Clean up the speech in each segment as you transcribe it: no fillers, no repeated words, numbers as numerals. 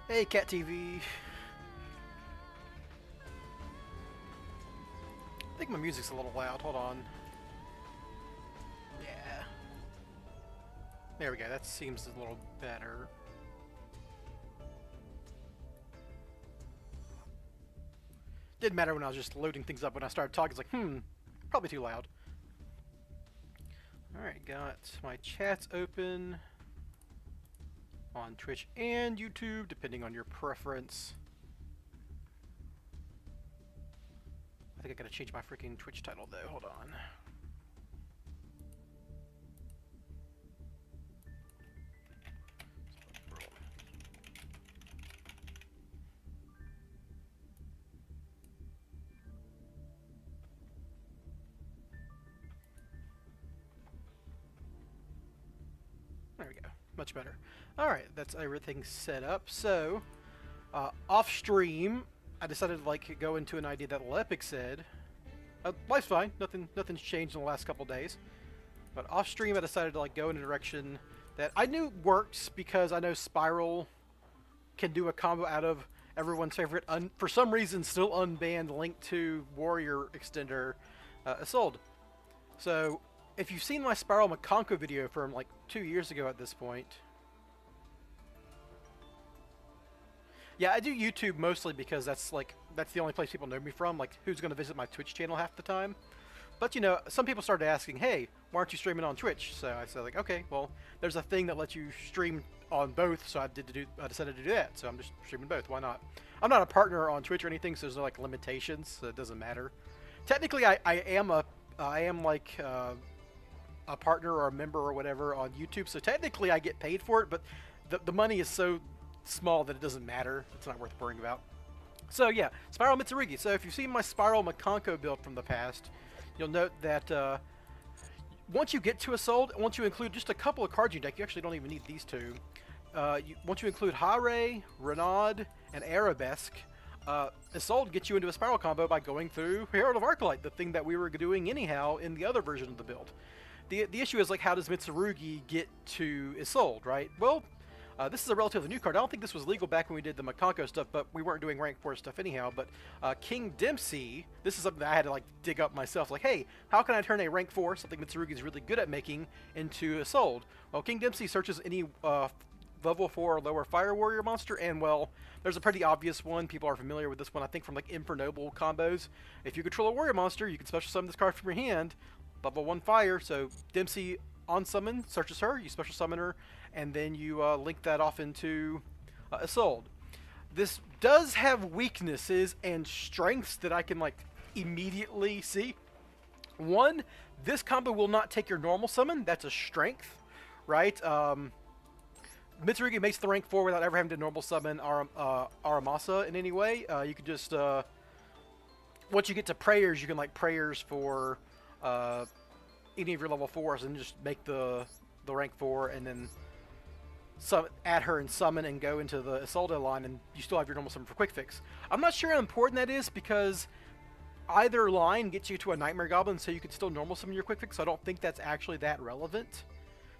Hey, Cat TV. I think my music's a little loud. Hold on. Yeah. There we go. That seems a little better. Didn't matter when I was just loading things up. When I started talking, it's like, probably too loud. Alright, got my chats open on Twitch and YouTube, depending on your preference. I think I gotta change my freaking Twitch title though. Hold on. There we go. Much better. Alright, that's everything set up. So, off stream, I decided to like go into an idea that Lepic said. Life's fine. Nothing's changed in the last couple days. But off stream, I decided to like go in a direction that I knew works because I know Spyral can do a combo out of everyone's favorite, for some reason still unbanned Link 2 Warrior extender, Isolde. So, if you've seen my Spyral Makonko video from like 2 years ago at this point. Yeah, I do YouTube mostly because that's the only place people know me from. Like, who's going to visit my Twitch channel half the time? But, you know, some people started asking, hey, why aren't you streaming on Twitch? So I said, like, okay, well, there's a thing that lets you stream on both, so I decided to do that. So I'm just streaming both. Why not? I'm not a partner on Twitch or anything, so there's no, like, limitations, so it doesn't matter. Technically, I am like a partner or a member or whatever on YouTube, so technically I get paid for it, but the money is so small that it doesn't matter. It's not worth worrying about. So yeah, Spyral Mitsurugi. So if you've seen my Spyral Makonko build from the past, you'll note that once you get to Isolde, once you include just a couple of cards in your deck, you actually don't even need these two. Once you include Hare, Renaud, and Arabesque, Isolde gets you into a Spyral combo by going through Herald of Arclight, the thing that we were doing anyhow in the other version of the build. The issue is, like, how does Mitsurugi get to Isolde, right? Well, this is a relatively new card. I don't think this was legal back when we did the Makonko stuff, but we weren't doing rank 4 stuff anyhow. But King Dempsey, this is something that I had to like dig up myself. Like, hey, how can I turn a rank 4, something Mitsurugi is really good at making, into Isolde? Well, King Dempsey searches any level 4 or lower Fire Warrior monster, and well, there's a pretty obvious one. People are familiar with this one, I think, from like Infernoble combos. If you control a warrior monster, you can special summon this card from your hand, level 1 fire. So Dempsey on summon searches her, you special summon her, and then you link that off into Isolde. This does have weaknesses and strengths that I can like immediately see. One, this combo will not take your normal summon. That's a strength, right? Mitsurugi makes the rank 4 without ever having to normal summon Aramasa in any way. You can just once you get to prayers, you can like prayers for any of your level 4s and just make the rank 4 and then add her and summon and go into the Isolde line, and you still have your normal summon for quick fix. I'm not sure how important that is because either line gets you to a Nightmare Goblin, so you can still normal summon your quick fix. So I don't think that's actually that relevant.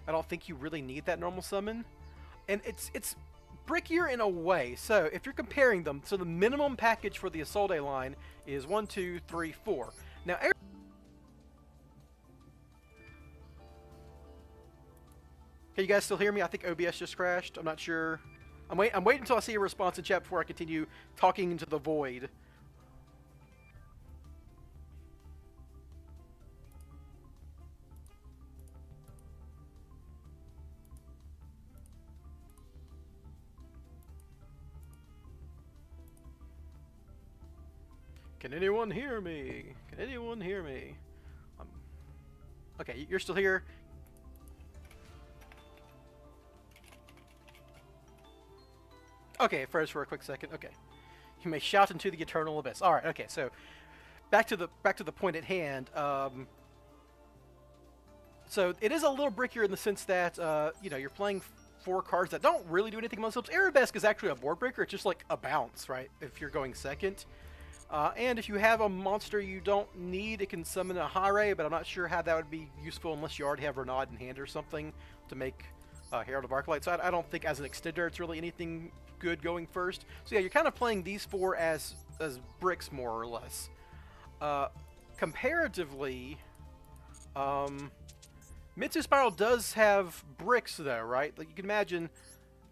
I don't think you really need that normal summon, and it's brickier in a way. So if you're comparing them, so the minimum package for the Isolde line is 1, 2, 3, 4. Now. Can you guys still hear me? I think OBS just crashed. I'm not sure. I'm waiting until I see a response in chat before I continue talking into the void. Can anyone hear me? Can anyone hear me? Okay, you're still here. Okay, it froze for a quick second. Okay, you may shout into the eternal abyss. All right. Okay, so back to the point at hand. So it is a little brickier in the sense that you know, you're playing 4 cards that don't really do anything themselves. Arabesque is actually a board breaker. It's just like a bounce, right? If you're going second, and if you have a monster you don't need, it can summon a Hare, but I'm not sure how that would be useful unless you already have Renaud in hand or something to make Herald of Arclight. So I don't think as an extender it's really anything good going first. So yeah, you're kind of playing these four as bricks more or less. Comparatively, Mitsu Spyral does have bricks though, right? Like you can imagine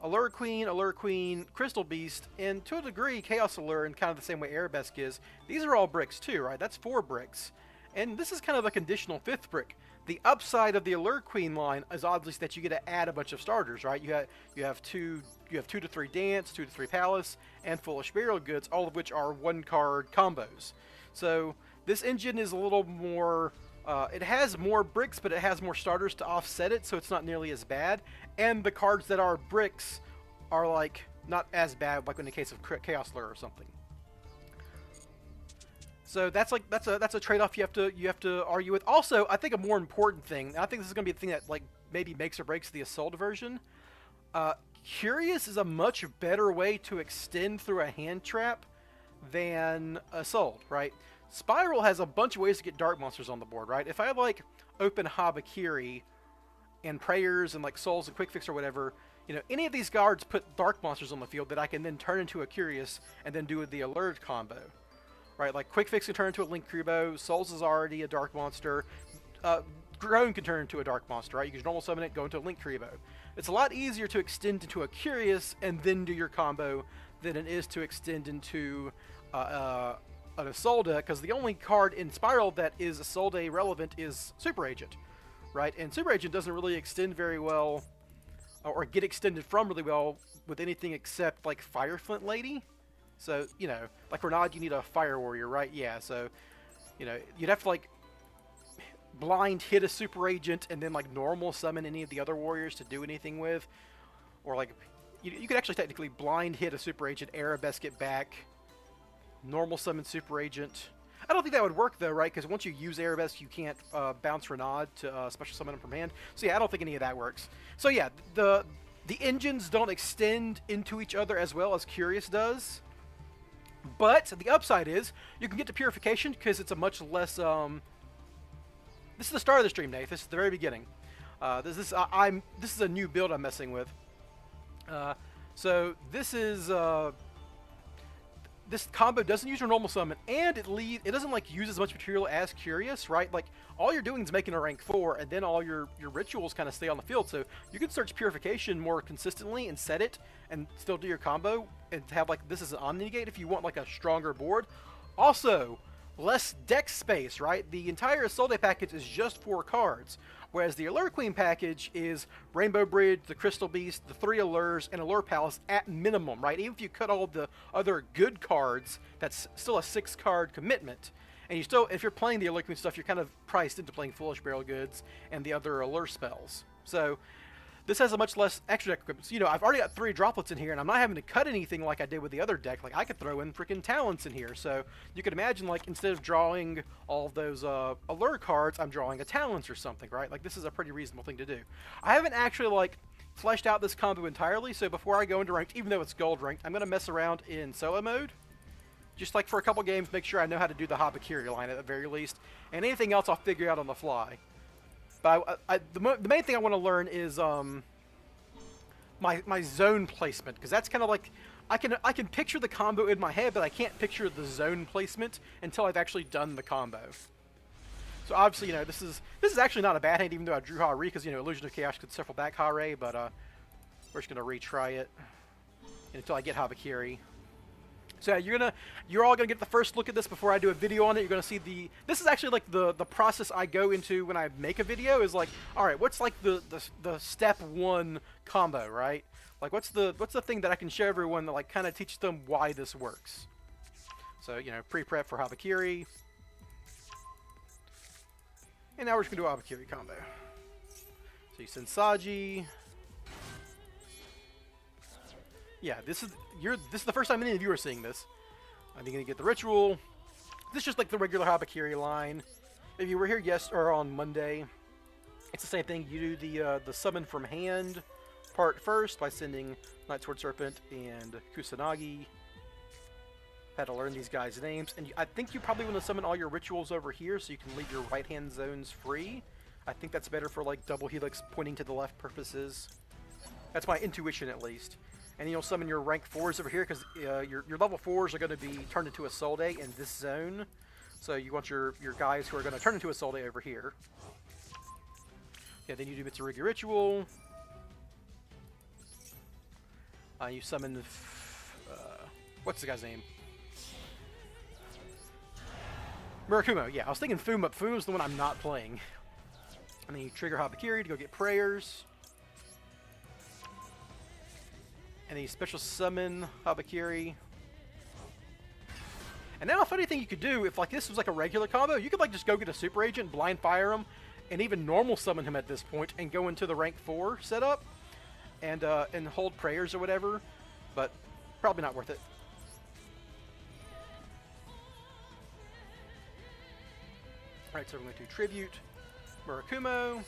Allure Queen, Crystal Beast, and to a degree Chaos Allure in kind of the same way Arabesque is. These are all bricks too, right? That's 4 bricks. And this is kind of a conditional 5th brick. The upside of the Allure Queen line is obviously that you get to add a bunch of starters, right? You have 2 to 3 Dance, 2 to 3 Palace, and Foolish Burial Goods, all of which are 1-card combos. So this engine is a little more... it has more bricks, but it has more starters to offset it, so it's not nearly as bad. And the cards that are bricks are like not as bad, like in the case of Chaos Lure or something. So that's a trade-off you have to argue with. Also, I think a more important thing, and I think this is going to be the thing that like maybe makes or breaks the Assault version. Curious is a much better way to extend through a hand trap than Assault, right? Spyral has a bunch of ways to get dark monsters on the board, right? If I like open Habakiri and Prayers and like Souls and Quick Fix or whatever, you know, any of these guards put dark monsters on the field that I can then turn into a Curious and then do the Alert combo, right? Like Quick Fix can turn into a Link Kubo, Souls is already a dark monster, Groan can turn into a dark monster, right? You can normal summon it, go into a Link Kubo. It's a lot easier to extend into a Curious and then do your combo than it is to extend into an Isolde, because the only card in Spyral that is Isolde relevant is Super Agent, right? And Super Agent doesn't really extend very well, or get extended from really well with anything except like Fire Flint Lady. So, you know, like Renard, you need a Fire Warrior, right? Yeah, so, you know, you'd have to like blind hit a Super Agent and then like normal summon any of the other warriors to do anything with. Or like, you could actually technically blind hit a Super Agent, Arabesque it back, normal summon Super Agent. I don't think that would work though, right? Because once you use Arabesque, you can't bounce Renard to special summon him from hand. So yeah, I don't think any of that works. So yeah, the engines don't extend into each other as well as Curious does. But the upside is you can get to Purification because it's a much less. This is the start of the stream, Nate. This is the very beginning. This is a new build I'm messing with. So this is. This combo doesn't use your normal summon, and it doesn't like use as much material as Curious, right? Like all you're doing is making a rank 4, and then all your rituals kind of stay on the field. So you can search Purification more consistently and set it, and still do your combo, and have like this as an Omni Negate if you want like a stronger board. Also, less deck space, right? The entire Isolde package is just 4 cards, whereas the Allure Queen package is Rainbow Bridge, the Crystal Beast, the 3 Allures, and Allure Palace at minimum, right? Even if you cut all the other good cards, that's still a 6-card commitment. And you still, if you're playing the Allure Queen stuff, you're kind of priced into playing Foolish Burial Goods and the other Allure spells. So this has a much less extra deck equipment. So, you know, I've already got 3 droplets in here, and I'm not having to cut anything like I did with the other deck. Like, I could throw in freaking Talents in here. So you could imagine, like, instead of drawing all of those Allure cards, I'm drawing a Talents or something, right? Like, this is a pretty reasonable thing to do. I haven't actually, like, fleshed out this combo entirely, so before I go into ranked, even though it's gold ranked, I'm going to mess around in solo mode. Just, like, for a couple games, make sure I know how to do the Habakiri line at the very least. And anything else I'll figure out on the fly. But the main thing I want to learn is, my zone placement, because that's kind of like I can picture the combo in my head, but I can't picture the zone placement until I've actually done the combo. So obviously, you know, this is actually not a bad hand, even though I drew Hare, because, you know, Illusion of Chaos could circle back Hare, but we're just gonna retry it until I get Habakiri. So yeah, you're all gonna get the first look at this before I do a video on it. You're gonna see this is actually like the process I go into when I make a video is like, all right, what's like the step 1 combo, right? Like what's the thing that I can show everyone that like kind of teaches them why this works. So, you know, pre-prep for Habakiri. And now we're just gonna do a Habakiri combo. So you send Saji. Yeah, this is the first time any of you are seeing this. I'm gonna get the ritual. This is just like the regular Habakiri line. If you were here or on Monday, it's the same thing. You do the summon from hand part first by sending Night Sword Serpent and Kusanagi. Had to learn these guys' names, and I think you probably want to summon all your rituals over here so you can leave your right hand zones free. I think that's better for like double helix pointing to the left purposes. That's my intuition, at least. And you'll summon your rank 4s over here, because your level 4s are going to be turned into a Solde in this zone. So you want your guys who are going to turn into a Solde over here. Yeah, then you do Mitsurugi Ritual. You summon... what's the guy's name? Murakumo, yeah. I was thinking Fuma, but Fuma's the one I'm not playing. And then you trigger Habakiri to go get prayers. And then you special summon Habakiri. And now a funny thing you could do, if like this was like a regular combo, you could like just go get a super agent, blind fire him, and even normal summon him at this point, and go into the rank 4 setup, and hold prayers or whatever, but probably not worth it. Alright, so we're going to tribute Murakumo,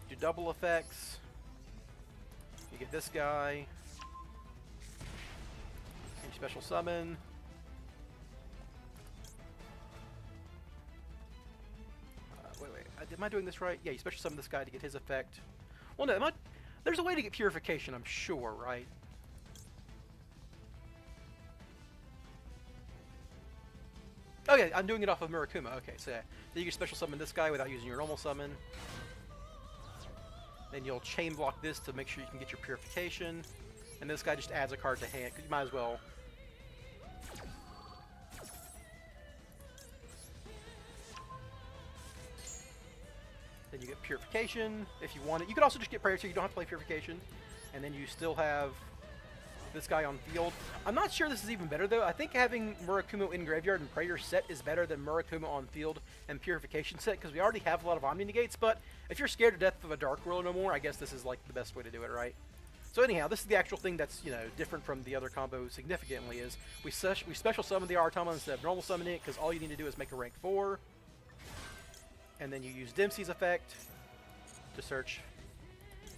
do double effects, you get this guy, and you special summon. Wait, am I doing this right? Yeah, you special summon this guy to get his effect. Well, no, there's a way to get purification, I'm sure, right? Oh yeah, I'm doing it off of Murakumo. Okay, so yeah. Then you can special summon this guy without using your normal summon. Then you'll chain block this to make sure you can get your purification. And this guy just adds a card to hand, because you might as well. Then you get purification if you want it. You could also just get prayer so you don't have to play purification. And then you still have this guy on field. I'm not sure this is even better though. I think having Murakumo in graveyard and prayer set is better than Murakumo on field and purification set, because we already have a lot of Omni negates, but if you're scared to death of a Dark Whirler no more, I guess this is like the best way to do it, right? So anyhow, this is the actual thing that's, you know, different from the other combo significantly, is we special summon the Aratama instead of normal summoning it, because all you need to do is make a rank 4. And then you use Dempsey's effect to search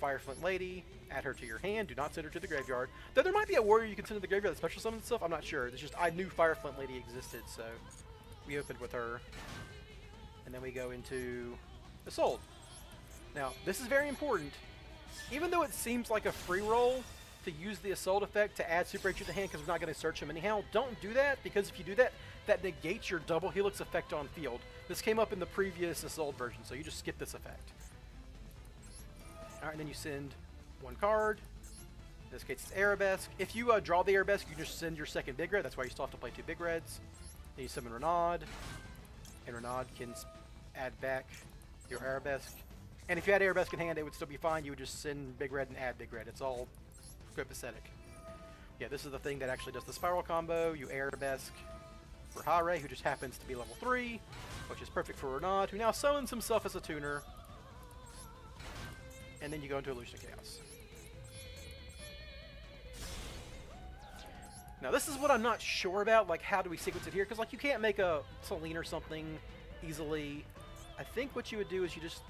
Fireflint Lady, add her to your hand, do not send her to the graveyard. Though there might be a warrior you can send to the graveyard that special summons stuff, I'm not sure. It's just, I knew Fireflint Lady existed, so we opened with her. And then we go into Assault. Now, this is very important. Even though it seems like a free roll to use the Assault effect to add Super H to the hand, because we're not going to search him anyhow, don't do that, because if you do that, that negates your double Helix effect on field. This came up in the previous Assault version, so you just skip this effect. Alright, and then you send one card. In this case, it's Arabesque. If you draw the Arabesque, you just send your second Big Red. That's why you still have to play 2 Big Reds. Then you summon Renaud. And Renaud can add back your Arabesque. And if you had Arabesque in hand, it would still be fine. You would just send Big Red and add Big Red. It's all copacetic. Yeah, this is the thing that actually does the Spyral combo. You Arabesque for Hare, who just happens to be level 3, which is perfect for Renaud, who now summons himself as a tuner. And then you go into Illusion of Chaos. Now this is what I'm not sure about, like how do we sequence it here, because like you can't make a Celine or something easily. I think what you would do is you just,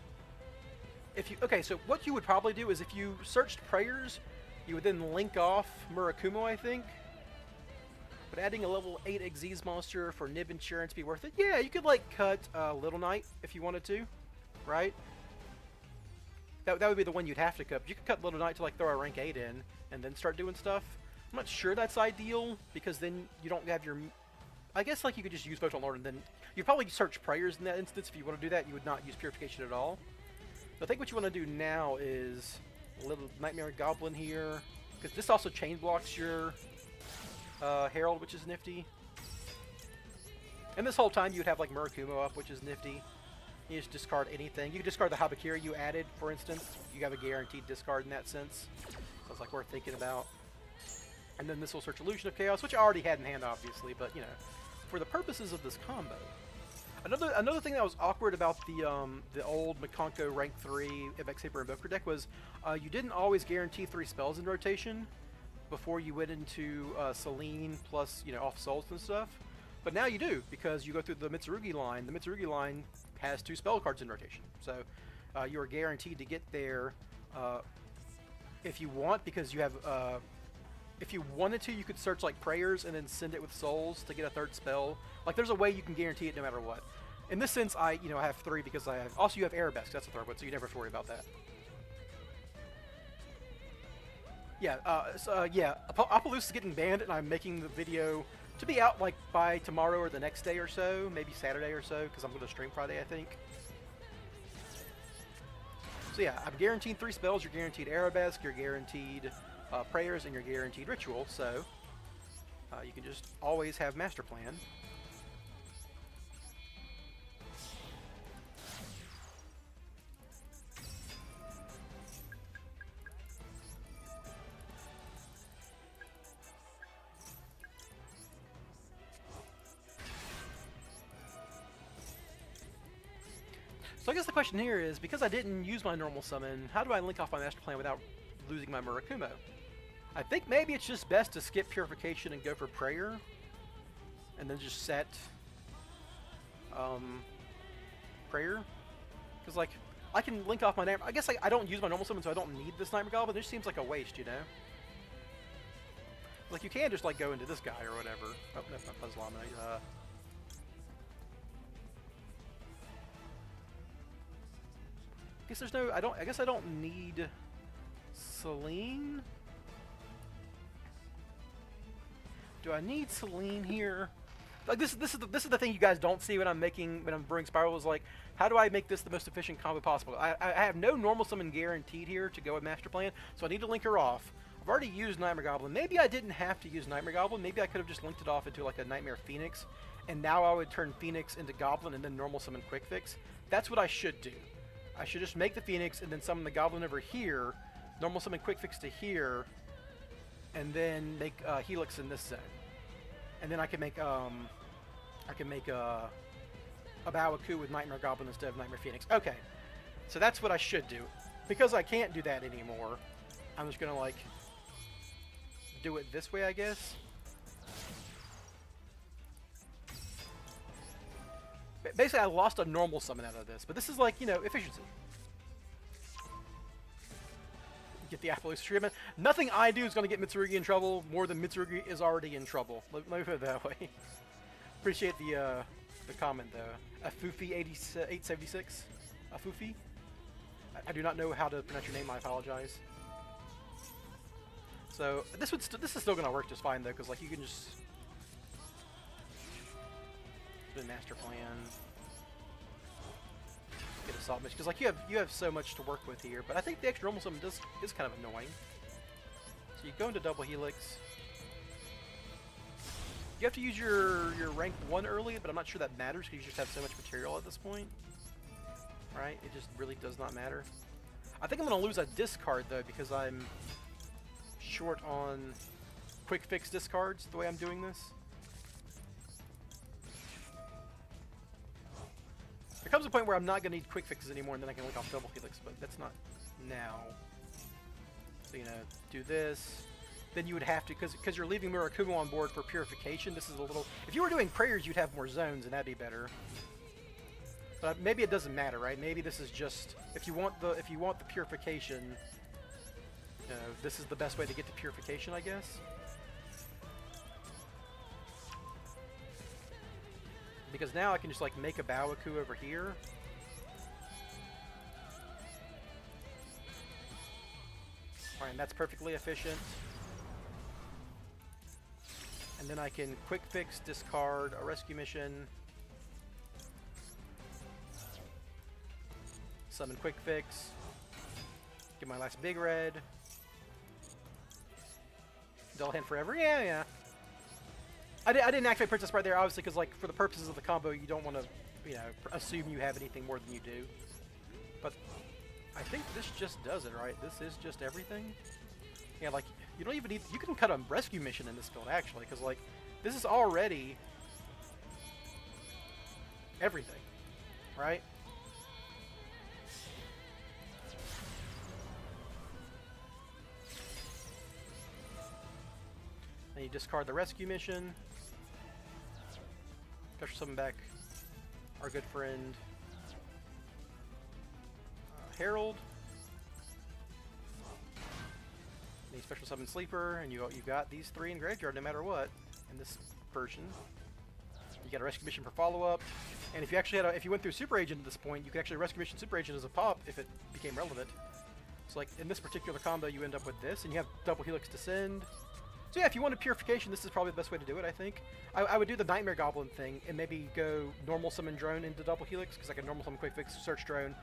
okay, so what you would probably do is if you searched prayers, you would then link off Murakumo, I think. Would adding a level 8 Xyz monster for Nib Insurance be worth it? Yeah, you could like cut Little Knight if you wanted to, right? That would be the one you'd have to cut. But you could cut Little Knight to like throw a rank 8 in and then start doing stuff. I'm not sure that's ideal, because then you don't have your... I guess like you could just use Photon Lord, and then you'd probably search prayers in that instance. If you want to do that, you would not use Purification at all. So I think what you want to do now is a little Nightmare Goblin here, because this also chain blocks your Herald, which is nifty. And this whole time you would have like Murakumo up, which is nifty. You just discard anything. You can discard the Habakiri you added, for instance. You have a guaranteed discard in that sense. So it's like worth thinking about. And then this will search Illusion of Chaos, which I already had in hand, obviously, but you know, for the purposes of this combo. Another thing that was awkward about the old Makonko rank 3 Evex Saber Invoker deck was you didn't always guarantee 3 spells in rotation before you went into Celine plus, you know, off souls and stuff. But now you do, because you go through the Mitsurugi line. The Mitsurugi line has 2 spell cards in rotation, so you are guaranteed to get there if you want, because you have if you wanted to, you could search like prayers and then send it with souls to get a 3rd spell. Like there's a way you can guarantee it no matter what. In this sense, I have 3 because I have, also you have Arabesque, that's a 3rd one, so you never have to worry about that. Yeah, Apolloose is getting banned, and I'm making the video to be out like by tomorrow or the next day or so, maybe Saturday or so, because I'm going to stream Friday, I think. So yeah, I'm guaranteed 3 spells. You're guaranteed Arabesque, you're guaranteed Prayers, and you're guaranteed Ritual. So you can just always have Master Plan. So I guess the question here is, because I didn't use my normal summon, how do I link off my Master Plan without losing my Murakumo? I think maybe it's just best to skip Purification and go for Prayer, and then just set Prayer, because like I can link off my name. I guess I don't use my normal summon, so I don't need this Nightmare Goblin. It just seems like a waste, you know. Like you can just like go into this guy or whatever. Oh, that's not Puzzle. Guess there's no. I guess I don't need Celine. Do I need Celine here? Like this is the thing you guys don't see when I'm brewing Spyral, is like, how do I make this the most efficient combo possible? I have no normal summon guaranteed here to go with Master Plan, so I need to link her off. I've already used Nightmare Goblin. Maybe I didn't have to use Nightmare Goblin. Maybe I could have just linked it off into like a Nightmare Phoenix, and now I would turn Phoenix into Goblin and then normal summon Quick Fix. That's what I should do. I should just make the Phoenix and then summon the Goblin over here, normal summon Quick Fix to here, and then make Helix in this zone. And then I can make a Bawaku with Nightmare Goblin instead of Nightmare Phoenix. Okay, so that's what I should do. Because I can't do that anymore, I'm just gonna like do it this way, I guess. Basically, I lost a normal summon out of this, but this is like, you know, efficiency. Get the Apollo's treatment. Nothing I do is going to get Mitsurugi in trouble more than Mitsurugi is already in trouble. Let me put it that way. Appreciate the comment though. Afufi876. Afufi. I do not know how to pronounce your name. I apologize. So this is still going to work just fine though, because like you can just do a Master Plan. Get Assault Mission, because like you have so much to work with here, but I think the extra normal summon is kind of annoying. So you go into double Helix. You have to use your rank 1 early, but I'm not sure that matters because you just have so much material at this point. Right? It just really does not matter. I think I'm going to lose a discard though, because I'm short on Quick Fix discards the way I'm doing this. There comes a point where I'm not going to need Quick Fixes anymore, and then I can link off double Helix, but that's not now. So, you know, do this. Then you would have to, because you're leaving Murakumo on board for Purification, this is a little... If you were doing Prayers, you'd have more zones, and that'd be better. But maybe it doesn't matter, right? Maybe this is just... If you want the Purification, you know, this is the best way to get to Purification, I guess. Because now I can just like make a Bawaku over here. Alright, and that's perfectly efficient. And then I can Quick Fix, discard a Rescue Mission. Summon Quick Fix. Get my last big red. Dull Hand forever. Yeah. I didn't activate Princess right there, obviously, because like for the purposes of the combo, you don't want to, you know, assume you have anything more than you do. But I think this just does it, right? This is just everything. Yeah, like you don't even need. You can cut a Rescue Mission in this build actually, because like this is already everything, right? Then you discard the Rescue Mission. Special summon back our good friend Harold. Then you special summon Sleeper, and you got these 3 in graveyard no matter what in this version. You got a Rescue Mission for follow-up, and if you actually had if you went through Super Agent at this point, you could actually Rescue Mission Super Agent as a pop if it became relevant. So like in this particular combo, you end up with this, and you have double Helix Descend. So yeah, if you wanted Purification, this is probably the best way to do it, I think. I would do the Nightmare Goblin thing, and maybe go normal summon Drone into double Helix, because I can normal summon Quick Fix, search Drone,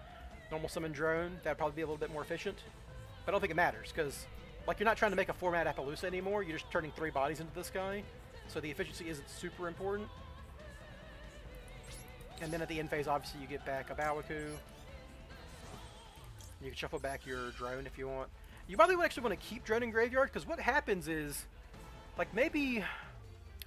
normal summon Drone. That'd probably be a little bit more efficient. But I don't think it matters, because like you're not trying to make a 4-mat Appaloosa anymore, you're just turning 3 bodies into this guy. So the efficiency isn't super important. And then at the end phase, obviously, you get back a Bawaku. You can shuffle back your Drone if you want. You probably would actually want to keep Drone in Graveyard, because what happens is, like, maybe...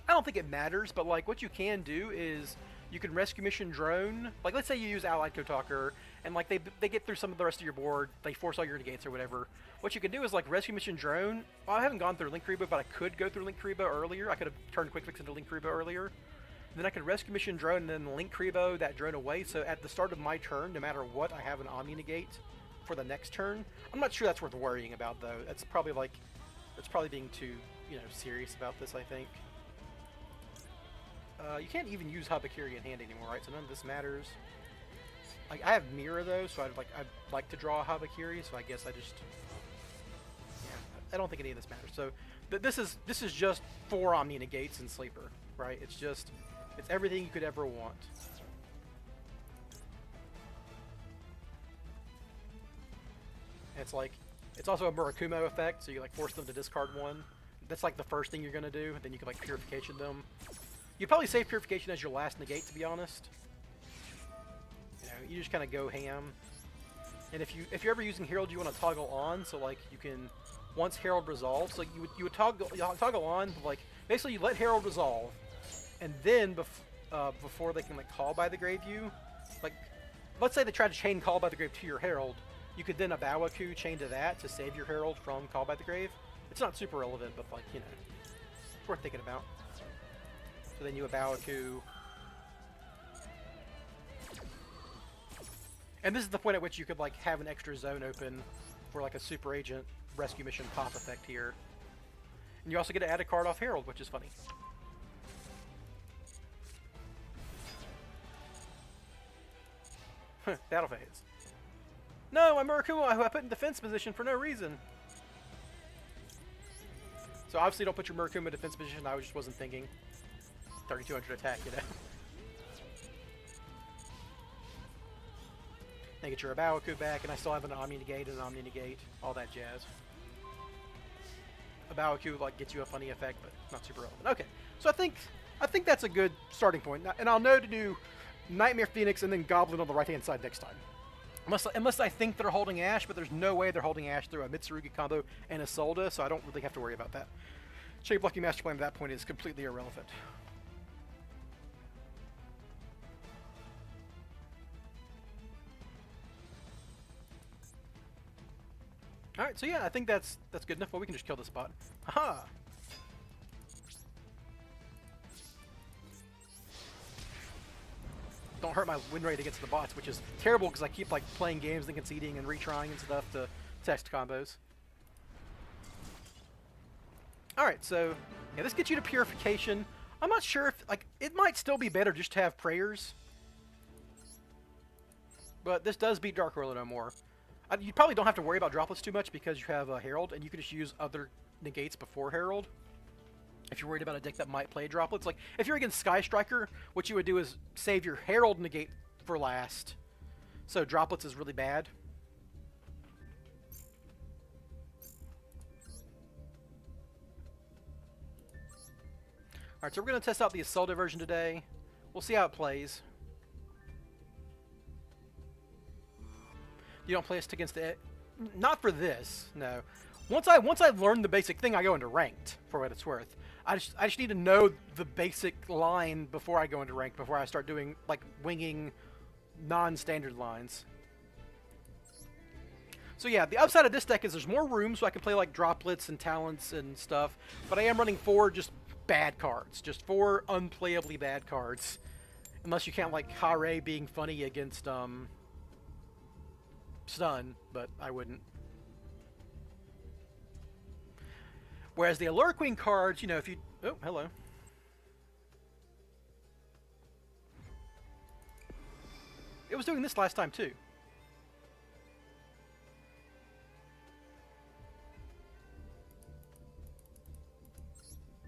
I don't think it matters, but, like, what you can do is you can Rescue Mission Drone. Like, let's say you use Allied Kotaker, and, like, they get through some of the rest of your board. They force all your negates or whatever. What you can do is, like, Rescue Mission Drone. Well, I haven't gone through Link Reba, but I could go through Link Reba earlier. I could have turned Quick Fix into Link Reba earlier. Then I could Rescue Mission Drone and then Link Rebo that Drone away. So at the start of my turn, no matter what, I have an Omni Negate for the next turn. I'm not sure that's worth worrying about, though. That's probably like, it's probably being too, you know, serious about this, I think. You can't even use Habakiri in hand anymore, right? So none of this matters. Like, I have Mirror, though, so I'd like to draw a Habakiri, so I guess I just... Yeah, I don't think any of this matters. So this is just 4 Omni Negates and Sleeper, right? It's just... It's everything you could ever want. And it's like, it's also a Murakumo effect, so you like force them to discard 1. That's like the first thing you're gonna do. Then you can like Purification them. You'd probably save Purification as your last negate, to be honest. You know, you just kind of go ham. And if you're ever using Herald, you want to toggle on, so like you can, once Herald resolves, like you would toggle on, like basically you let Herald resolve. And then, before they can like call by the grave you, like, let's say they try to chain call by the grave to your Herald, you could then Abawaku chain to that to save your Herald from call by the grave. It's not super relevant, but like, you know, it's worth thinking about. So then you Abawaku. And this is the point at which you could like have an extra zone open for like a Super Agent Rescue Mission pop effect here. And you also get to add a card off Herald, which is funny. Battle phase. No, I'm Murakumo, who I put in defense position for no reason. So obviously don't put your Murakumo in defense position, I just wasn't thinking. 3200 attack, you know. Then get your Abawaku back, and I still have an Omni Negate and an Omni Negate, all that jazz. Abawaku like gets you a funny effect, but not super relevant. Okay, so I think that's a good starting point, and I'll know to do Nightmare Phoenix and then Goblin on the right hand side next time. Unless I think they're holding Ash, but there's no way they're holding Ash through a Mitsurugi combo and a Solda, so I don't really have to worry about that. Shape Lucky Master Plan at that point is completely irrelevant. Alright, so yeah, I think that's good enough. Well, we can just kill this bot. Haha! Don't hurt my win rate against the bots, which is terrible because I keep like playing games and conceding and retrying and stuff to text combos. Alright, so yeah, this gets you to Purification. I'm not sure if, like, it might still be better just to have Prayers. But this does beat Dark Ruler no more. You probably don't have to worry about droplets too much because you have a Herald, and you can just use other negates before Herald. If you're worried about a deck that might play droplets. Like, if you're against Sky Striker, what you would do is save your Herald negate for last. So droplets is really bad. Alright, so we're going to test out the Isolde version today. We'll see how it plays. You don't play us against it. Not for this, no. Once I've learned the basic thing, I go into ranked, for what it's worth. I just need to know the basic line before I go into ranked, before I start doing, like, winging non-standard lines. So yeah, the upside of this deck is there's more room, so I can play, like, droplets and talents and stuff. But I am running 4 just bad cards. Just 4 unplayably bad cards. Unless you count, like, Hare being funny against, Stun, but I wouldn't. Whereas the Allure Queen cards, you know, if you... Oh, hello. It was doing this last time, too.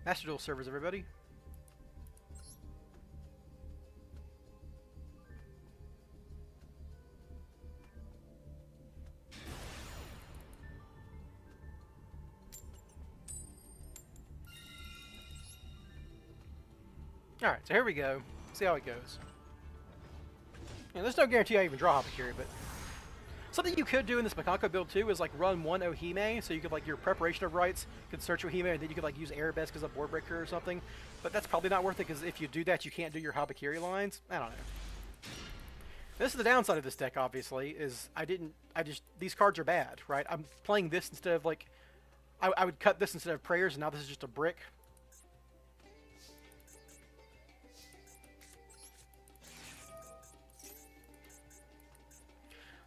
Master Duel servers, everybody. Alright, so here we go. See how it goes. And there's no guarantee I even draw Habakiri, but something you could do in this Makanko build too is like run one Ohime, so you could like your preparation of rights could search Ohime, and then you could like use Arabesque as a board breaker or something. But that's probably not worth it because if you do that, you can't do your Habakiri lines. I don't know. This is the downside of this deck, obviously, is these cards are bad, right? I'm playing this instead of like, I would cut this instead of prayers, and now this is just a brick.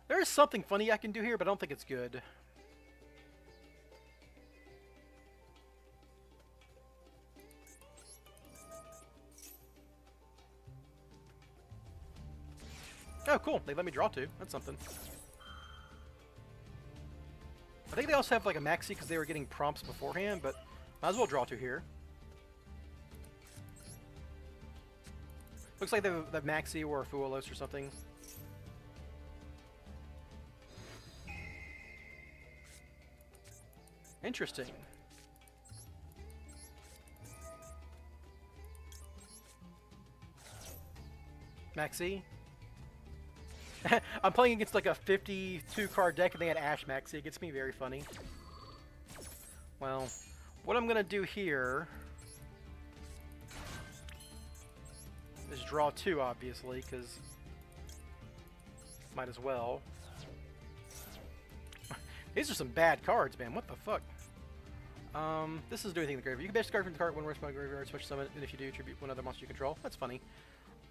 There is something funny I can do here, but I don't think it's good. Oh, cool. They let me draw two. That's something. I think they also have like a maxi because they were getting prompts beforehand, but might as well draw two here. Looks like they have maxi or a Fuolos or something. Interesting. Maxi. I'm playing against like a 52 card deck and they had Ash Maxi. It gets me very funny. Well, what I'm gonna do here is draw two, obviously, because might as well. These are some bad cards, man. What the fuck? This doesn't do anything in the graveyard. You can discard from the card one worst my graveyard, special summon it, and if you do, tribute one other monster you control. That's funny.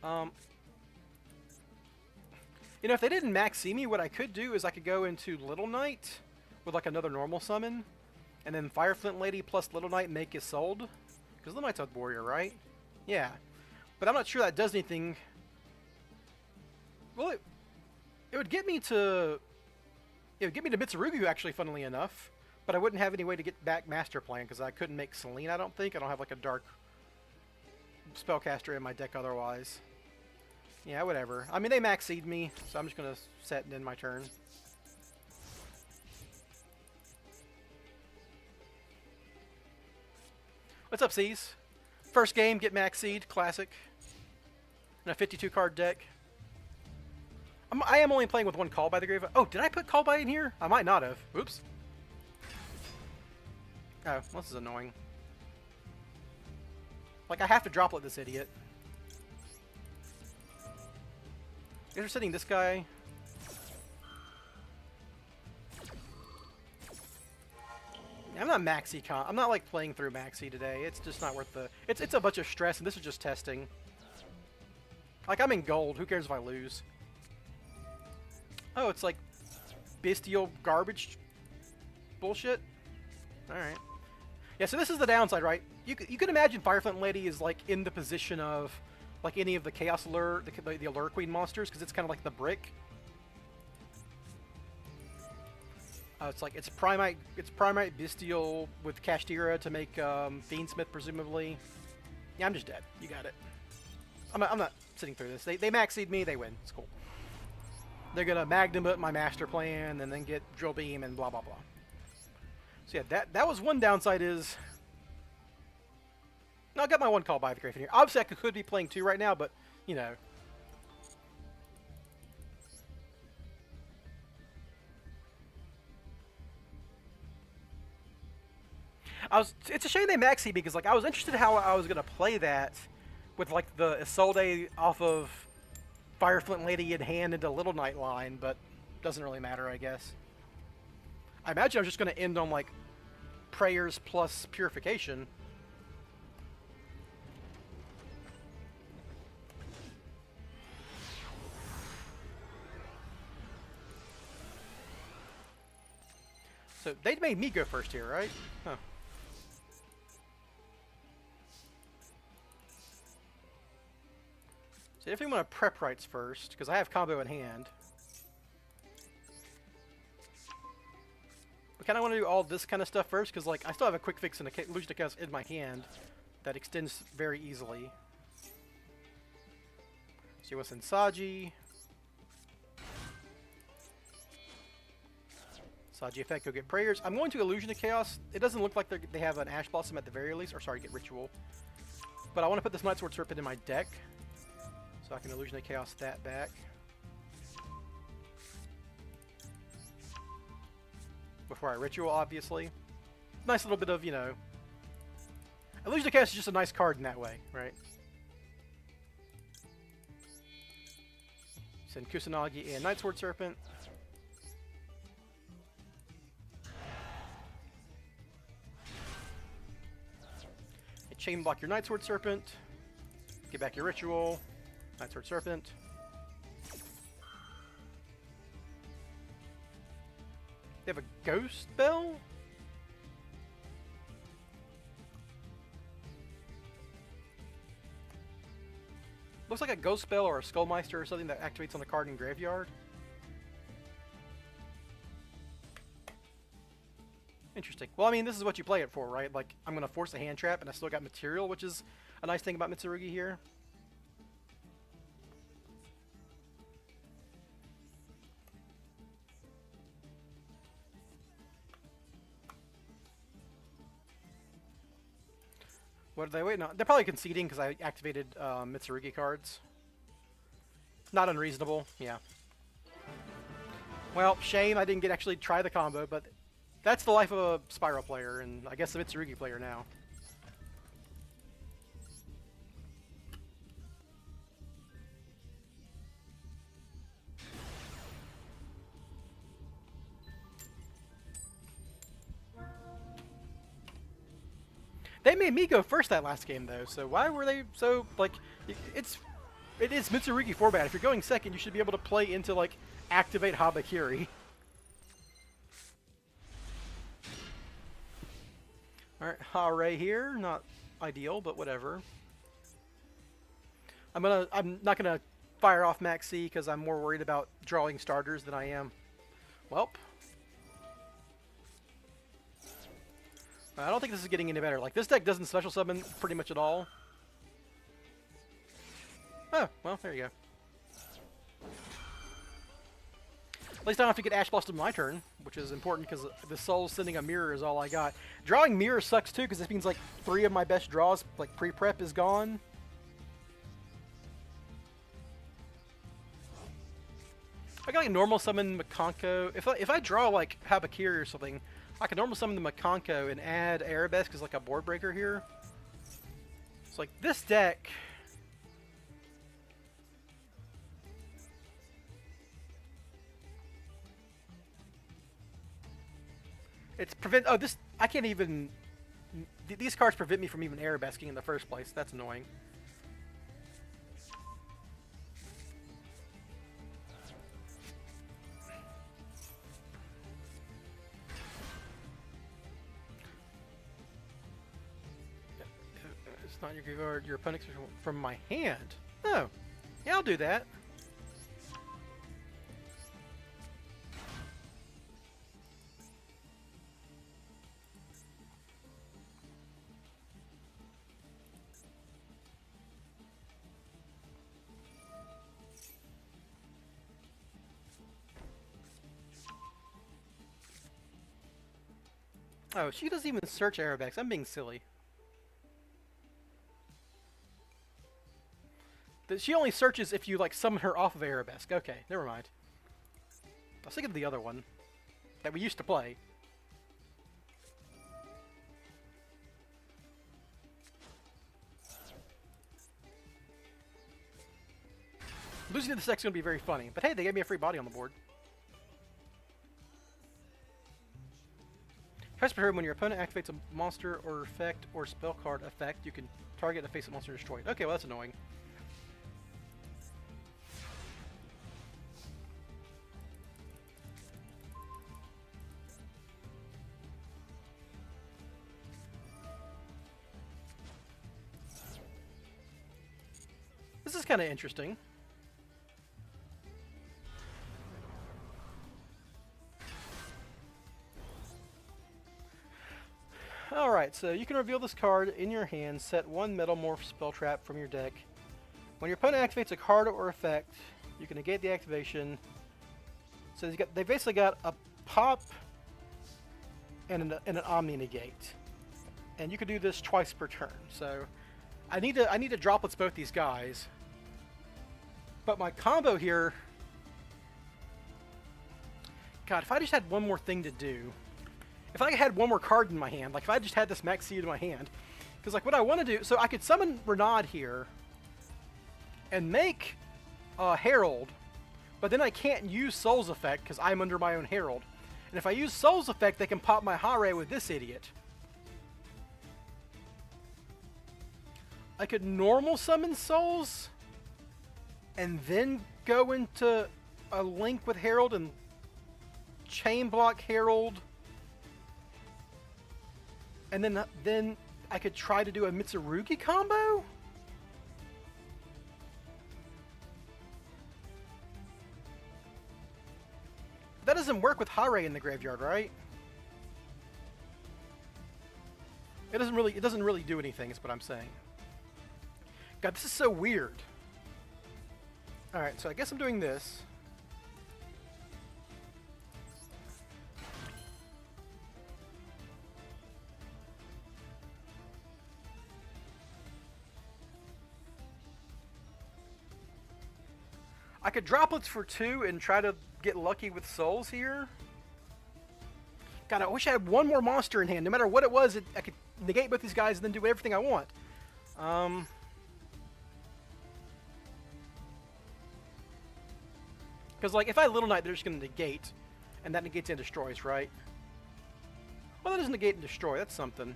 You know, if they didn't max see me, what I could do is I could go into Little Knight with like another normal summon, and then Fireflint Lady plus Little Knight make Isolde. Because Little Knight's a warrior, right? Yeah. But I'm not sure that does anything. Well, it would get me to... It would get me to Mitsurugi, actually, funnily enough. But I wouldn't have any way to get back Master Plan, because I couldn't make Selene, I don't think. I don't have like a dark spellcaster in my deck otherwise. Yeah, whatever. I mean, they max-seed me, so I'm just going to set and end my turn. What's up, C's? First game, get max-seed, classic. In a 52 card deck. I am only playing with one Call by the Grave. Oh, did I put Call by in here? I might not have. Oops. Oh, well, this is annoying. Like, I have to droplet this idiot. You're sitting this guy. I'm not maxi con. I'm not like playing through maxi today. It's just not worth the. It's a bunch of stress, and this is just testing. Like, I'm in gold. Who cares if I lose? Oh, it's like bestial garbage bullshit. All right. Yeah. So this is the downside, right? You could imagine Fireflint Lady is like in the position of like any of the Chaos Allure, the Allure Queen monsters, because it's kind of like the brick. It's like it's Primite Bestial with Kashtira to make Fiendsmith, presumably. Yeah, I'm just dead. You got it. I'm not sitting through this. They max-seed me, they win. It's cool. They're gonna Magnum up my Master Plan and then get Drill Beam and blah blah blah. So yeah, that was one downside is. No, I got my one Call by the Grave in here. Obviously, I could be playing two right now, but you know. It's a shame they maxi me because like I was interested in how I was gonna play that with like the Isolde off of Fireflint Lady in hand into Little Knight line, but doesn't really matter, I guess. I imagine I was just gonna end on like prayers plus purification. So they made me go first here, right? Huh. So if we want to prep rights first, because I have combo in hand. I kind of want to do all this kind of stuff first, because like I still have a quick fix and a illusion of chaos in my hand. that extends very easily. So what's in Saji? Saji effect, go get prayers. I'm going to Illusion of Chaos. It doesn't look like they have an Ash Blossom at the very least. Or sorry, get Ritual. But I want to put this Night Sword Serpent in my deck. So I can Illusion of Chaos that back. Before I Ritual, obviously. Nice little bit of, you know... Illusion of Chaos is just a nice card in that way, right? Send Kusanagi and Night Sword Serpent. Chain block your Night Sword Serpent. Get back your Ritual. Night Sword Serpent. They have a Ghost Bell? Looks like a Ghost Spell or a Skullmeister or something that activates on the card in Graveyard. Interesting. Well, I mean, this is what you play it for, right? Like, I'm going to force a hand trap, and I still got material, which is a nice thing about Mitsurugi here. What are they waiting on? They're probably conceding because I activated Mitsurugi cards. Not unreasonable, yeah. Well, shame I didn't get actually try the combo, but that's the life of a Spyral player, and I guess the Mitsurugi player now. They made me go first that last game, though, so why were they so, like, it is Mitsurugi format. If you're going second, you should be able to play into, like, activate Habakiri. Alright, Hare here. Not ideal, but whatever. I'm not gonna fire off Max C because I'm more worried about drawing starters than I am. Welp. I don't think this is getting any better. Like, this deck doesn't special summon pretty much at all. Oh, well, there you go. At least I don't have to get Ash Blossom my turn, which is important because the soul sending a mirror is all I got. Drawing mirror sucks too because this means like 3 of my best draws, like pre-prep, is gone. I can like normal summon Makonko. If I draw like Habakiri or something, I can normal summon the Makonko and add Arabesque as like a board breaker here. It's like this deck. It's prevent. Oh, this I can't even. These cards prevent me from even Arabesquing in the first place. That's annoying. It's not your graveyard. Your opponent's from my hand. Oh, yeah, I'll do that. Oh, she doesn't even search Arabex. I'm being silly. She only searches if you, like, summon her off of Arabesque. Okay, never mind. I was thinking of the other one that we used to play. Losing to this deck's going to be very funny. But hey, they gave me a free body on the board. Press per turn when your opponent activates a monster or effect or spell card effect, you can target a face-up monster destroyed. Okay, well that's annoying. This is kind of interesting. Alright, so you can reveal this card in your hand, set one Metamorph spell trap from your deck. When your opponent activates a card or effect, you can negate the activation. So they basically got a pop and an Omni negate. And you can do this twice per turn. So I need to droplets both these guys. But my combo here, God, if I just had one more thing to do, if I had one more card in my hand, like if I just had this Max Seed in my hand, because like what I want to do, so I could summon Renaud here and make Herald, but then I can't use Soul's Effect because I'm under my own Herald. And if I use Soul's Effect, they can pop my Hare with this idiot. I could normal summon Souls and then go into a link with Herald and chain block Herald. And then I could try to do a Mitsurugi combo? That doesn't work with Hare in the graveyard, right? It doesn't really do anything, is what I'm saying. God, this is so weird. Alright, so I guess I'm doing this. I could droplets for 2 and try to get lucky with souls here. God, I wish I had one more monster in hand. No matter what it was, I could negate both these guys and then do everything I want. Because, like, if I Little Knight, they're just going to negate. And that negates and destroys, right? Well, that doesn't negate and destroy. That's something.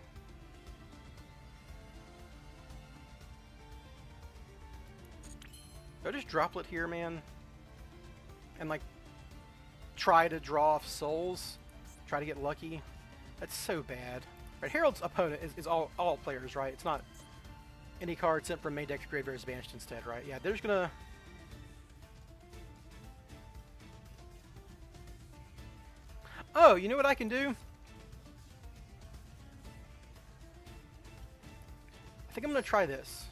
Do I just droplet here, man? And, like, try to draw off souls? Try to get lucky? That's so bad. Right, Herald's opponent is all players, right? It's not any card sent from main deck to graveyard is banished instead, right? Yeah, they're just gonna... Oh, you know what I can do? I think I'm gonna try this.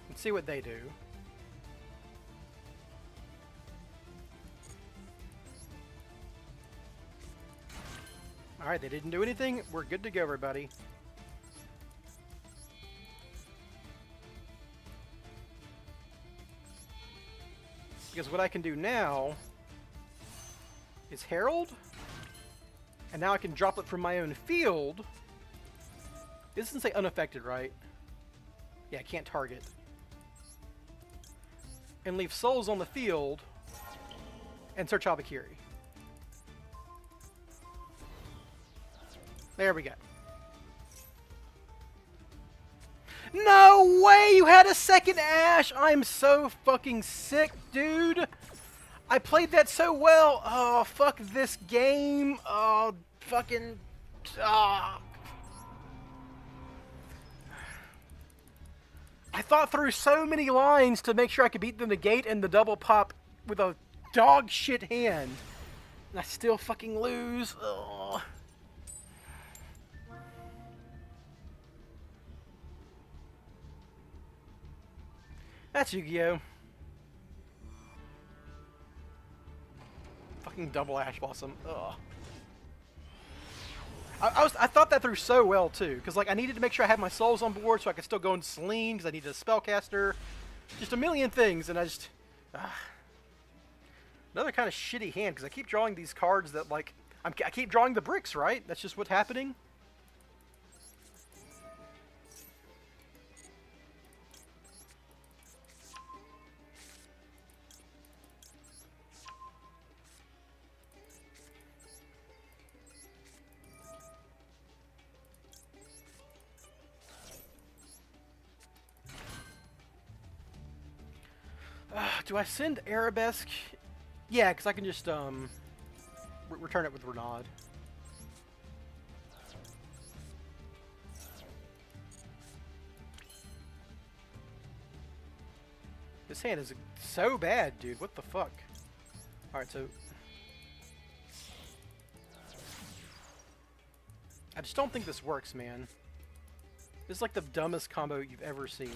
Let's see what they do. Alright, they didn't do anything. We're good to go, everybody. Because what I can do now is Herald. And now I can drop it from my own field. It doesn't say unaffected, right? Yeah, I can't target. And leave souls on the field and search Abakiri. There we go. No way you had a second Ash! I'm so fucking sick, dude! I played that so well! Oh, fuck this game! Oh, fucking... Oh. I thought through so many lines to make sure I could beat the negate and the double pop with a dog shit hand. And I still fucking lose. Ugh. That's Yu-Gi-Oh! Fucking double Ash Blossom. Ugh. I thought that through so well too, because like I needed to make sure I had my souls on board so I could still go into Celine because I needed a spellcaster, just a million things, and I just another kind of shitty hand because I keep drawing these cards that like I keep drawing the bricks, right? That's just what's happening. Do I send Arabesque? Yeah, because I can just return it with Renaud. This hand is so bad, dude. What the fuck? Alright, so... I just don't think this works, man. This is like the dumbest combo you've ever seen.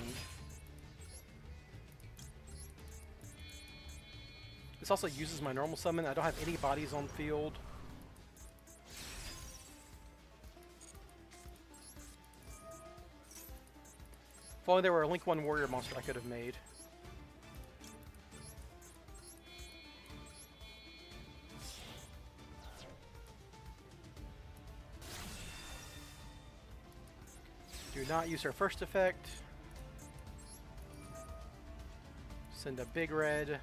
This also uses my normal summon. I don't have any bodies on field. If only there were a Link 1 Warrior monster I could have made. Do not use her first effect. Send a big red.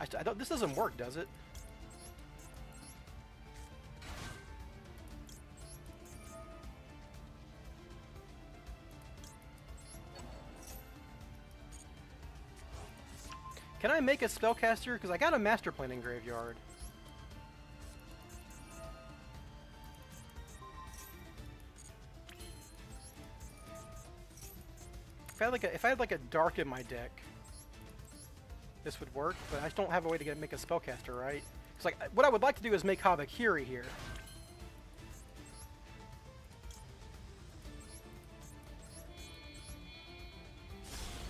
I don't. This doesn't work, does it? Can I make a spellcaster? Because I got a master plan in graveyard. If I had like a dark in my deck, this would work. But I just don't have a way to make a spellcaster, right? It's like what I would like to do is make Habakiri here.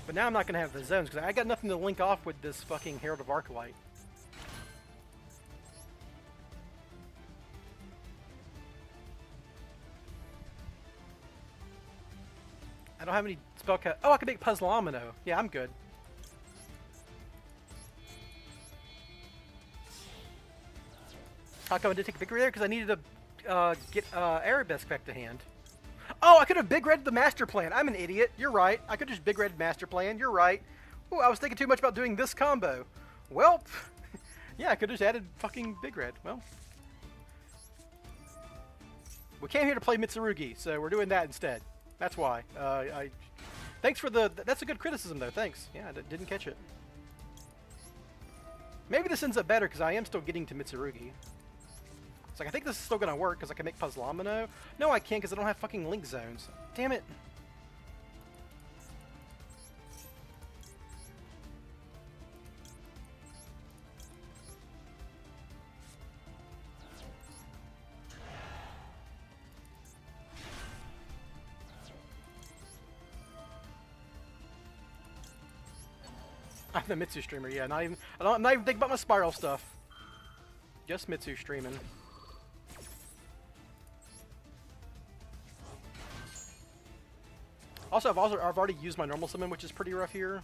But now I'm not gonna have the zones because I got nothing to link off with this fucking Herald of Arclight. I don't have any spellcast. Oh, I can make Puzzleomino. Yeah, I'm good. How come I didn't take victory there? Because I needed to get Arabesque back to hand. Oh, I could have big read the master plan. I'm an idiot. You're right. I could just big read master plan. You're right. Ooh, I was thinking too much about doing this combo. Well, yeah, I could have just added fucking big red. Well, we came here to play Mitsurugi, so we're doing that instead. That's why. Thanks for the... That's a good criticism, though. Thanks. Yeah, I didn't catch it. Maybe this ends up better, because I am still getting to Mitsurugi. It's like, I think this is still going to work, because I can make Puzzleomino. No, I can't, because I don't have fucking link zones. Damn it. I'm the Mitsu streamer, yeah. I'm not even thinking about my Spyral stuff. Just Mitsu streaming. Also, I've already used my normal summon, which is pretty rough here.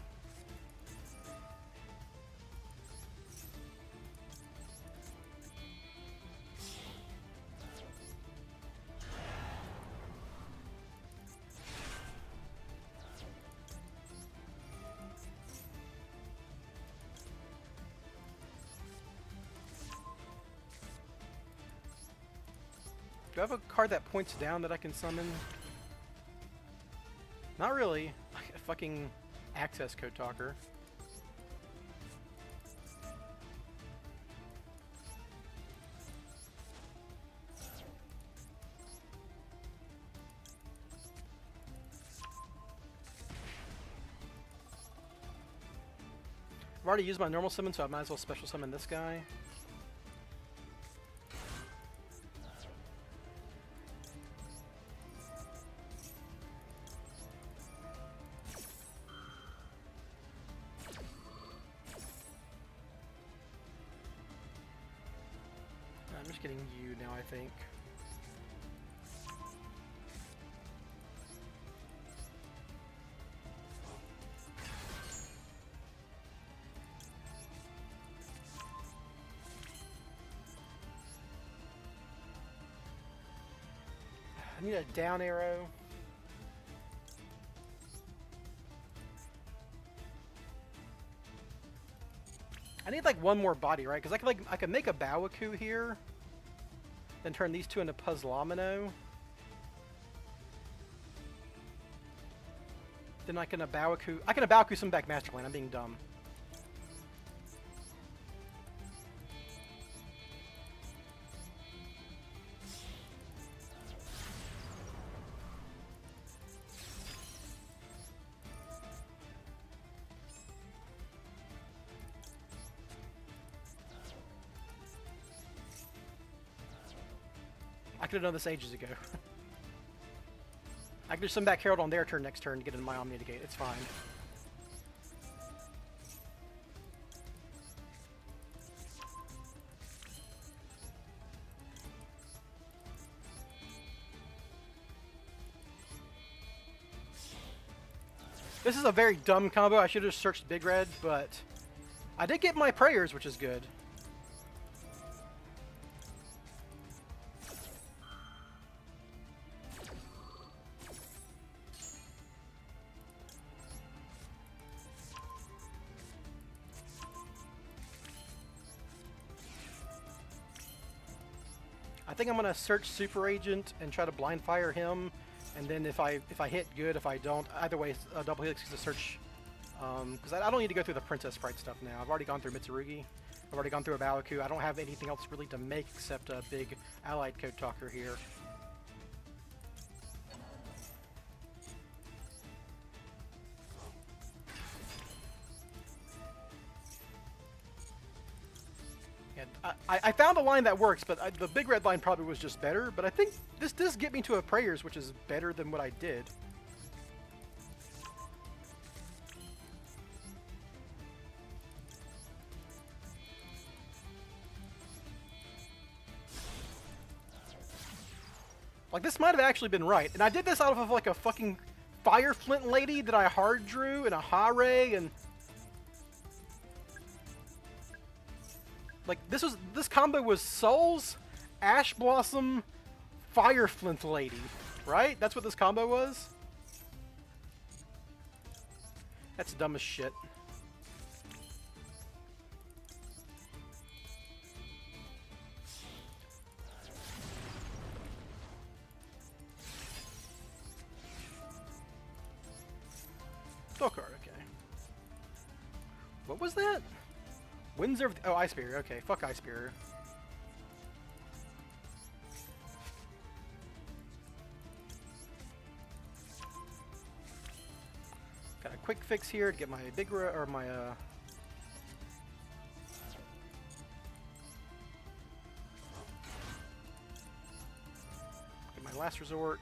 Do I have a card that points down that I can summon? Not really. A fucking access code talker. I've already used my normal summon, so I might as well special summon this guy. I'm just getting you now, I think. I need a down arrow. I need like one more body, right? Because I can make a Bawaku here, then turn these two into Puzzleomino. Then I can Bawaku some back Master Plan. I'm being dumb. could have done this ages ago. I can just send back Herald on their turn next turn to get into my Omni Negate. It's fine. This is a very dumb combo. I should have searched Big Red, but I did get my prayers, which is good. I think I'm gonna search Super Agent and try to blind fire him, and then if I hit, good. If I don't, either way, double helix is a search. Because I don't need to go through the Princess Sprite stuff now. I've already gone through Mitsurugi. I've already gone through a Baoku. I don't have anything else really to make except a big Allied Code Talker here. I found a line that works, but the Big Red line probably was just better. But I think this does get me to a Prayers, which is better than what I did. Like, this might have actually been right. And I did this out of like a fucking Fire Flint lady that I hard drew and a Hare and... Like, this combo was Souls, Ash Blossom, Fire Flint Lady, right? That's what this combo was? That's dumb as shit. Card, okay. What was that? Windsor of the, oh, Ice Barrier. Okay, fuck Ice Barrier. Got a quick fix here to get my big or my get my last resort.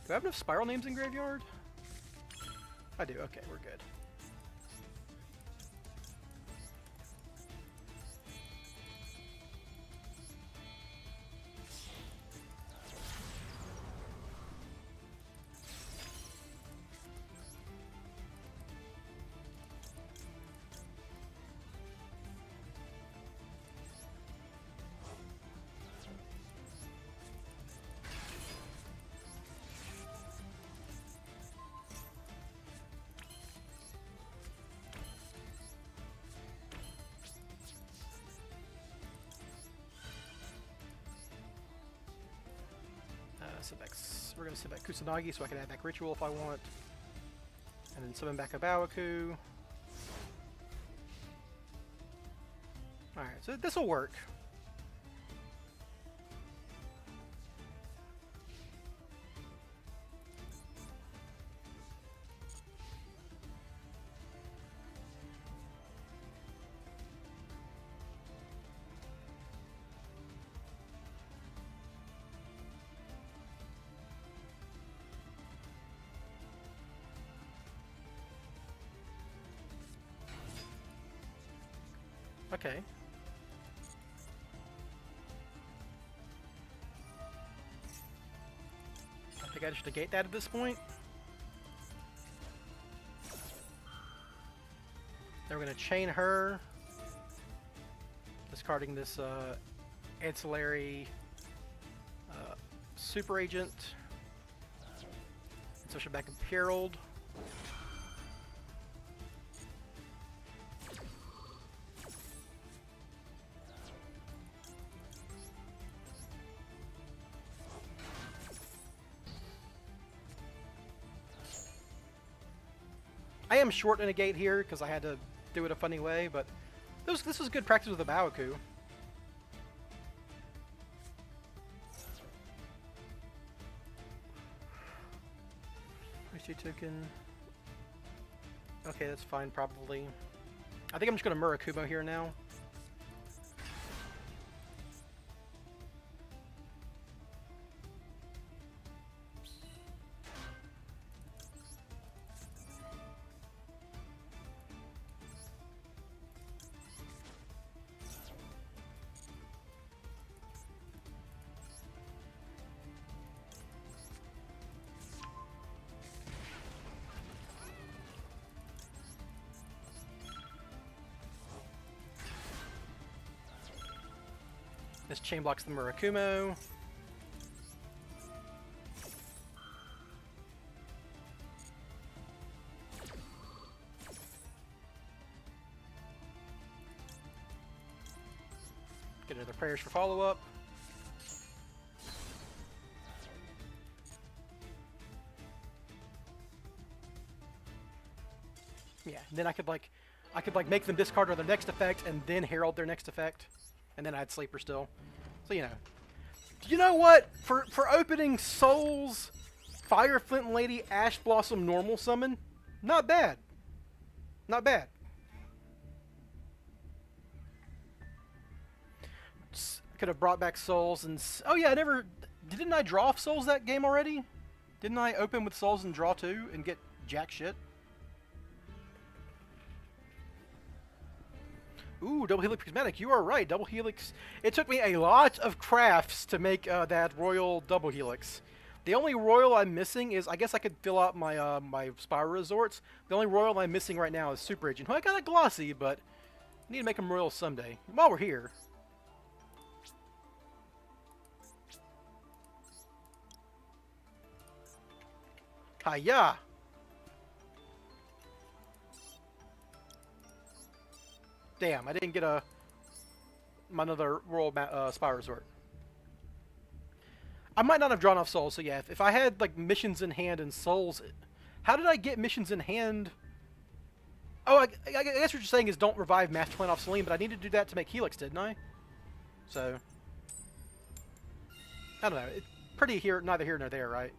Do I have enough Spiral names in graveyard? I do. Okay, we're good. We're going to send back Kusanagi so I can add back Ritual if I want. And then summon back a Baoku. Alright, so this will work. Okay. I think I just negate that at this point. Then we're going to chain her. Discarding this ancillary Super Agent. And switch it back to Herald. I am short in a gate here because I had to do it a funny way, but this was good practice with the Baoku. HG token. Okay, that's fine, probably. I think I'm just going to Murakumo here now. This chain blocks the Murakumo. Get another prayers for follow-up. Yeah, then I could like make them discard their next effect and then herald their next effect, and then I'd sleeper still. So you know what? For opening Souls, Fire Flint Lady, Ash Blossom normal summon, not bad. Not bad. Could have brought back Souls and oh yeah, didn't I draw Souls that game already? Didn't I open with Souls and draw 2 and get jack shit? Ooh, Double Helix Prismatic, you are right. Double Helix. It took me a lot of crafts to make that Royal Double Helix. The only Royal I'm missing is, I guess I could fill out my my Spyral Resorts. The only Royal I'm missing right now is Super Agent, who I got a Glossy, but I need to make him Royal someday. While we're here. Hiya! Damn, I didn't get my another Royal Spyral Resort. I might not have drawn off Souls, so yeah, if I had like missions in hand and Souls, how did I get missions in hand? Oh, I guess what you're saying is don't revive Master Plan off Celine, but I needed to do that to make Helix, didn't I? So, I don't know. It's pretty neither here nor there, right?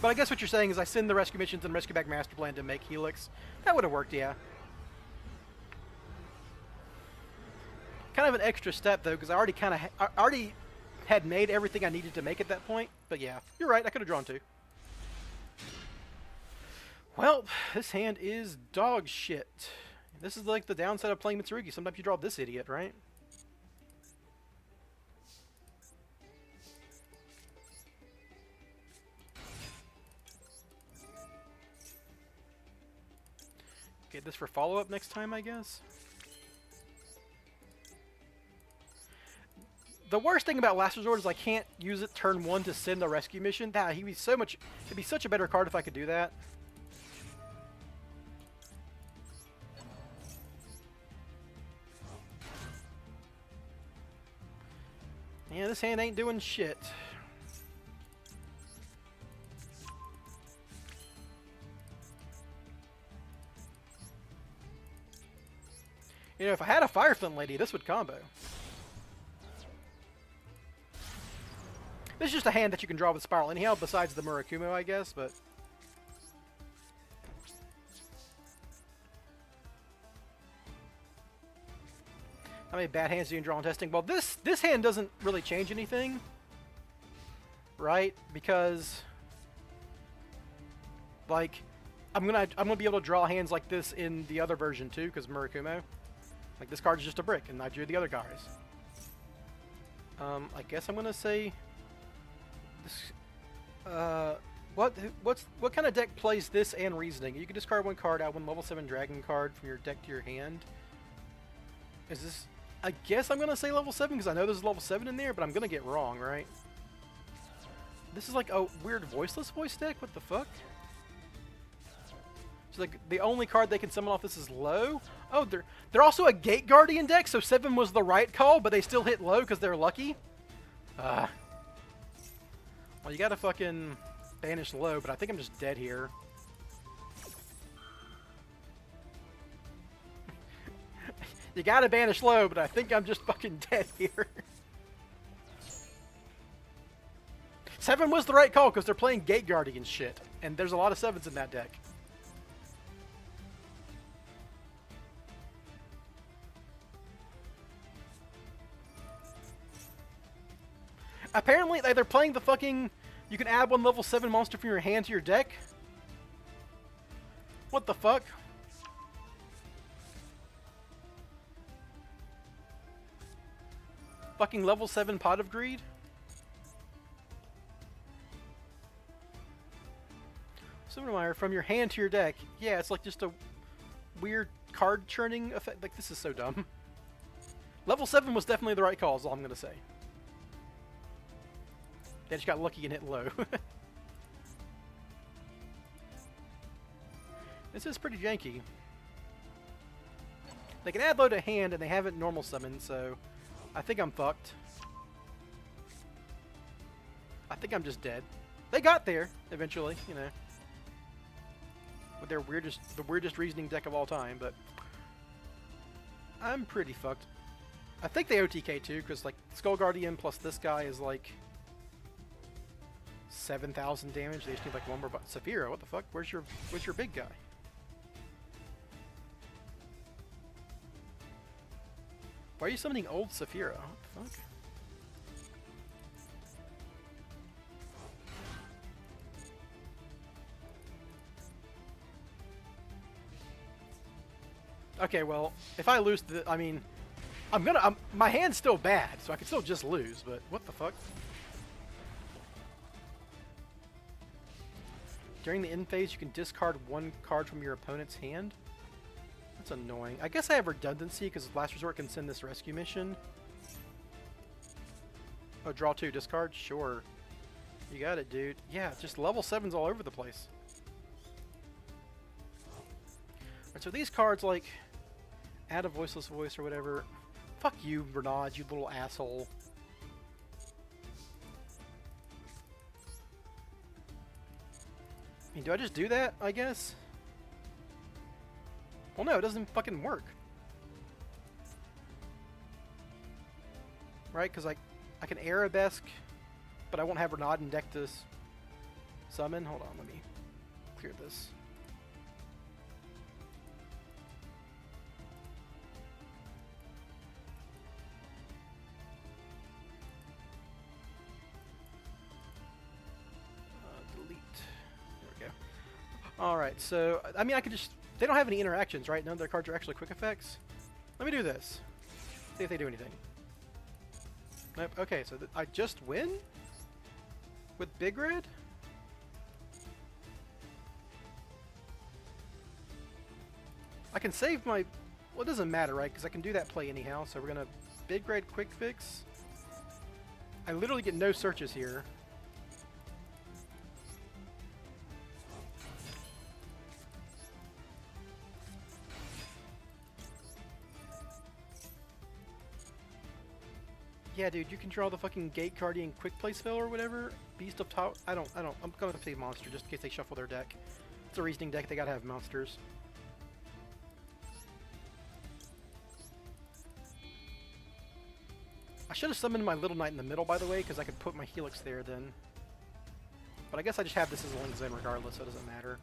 But I guess what you're saying is I send the rescue missions and rescue back Master Plan to make Helix. That would have worked, yeah. Kind of an extra step though, because I already had made everything I needed to make at that point. But yeah, you're right. I could have drawn 2. Well, this hand is dog shit. This is like the downside of playing Mitsurugi. Sometimes you draw this idiot, right? Get this for follow-up next time, I guess. The worst thing about Last Resort is I can't use it turn 1 to send a rescue mission. It'd be such a better card if I could do that. Yeah, this hand ain't doing shit. You know, if I had a Fire Flint Lady, this would combo. This is just a hand that you can draw with Spyral anyhow, besides the Murakumo, I guess, but... How many bad hands do you can draw in testing? Well, this hand doesn't really change anything, right? Because, like, I'm gonna be able to draw hands like this in the other version too, because Murakumo. Like, this card is just a brick, and I drew the other guys. I guess I'm gonna say this. What kind of deck plays this and Reasoning? You can discard 1 card, add 1 level 7 Dragon card from your deck to your hand. Is this? I guess I'm gonna say level 7 because I know there's level 7 in there, but I'm gonna get wrong, right? This is like a weird voiceless voice deck. What the fuck? So like the only card they can summon off this is low. Oh, they're also a Gate Guardian deck, so 7 was the right call, but they still hit low because they're lucky. Well, you gotta fucking banish low, but I think I'm just dead here. You gotta banish low, but I think I'm just fucking dead here. 7 was the right call because they're playing Gate Guardian shit, and there's a lot of 7s in that deck. Apparently, they're playing the fucking... You can add 1 level 7 monster from your hand to your deck? What the fuck? Fucking level 7 Pot of Greed? Silvermire from your hand to your deck. Yeah, it's like just a weird card churning effect. Like, this is so dumb. Level 7 was definitely the right call, is all I'm going to say. They just got lucky and hit low. This is pretty janky. They can add low to hand, and they haven't normal summoned, so I think I'm fucked. I think I'm just dead. They got there, eventually, you know. With their the weirdest reasoning deck of all time, but I'm pretty fucked. I think they OTK too, because like Skull Guardian plus this guy is like 7,000 damage. They just need like one more. Saphira, what the fuck? Where's your big guy? Why are you summoning old Saphira? What the fuck? Okay, well, if I lose I mean, my hand's still bad, so I can still just lose, but what the fuck? During the end phase, you can discard one card from your opponent's hand? That's annoying. I guess I have redundancy, because Last Resort can send this rescue mission. Oh, draw 2, discard? Sure. You got it, dude. Yeah, just level 7s all over the place. Alright, so these cards, like, add a voiceless voice or whatever. Fuck you, Renaud, you little asshole. I mean, do I just do that, I guess? Well, no, it doesn't fucking work. Right, because I can Arabesque, but I won't have Renaud in deck to summon. Hold on, let me clear this. Alright, so, I mean, I could just... They don't have any interactions, right? None of their cards are actually quick effects. Let me do this. See if they do anything. Nope. Okay, so I just win? With Big Red? I can save my... Well, it doesn't matter, right? Because I can do that play anyhow, so we're gonna Big Red Quick Fix. I literally get no searches here. Yeah, dude, you can draw the fucking Gate Guardian Quick Play spell or whatever. Beast of Tower. I don't. I'm going to say monster just in case they shuffle their deck. It's a reasoning deck. They gotta have monsters. I should have summoned my Little Knight in the middle, by the way, because I could put my Helix there then. But I guess I just have this as a link zone regardless, so it doesn't matter.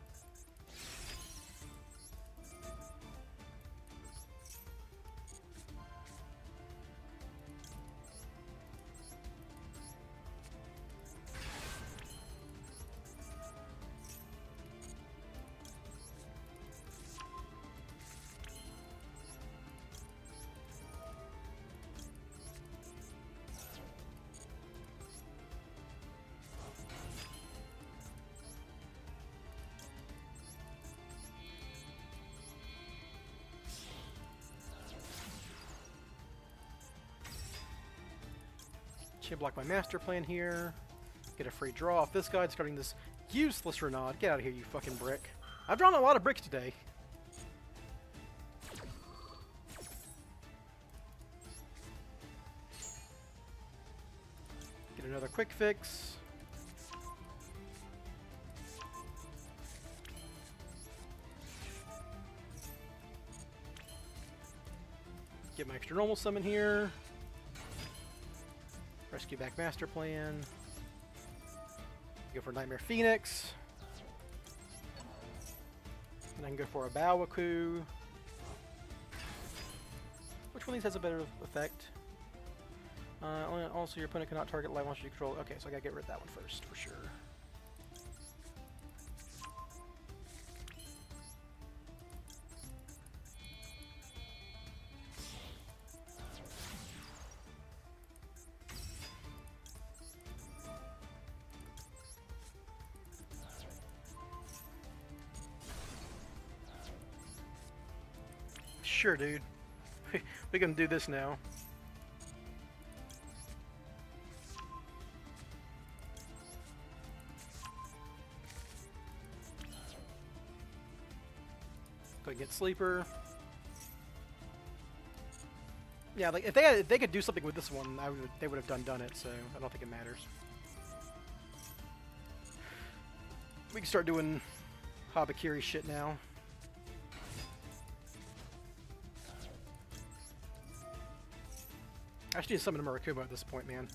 Should block my master plan here. Get a free draw off this guy, discarding this useless Renaud. Get out of here, you fucking brick. I've drawn a lot of bricks today. Get another quick fix. Get my extra normal summon here. Rescue back master plan. Go for Nightmare Phoenix. And I can go for a Bawaku. Which one of these has a better effect? Also, your opponent cannot target light monster you control. Okay, so I gotta get rid of that one first, for sure. Sure, dude. We can do this now. Go get sleeper. Yeah, like if they could do something with this one, they would have done it. So I don't think it matters. We can start doing Habakiri shit now. I should need to summon a Murakumo at this point, man.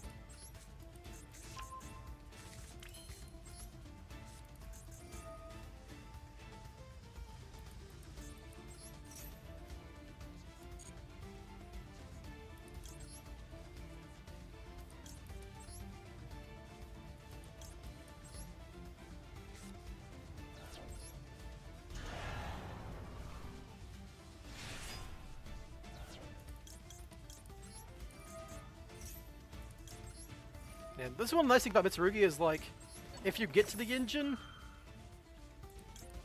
And this is one nice thing about Mitsurugi is, like, if you get to the engine,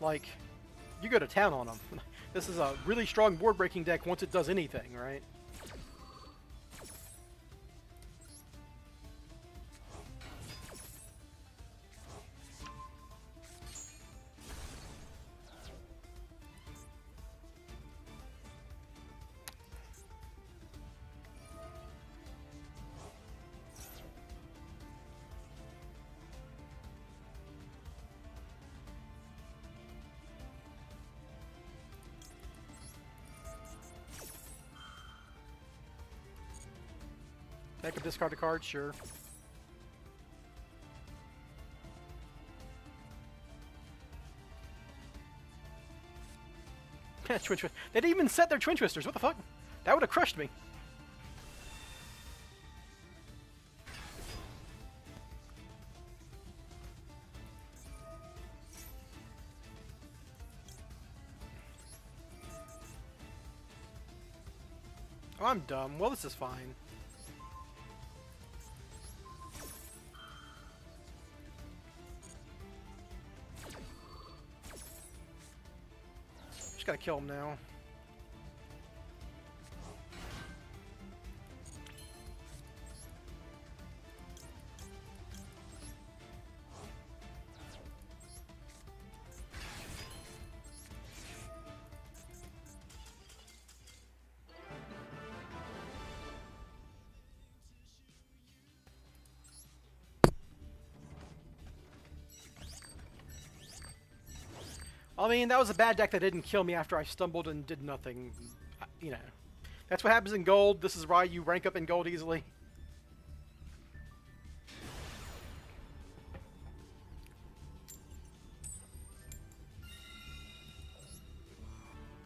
like, you go to town on them. This is a really strong board breaking deck once it does anything, right? I could discard a card, sure. Twin Twist. They didn't even set their Twin Twisters. What the fuck? That would have crushed me. Oh, I'm dumb. Well, this is fine. Just gotta kill him now. I mean, that was a bad deck that didn't kill me after I stumbled and did nothing. You know, that's what happens in gold. This is why you rank up in gold easily.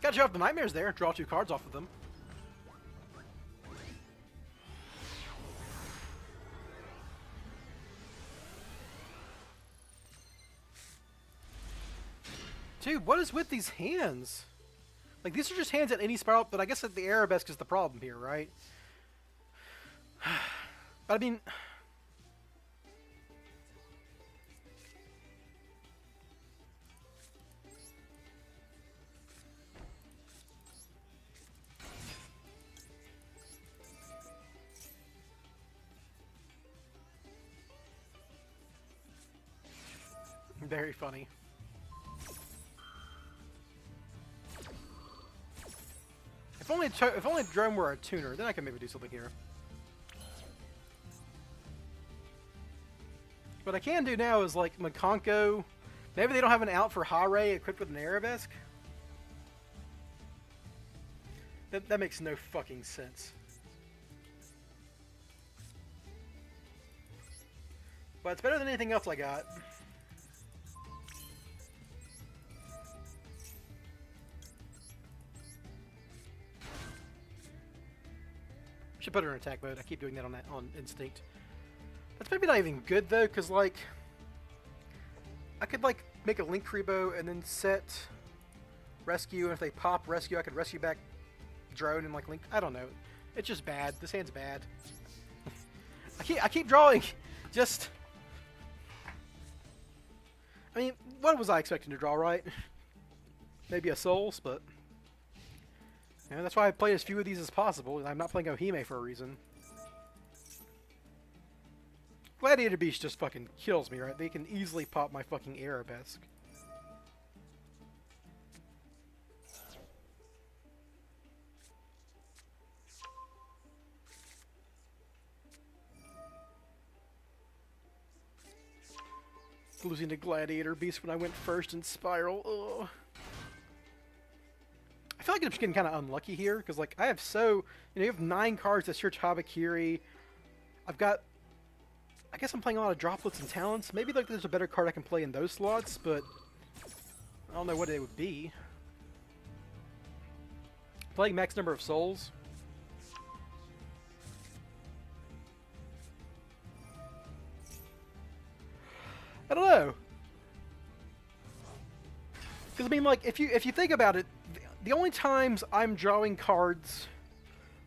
Gotta show off the nightmares there. Draw 2 cards off of them. Dude, what is with these hands? Like, these are just hands at any Spyral, but I guess that the Arabesque is the problem here, right? But I mean... Very funny. If only Drone were a tuner, then I could maybe do something here. What I can do now is, like, Makonko. Maybe they don't have an out for Hare equipped with an Arabesque. That makes no fucking sense. But it's better than anything else I got. Should put her in attack mode. I keep doing that on instinct. That's maybe not even good though, because like I could like make a Link Rebo and then set rescue, and if they pop rescue, I could rescue back Drone and like Link. I don't know. It's just bad. This hand's bad. I keep drawing. Just I mean, what was I expecting to draw, right? Maybe a Souls, but Yeah, that's why I play as few of these as possible. I'm not playing Ohime for a reason. Gladiator Beast just fucking kills me, right? They can easily pop my fucking Arabesque. Losing to Gladiator Beast when I went first in Spyral. Ugh. I feel like I'm just getting kind of unlucky here, because, like, I have you have 9 cards that search Habakiri. I've got... I guess I'm playing a lot of Droplets and Talents. Maybe, like, there's a better card I can play in those slots, but... I don't know what it would be. Playing max number of souls. I don't know. Because, I mean, like, if you think about it, the only times I'm drawing cards,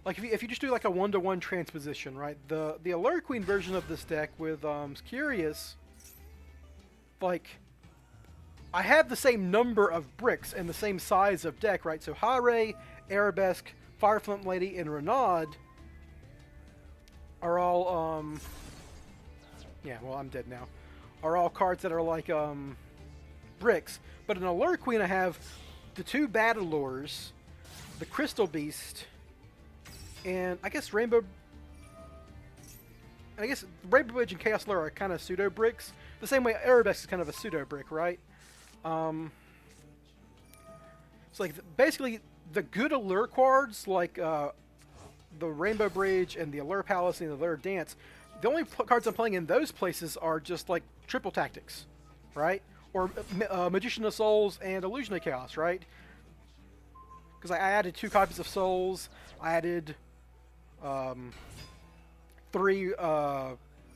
like if you just do like a 1-to-1 transposition, right? The Alert Queen version of this deck with Curious, like, I have the same number of bricks and the same size of deck, right? So Hare, Arabesque, Fireflint Lady, and Renaud are all yeah, well, I'm dead now. Are all cards that are like bricks. But in Alert Queen I have the 2 Battlelures, the Crystal Beast, and I guess Rainbow Bridge and Chaos Lure are kind of pseudo bricks. The same way Arabesque is kind of a pseudo brick, right? It's like basically the good Allure cards, like the Rainbow Bridge and the Allure Palace and the Allure Dance. The only cards I'm playing in those places are just like triple tactics, right? Or Magician of Souls and Illusion of Chaos, right? Because I added 2 copies of Souls. I added 3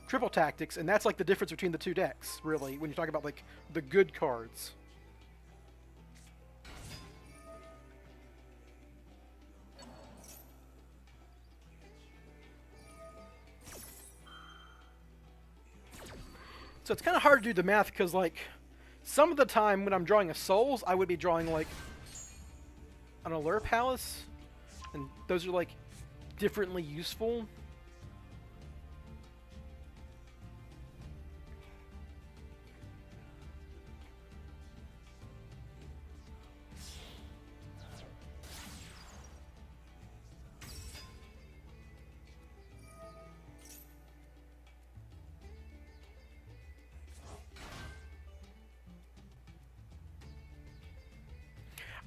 triple tactics, and that's like the difference between the 2 decks, really, when you're talking about like the good cards. So it's kind of hard to do the math because, like, some of the time when I'm drawing a Souls, I would be drawing, like, an Allure Palace, and those are, like, differently useful.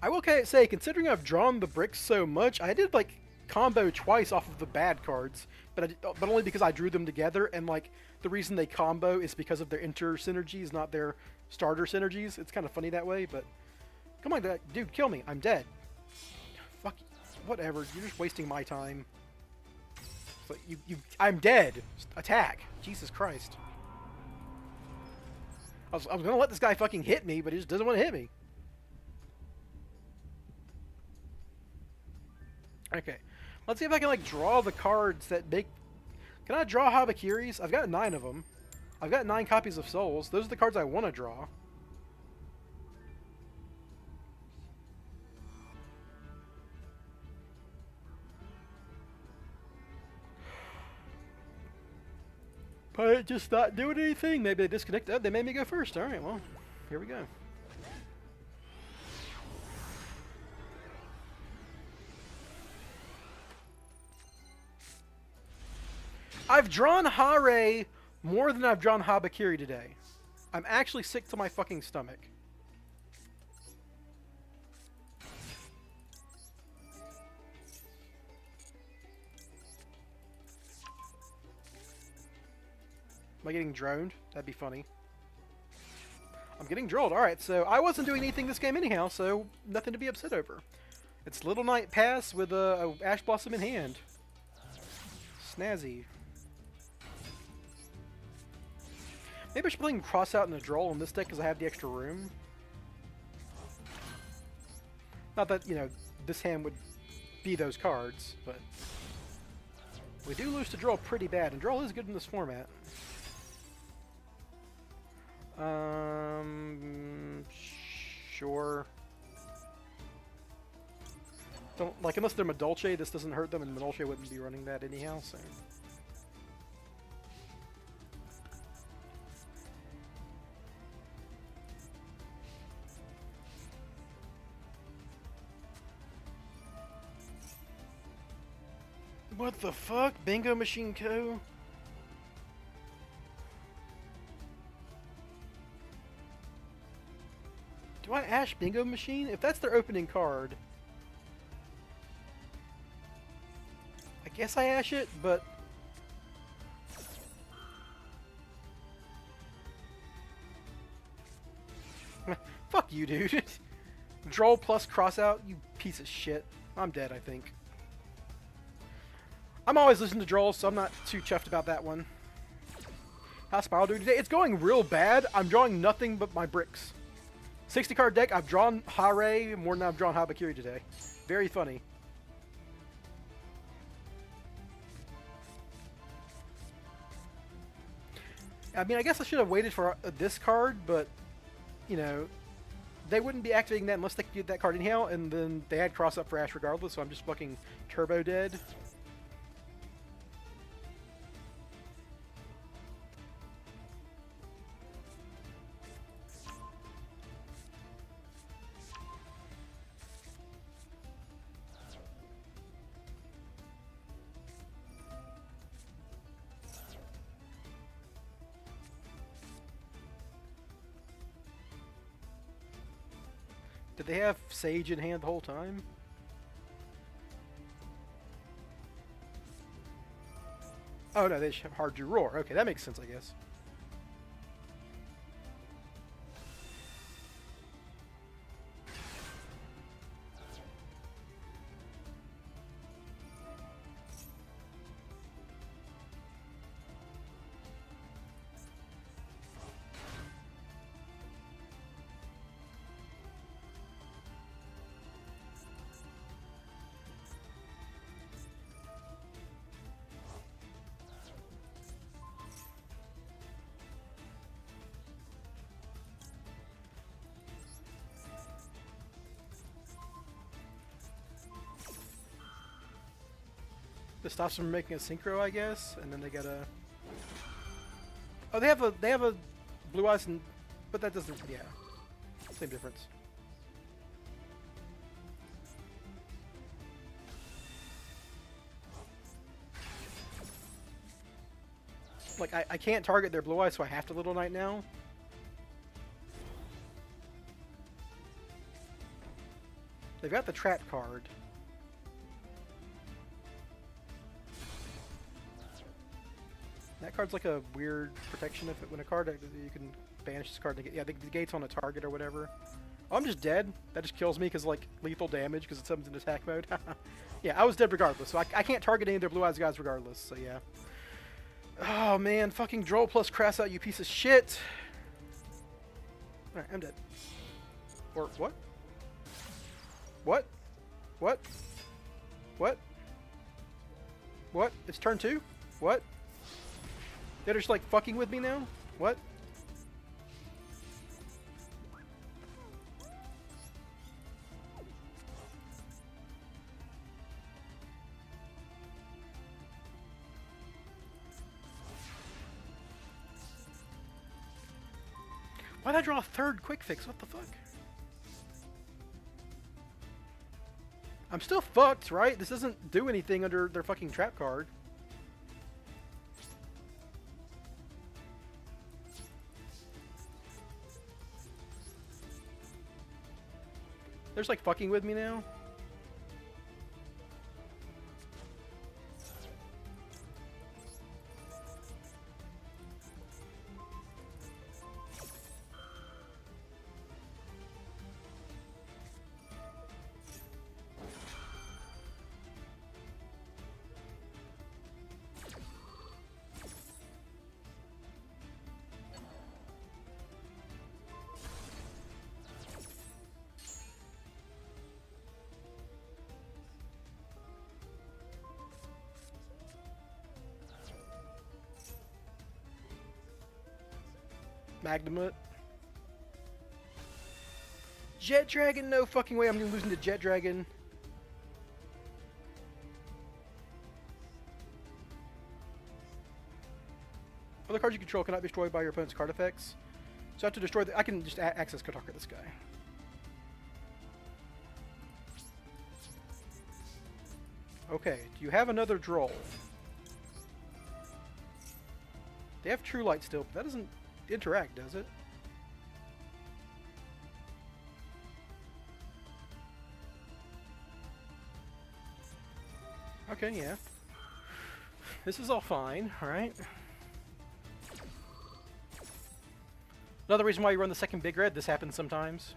I will say, considering I've drawn the bricks so much, I did, like, combo twice off of the bad cards, but only because I drew them together, and, like, the reason they combo is because of their inter synergies, not their starter synergies. It's kind of funny that way, but come on, dude, kill me. I'm dead. Fuck, whatever. You're just wasting my time. It's like, I'm dead. Just attack. Jesus Christ. I was gonna let this guy fucking hit me, but he just doesn't want to hit me. Okay, let's see if I can, like, draw the cards that make... Can I draw Habakiris? I've got 9 of them. I've got 9 copies of Souls. Those are the cards I want to draw. But it just not doing anything. Maybe they disconnected. Oh, they made me go first. Alright, well, here we go. I've drawn Hare more than I've drawn Habakiri today. I'm actually sick to my fucking stomach. Am I getting droned? That'd be funny. I'm getting drilled. Alright, so I wasn't doing anything this game anyhow, so nothing to be upset over. It's Little Night Pass with a Ash Blossom in hand. Snazzy. Maybe I should play Cross Out and a Droll in this deck because I have the extra room. Not that, you know, this hand would be those cards, but we do lose to Droll pretty bad, and Droll is good in this format. Sure. Don't like unless they're Madolche, this doesn't hurt them, and Madolche wouldn't be running that anyhow. So. What the fuck? Bingo Machine Co? Do I Ash Bingo Machine? If that's their opening card, I guess I Ash it, but... Fuck you, dude. Droll plus crossout, you piece of shit. I'm dead, I think. I'm always listening to Drolls, so I'm not too chuffed about that one. How's Spyral doing today? It's going real bad. I'm drawing nothing but my bricks. 60 card deck, I've drawn Hare more than I've drawn Habakiri today. Very funny. I mean, I guess I should have waited for this card, but, you know, they wouldn't be activating that unless they could get that card anyhow, and then they had cross up for Ash regardless, so I'm just fucking turbo dead. Did they have Sage in hand the whole time? Oh no, they just have Hard to Roar. Okay, that makes sense, I guess. This stops them from making a synchro, I guess, and then they gotta. Oh, they have a blue eyes, and but that doesn't. Yeah, same difference. Like I can't target their blue eyes, so I have to Little Knight now. They've got the trap card. That card's like a weird protection. If when a card you can banish this card to get, yeah, the gate's on a target or whatever. Oh, I'm just dead. That just kills me because like lethal damage because it summons in attack mode. Yeah, I was dead regardless, so I can't target any of their blue eyes guys regardless. So yeah. Oh man, fucking Droll plus crass out, you piece of shit. All right, I'm dead. Or what? What? What? What? What? It's turn 2? What? They're just like fucking with me now? What? Why'd I draw a third quick fix? What the fuck? I'm still fucked, right? This doesn't do anything under their fucking trap card. They're just like fucking with me now. Magnamut. Jet Dragon? No fucking way I'm losing to Jet Dragon. Other cards you control cannot be destroyed by your opponent's card effects. So I have to destroy I can just access target this guy. Okay, do you have another Droll? They have True Light still, but that doesn't interact, does it? Okay, yeah. This is all fine, alright? Another reason why you run the second Big Red, this happens sometimes.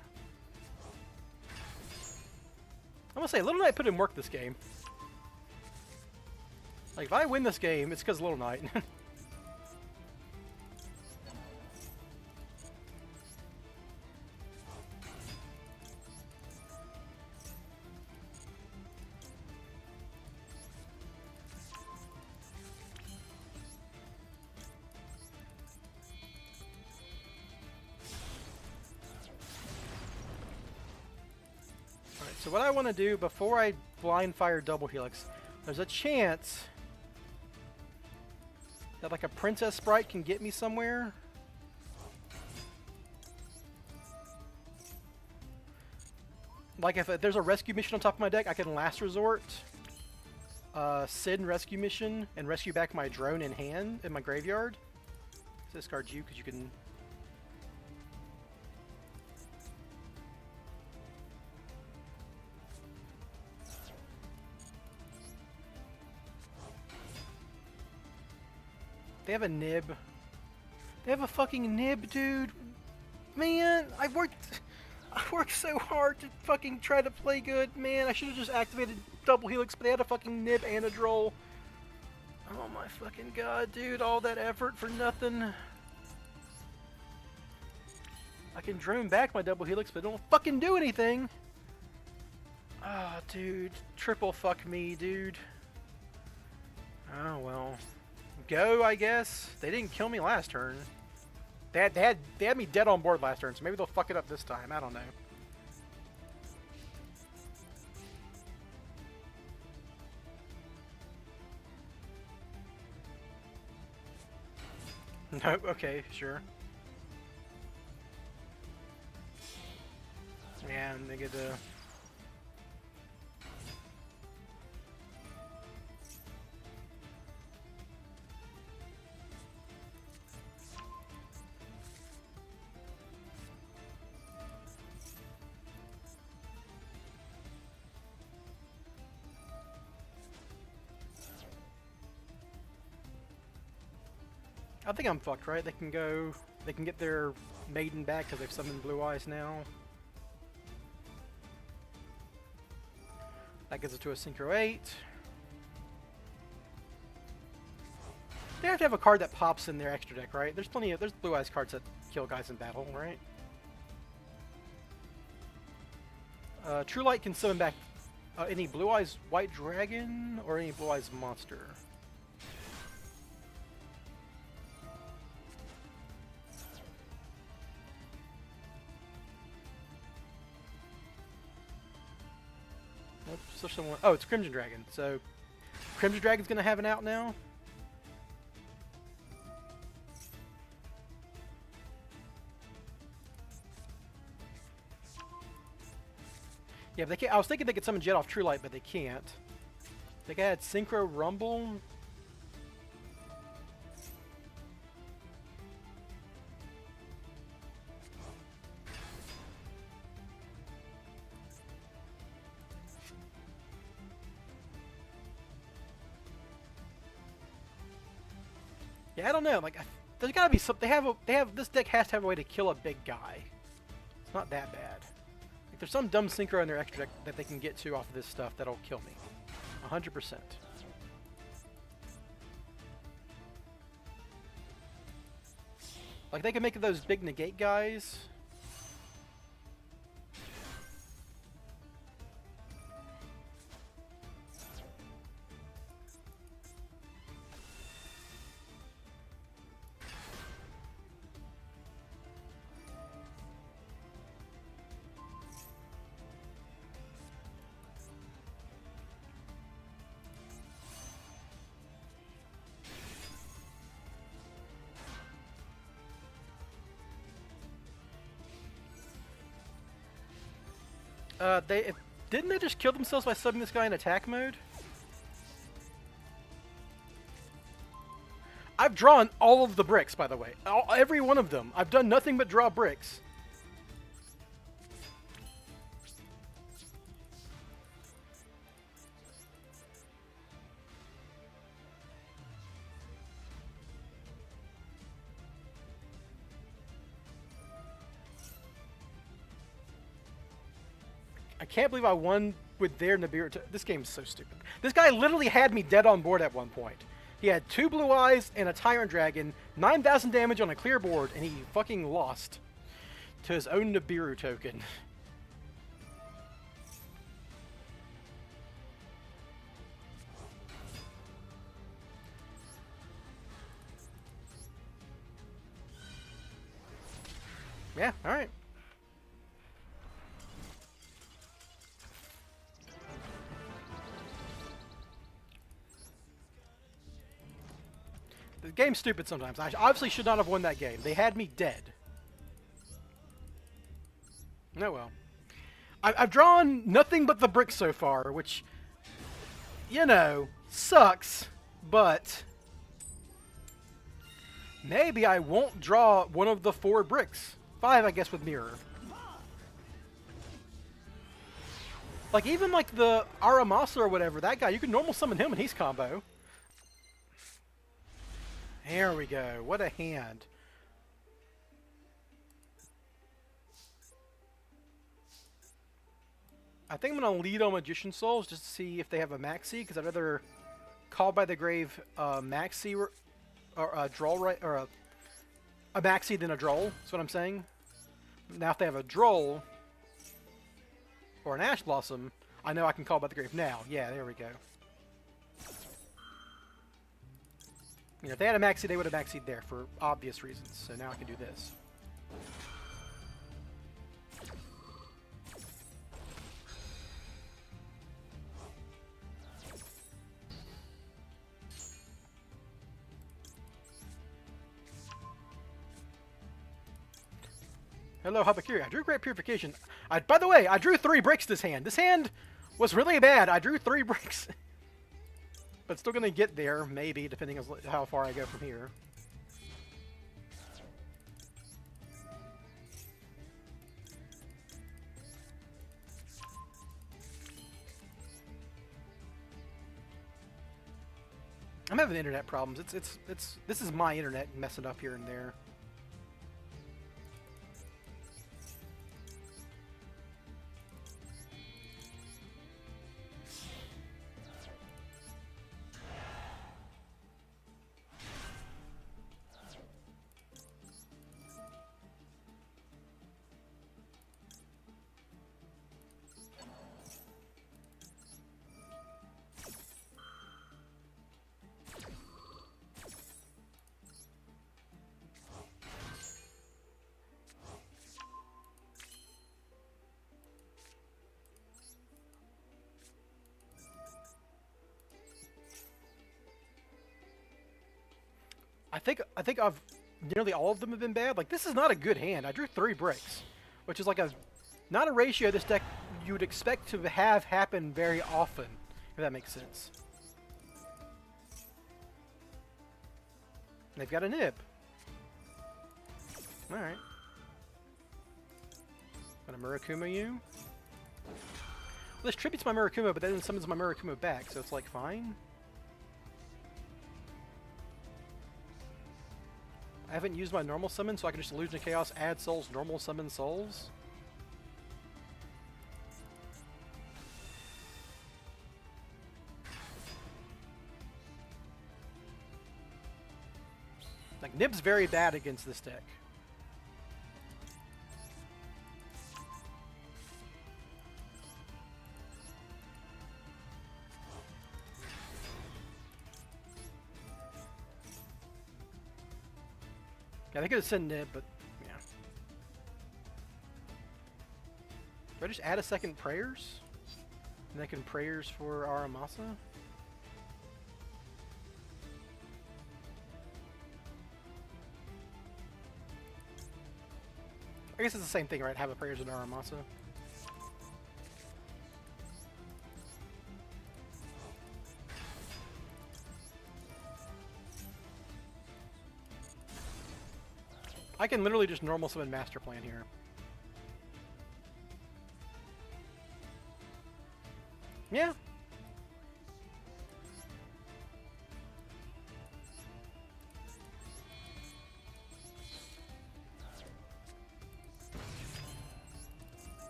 I'm gonna say, Little Knight put in work this game. Like, if I win this game, it's because Little Knight. So what I want to do before I blind fire double helix, there's a chance that like a princess sprite can get me somewhere. Like if there's a rescue mission on top of my deck, I can last resort Sid rescue mission and rescue back my drone in hand in my graveyard. So discard you because you can. They have a nib. They have a fucking nib, dude. Man, I worked so hard to fucking try to play good. Man, I should have just activated double helix, but they had a fucking nib and a droll. Oh my fucking god, dude. All that effort for nothing. I can drone back my double helix, but it don't fucking do anything. Ah, oh, dude. Triple fuck me, dude. Oh, well. Go, I guess. They didn't kill me last turn. They had me dead on board last turn, so maybe they'll fuck it up this time. I don't know. Nope, okay, sure. Yeah, and they get the... I think I'm fucked, right? They can get their maiden back because they've summoned Blue Eyes now. That gets it to a Synchro 8. They have to have a card that pops in their extra deck, right? There's Blue Eyes cards that kill guys in battle, right? True Light can summon back any Blue Eyes White Dragon or any Blue Eyes monster. Oh, it's Crimson Dragon. So, Crimson Dragon's gonna have an out now. Yeah, but they can't. I was thinking they could summon Jet off True Light, but they can't. They could add Synchro Rumble. Yeah, I don't know. Like, there's gotta be some. This deck has to have a way to kill a big guy. It's not that bad. Like, there's some dumb synchro in their extra deck that they can get to off of this stuff that'll kill me. 100%. Like, they can make those big negate guys. Didn't they just kill themselves by subbing this guy in attack mode? I've drawn all of the bricks, by the way. Every one of them. I've done nothing but draw bricks. I can't believe I won with their Nibiru. This game is so stupid. This guy literally had me dead on board at one point. He had 2 blue eyes and a Tyrant Dragon, 9,000 damage on a clear board, and he fucking lost to his own Nibiru token. Yeah, alright. The game's stupid sometimes. I obviously should not have won that game. They had me dead. Oh well. I've drawn nothing but the bricks so far, which, you know, sucks, but maybe I won't draw one of the 4 bricks. 5, I guess, with Mirror. Like, even like the Aramasa or whatever, that guy, you can normal summon him and he's combo. There we go. What a hand. I think I'm going to lead on Magician Souls just to see if they have a Maxi, because I'd rather Call by the Grave Maxi or a Droll, right, or a Maxi than a Droll. That's what I'm saying. Now if they have a Droll or an Ash Blossom, I know I can Call by the Grave now. Yeah, there we go. You know, if they had a Maxi, they would have Maxied there for obvious reasons. So now I can do this. Hello, Habakiri. I drew Great Purification. By the way, I drew 3 bricks this hand. This hand was really bad. I drew 3 bricks. But still going to get there, maybe, depending on how far I go from here. I'm having internet problems. This is my internet messing up here and there. I think I've nearly all of them have been bad. Like, this is not a good hand. I drew 3 bricks, which is like not a ratio this deck you would expect to have happen very often, if that makes sense. They've got a nib. Alright. Gonna Murakuma you. Well, this tributes my Murakuma, but then summons my Murakuma back, so it's like, fine. I haven't used my normal summon, so I can just Illusion of Chaos, add souls, normal summon souls. Like, Nib's very bad against this deck. Yeah, they could have sent Nib, but yeah. Do I just add a second Prayers? And I can Prayers for Aramasa? I guess it's the same thing, right? Have a Prayers in Aramasa. I can literally just normal summon Master Plan here. Yeah.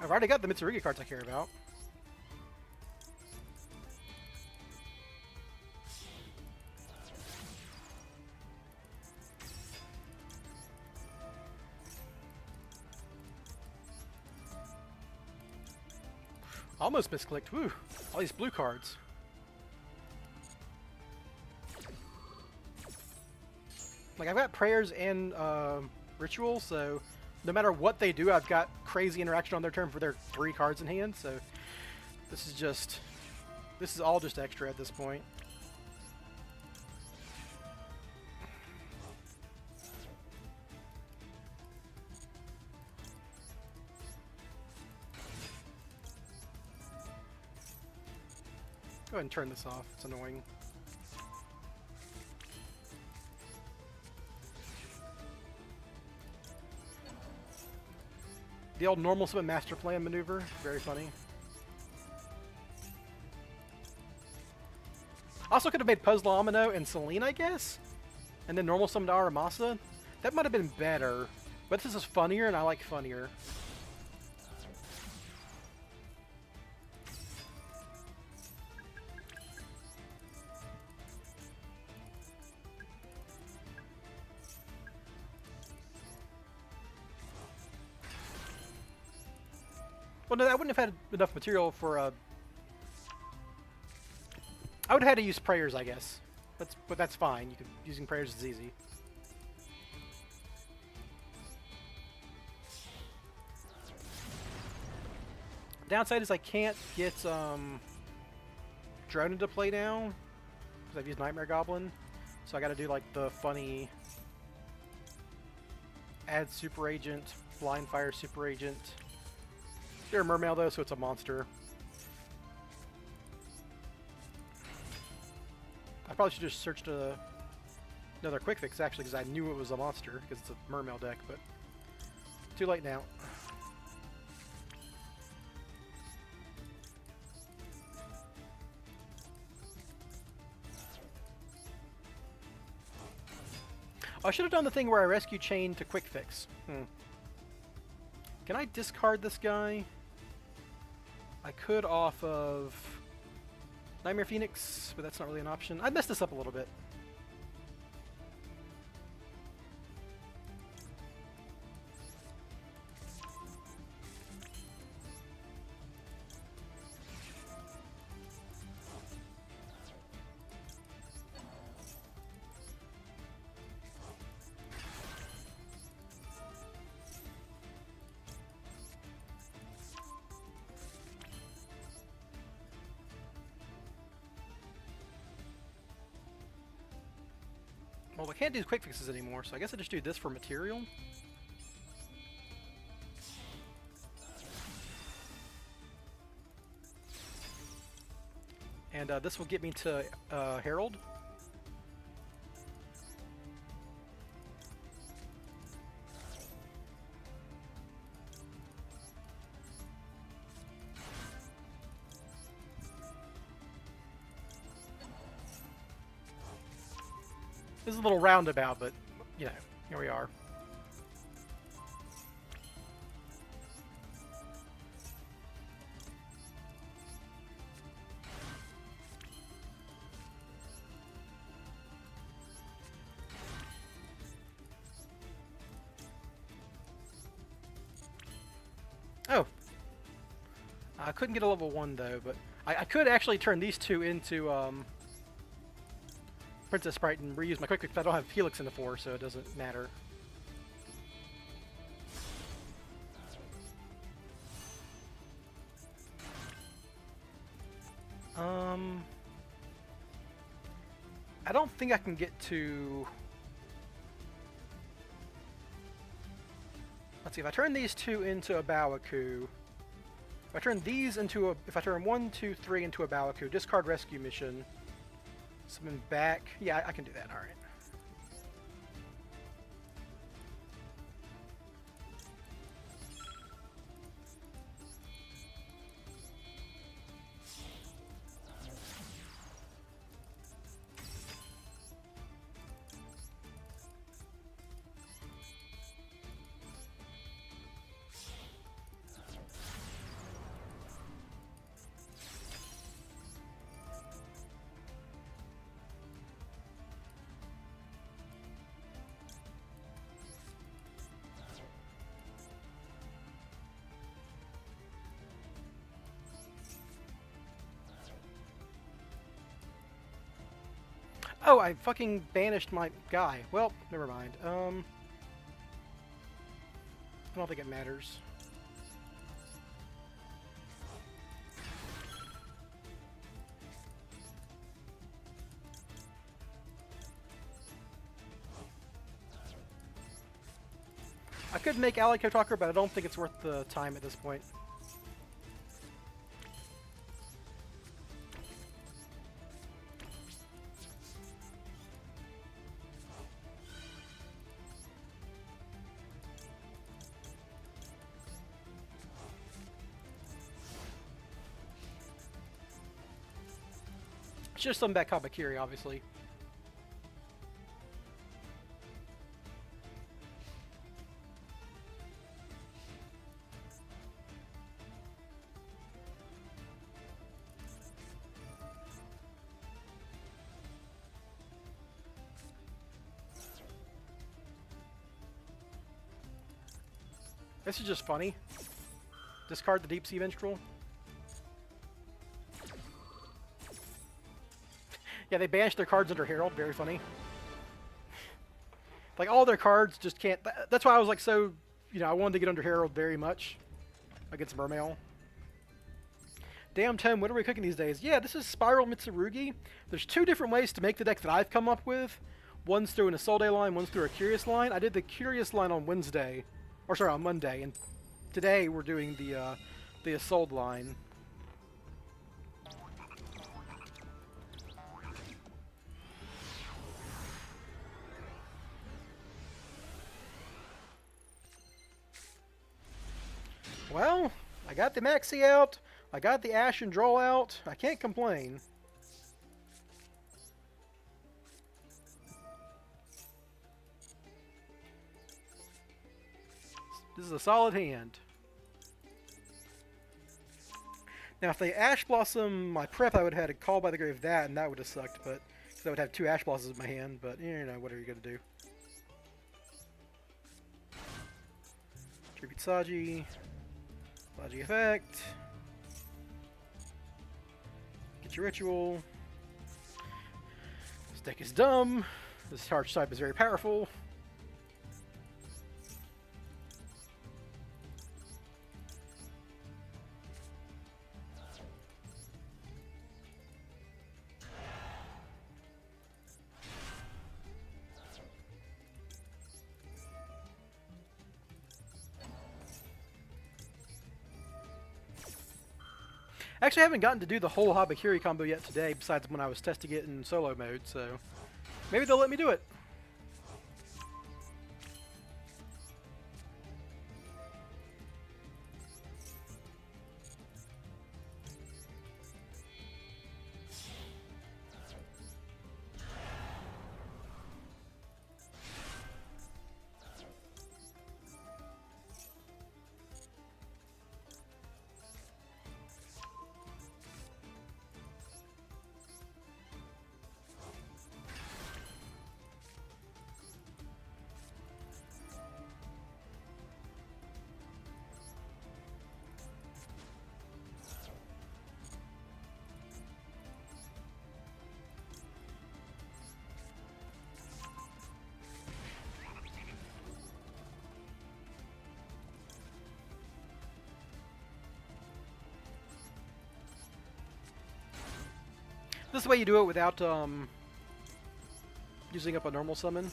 I've already got the Mitsurugi cards I care about. Almost misclicked. Woo! All these blue cards. Like, I've got prayers and rituals, so no matter what they do, I've got crazy interaction on their turn for their 3 cards in hand, so this is all just extra at this point. Go ahead and turn this off. It's annoying. The old normal summon master plan maneuver. Very funny. Also could have made Puzzle Amino and Celine, I guess? And then normal summoned Aramasa. That might have been better. But this is funnier, and I like funnier. Well, no, I wouldn't have had enough material for I would have had to use prayers, I guess. But that's fine. Using prayers is easy. Downside is I can't get Drone into play now because I've used Nightmare Goblin. So I got to do like the funny add Super Agent, Blind Fire Super Agent. They're a mermail though, so it's a monster. I probably should just searched another quick fix actually, because I knew it was a monster because it's a mermail deck, but too late now. I should have done the thing where I rescue chain to quick fix. Can I discard this guy? I could off of Nightmare Phoenix, but that's not really an option. I messed this up a little bit. Well, I can't do quick fixes anymore, so I guess I just do this for material. And this will get me to Herald. This is a little roundabout, but, you know, here we are. Oh. I couldn't get a level 1, though, but I could actually turn these two into, Princess Sprite and reuse my quick fix, but I don't have Helix in the 4, so it doesn't matter. I don't think I can get to... Let's see, if I turn these two into a Bawaku, if I turn 1, 2, 3 into a Bawaku, discard rescue mission. Summon back. Yeah, I can do that. All right. Oh, I fucking banished my guy. Well, never mind. I don't think it matters. I could make Alico Talker, but I don't think it's worth the time at this point. It's just some back Kabakiri, obviously. This is just funny. Discard the Deep Sea Minstrel. Yeah, they banished their cards under Herald. Very funny. Like, all their cards just can't... That's why I was, like, so... You know, I wanted to get under Herald very much against Mermail. Damn, Tim, what are we cooking these days? Yeah, this is Spyral Mitsurugi. There's two different ways to make the deck that I've come up with. One's through an Isolde line, one's through a Curious line. I did the Curious line on Wednesday. Or, sorry, on Monday. And today we're doing the Isolde line. Well, I got the Maxi out, I got the Ash and Droll out, I can't complain. This is a solid hand. Now if they Ash Blossom my prep, I would have had a Call by the Grave that, and that would have sucked, but because I would have two Ash Blossoms in my hand, but you know, what are you going to do? Tribute Saji. Logic effect. Get your ritual. This deck is dumb. This charge type is very powerful. Actually, I haven't gotten to do the whole Habakiri combo yet today, besides when I was testing it in solo mode, so maybe they'll let me do it. This is the way you do it without using up a normal summon.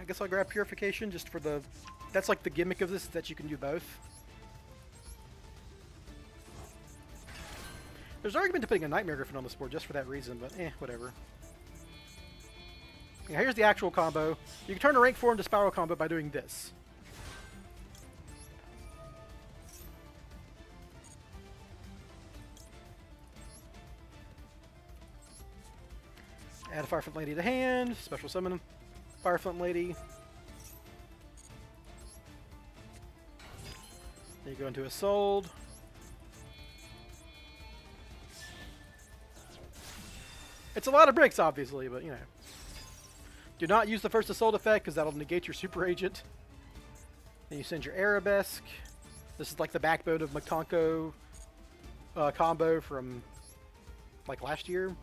guess I'll grab Purification just for the... That's like the gimmick of this, that you can do both. There's an argument to putting a Nightmare Griffin on this board just for that reason, but whatever. Yeah, here's the actual combo. You can turn a rank 4 into Spyral combo by doing this. Add a Fireflint Lady to hand, special summon Fireflint Lady. Then you go into a Sold. It's a lot of bricks, obviously, but you know. Do not use the first Assault effect because that'll negate your Super Agent. Then you send your Arabesque. This is like the backbone of Makonko combo from like last year.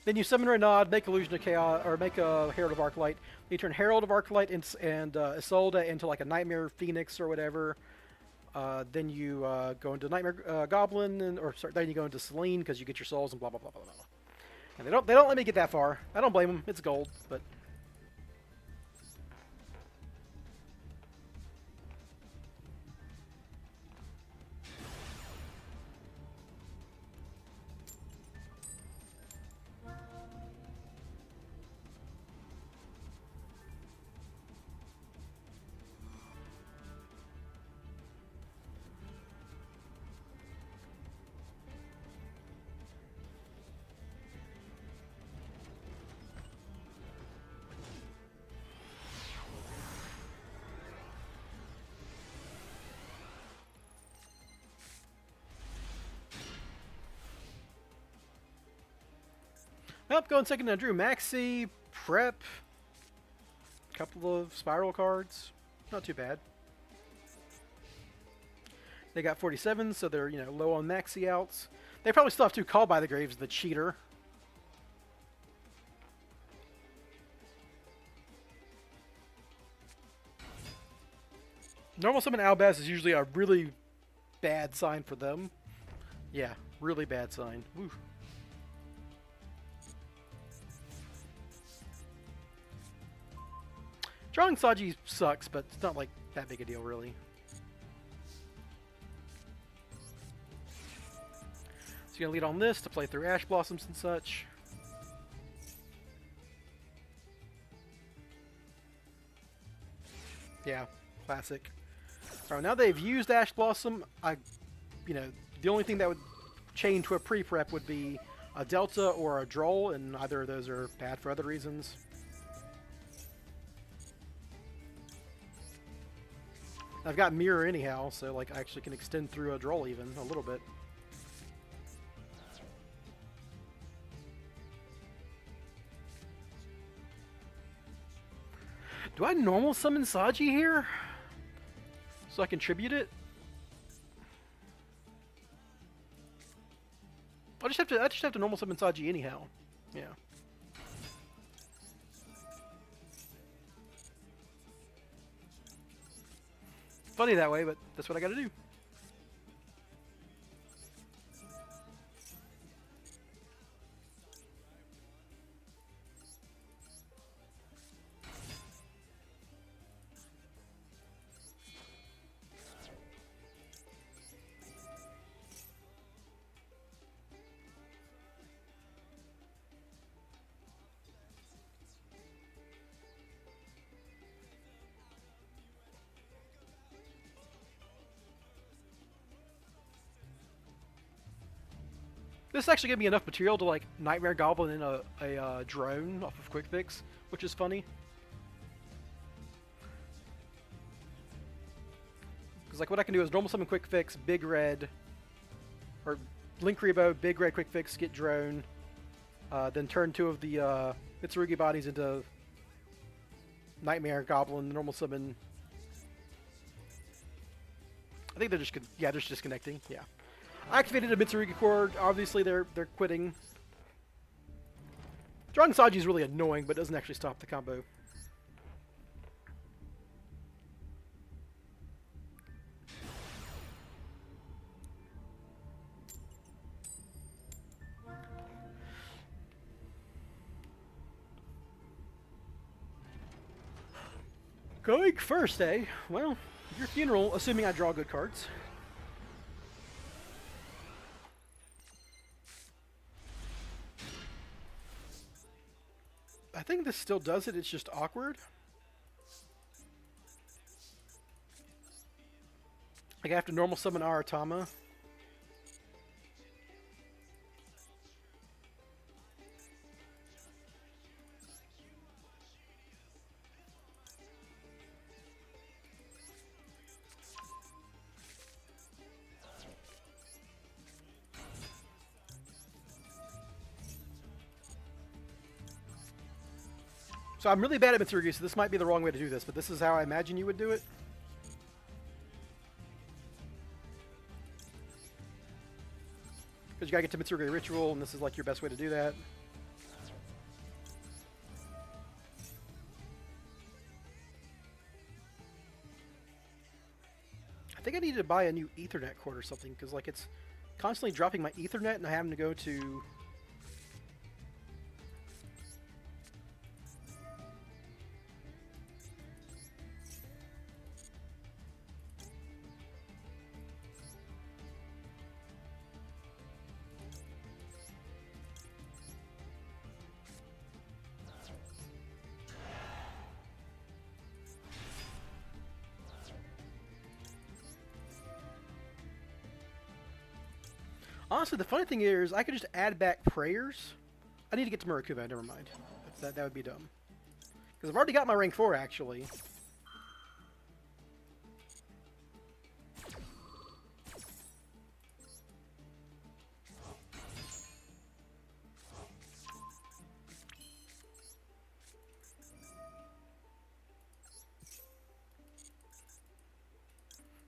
Then you summon Renaud, make Illusion of Chaos, or make a Herald of Arclight. You turn Herald of Arclight and Isolde into like a Nightmare Phoenix or whatever. Then you go into Nightmare Goblin, then you go into Selene because you get your souls and blah blah blah blah blah. And they don't let me get that far. I don't blame them. It's gold, but. Yep, going second to Drew. Maxi, Prep, couple of Spyral cards. Not too bad. They got 47, so they're, you know, low on Maxi outs. They probably still have 2 Call by the Graves, the cheater. Normal summon Albaz is usually a really bad sign for them. Yeah, really bad sign. Woo. Drawing Saji sucks, but it's not like that big a deal, really. So you're gonna lead on this to play through Ash Blossoms and such. Yeah, classic. Alright, now they've used Ash Blossom, you know, the only thing that would chain to a pre-prep would be a Delta or a Droll, and either of those are bad for other reasons. I've got Mirror anyhow, so like I actually can extend through a Droll even a little bit. Do I normal summon Saji here? So I can tribute it? I just have to normal summon Saji anyhow. Yeah. Funny that way, but that's what I gotta do. This actually gave me enough material to like Nightmare Goblin in a drone off of Quick Fix, which is funny. Because like what I can do is normal summon Quick Fix, Big Red, or Link Rebo, Big Red Quick Fix, get drone, then turn 2 of the Mitsurugi bodies into Nightmare Goblin, normal summon. I think they're just they're just disconnecting. Yeah. I activated a Mitsurugi cord. Obviously, they're quitting. Drawing Saji is really annoying, but doesn't actually stop the combo. Going first, eh? Well, your funeral, assuming I draw good cards. I think this still does it, it's just awkward. Like I have to normal summon Aratama. So I'm really bad at Mitsurugi, so this might be the wrong way to do this, but this is how I imagine you would do it. Because you gotta get to Mitsurugi Ritual, and this is like your best way to do that. I think I need to buy a new Ethernet cord or something, because like it's constantly dropping my Ethernet, and I having to go to... Honestly, the funny thing is, I could just add back prayers. I need to get to Murakumo, never mind. That would be dumb. Because I've already got my rank 4, actually.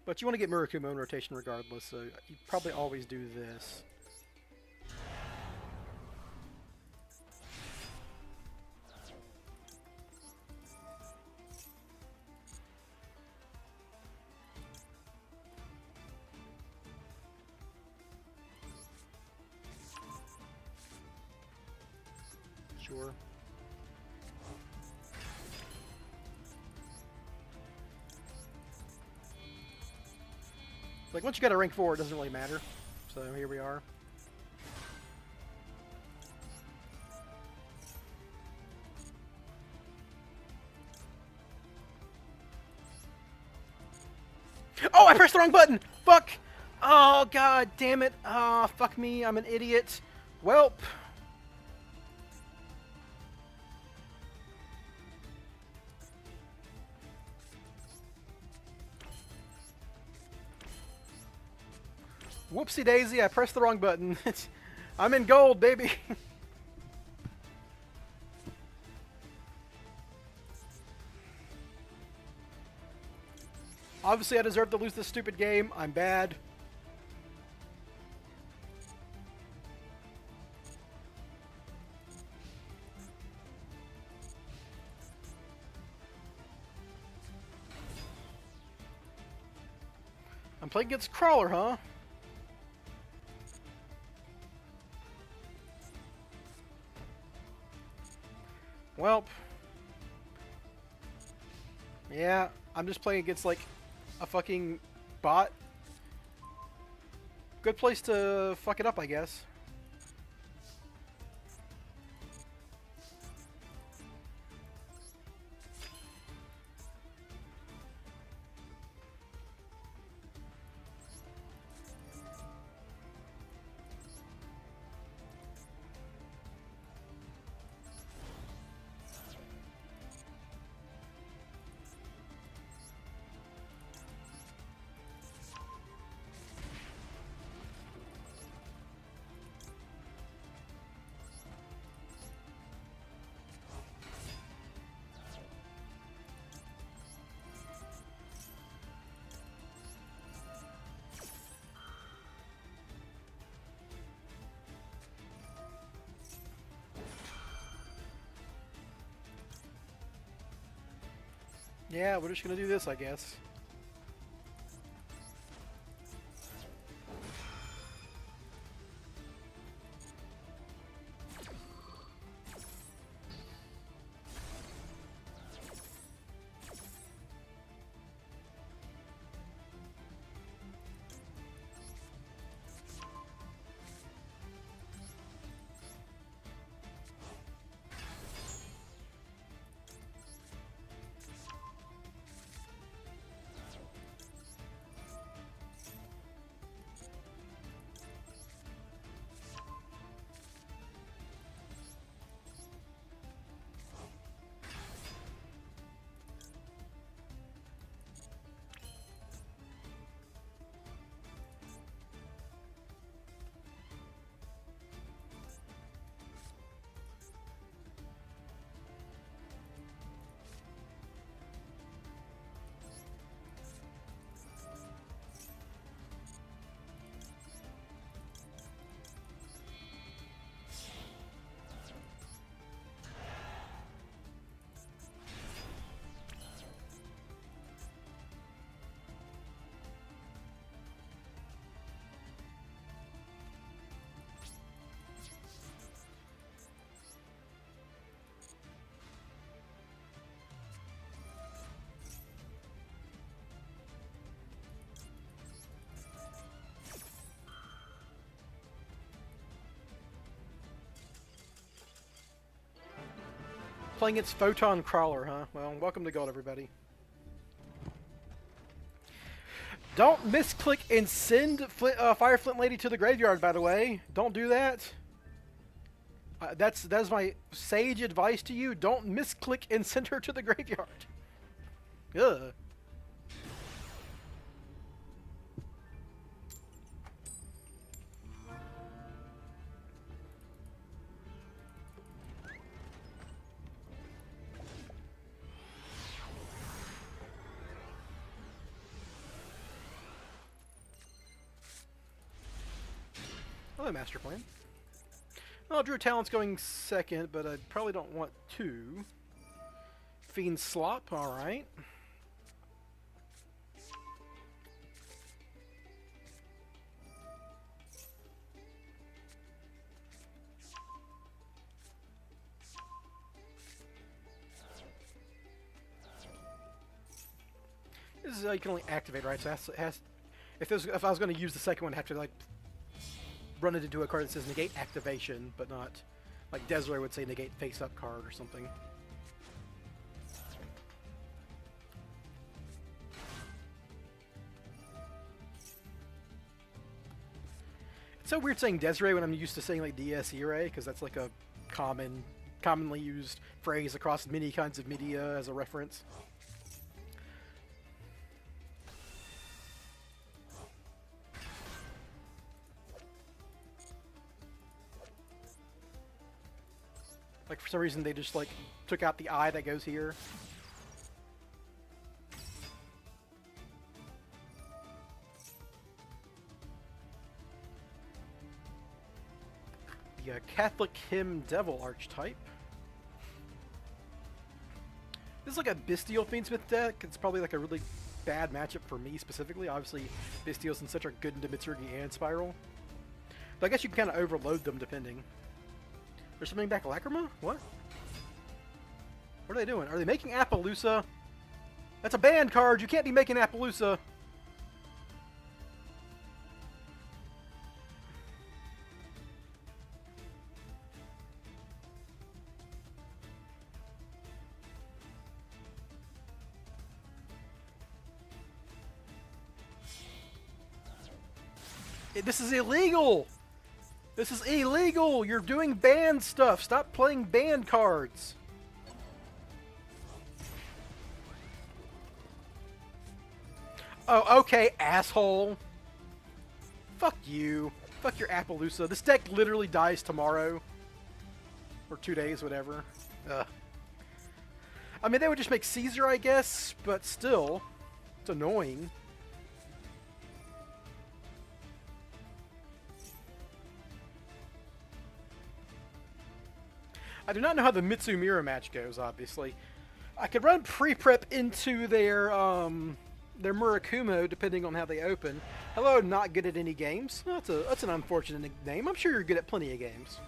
But you want to get Murakumo in rotation regardless, so you probably always do this. Sure. Like, once you got a rank 4, it doesn't really matter. So, here we are. Oh, I pressed the wrong button! Fuck! Oh, god damn it. Ah, fuck me, I'm an idiot. Welp. Whoopsie daisy, I pressed the wrong button. I'm in gold, baby. Obviously, I deserve to lose this stupid game. I'm bad. I'm playing against Crawler, huh? Welp. Yeah, I'm just playing against, like, a fucking bot. Good place to fuck it up, I guess. Yeah, we're just gonna do this, I guess. Playing its Photon Crawler, huh? Well, welcome to Gold, everybody. Don't misclick and send Fire Flint Lady to the graveyard, by the way. Don't do that. That is my sage advice to you. Don't misclick and send her to the graveyard. Ugh. Oh, master plan. Well, Drew Talent's going second, but I probably don't want to. Fiend Slop, alright. This is you can only activate, right? So if I was going to use the second one, I'd have to like run it into a card that says negate activation, but not like Desiree would say negate face up card or something. It's so weird saying Desiree when I'm used to saying like DSERA, because that's like a commonly used phrase across many kinds of media as a reference. Like for some reason they just like took out the I that goes here. The Catholic Hymn Devil archetype. This is like a Bestial Fiendsmith deck. It's probably like a really bad matchup for me specifically. Obviously, Bestials and such are good into Mitsurugi and Spyral. But I guess you can kind of overload them depending. There's something back Lacrima? What? What are they doing? Are they making Appaloosa? That's a banned card. You can't be making Appaloosa. This is illegal! This is illegal! You're doing banned stuff! Stop playing banned cards! Oh, okay, asshole. Fuck you. Fuck your Appaloosa. This deck literally dies tomorrow. Or 2 days, whatever. Ugh. I mean, they would just make Caesar, I guess, but still. It's annoying. I do not know how the Mitsumira match goes, obviously. I could run pre-prep into their Murakumo depending on how they open. Hello, not good at any games. That's an unfortunate nickname. I'm sure you're good at plenty of games.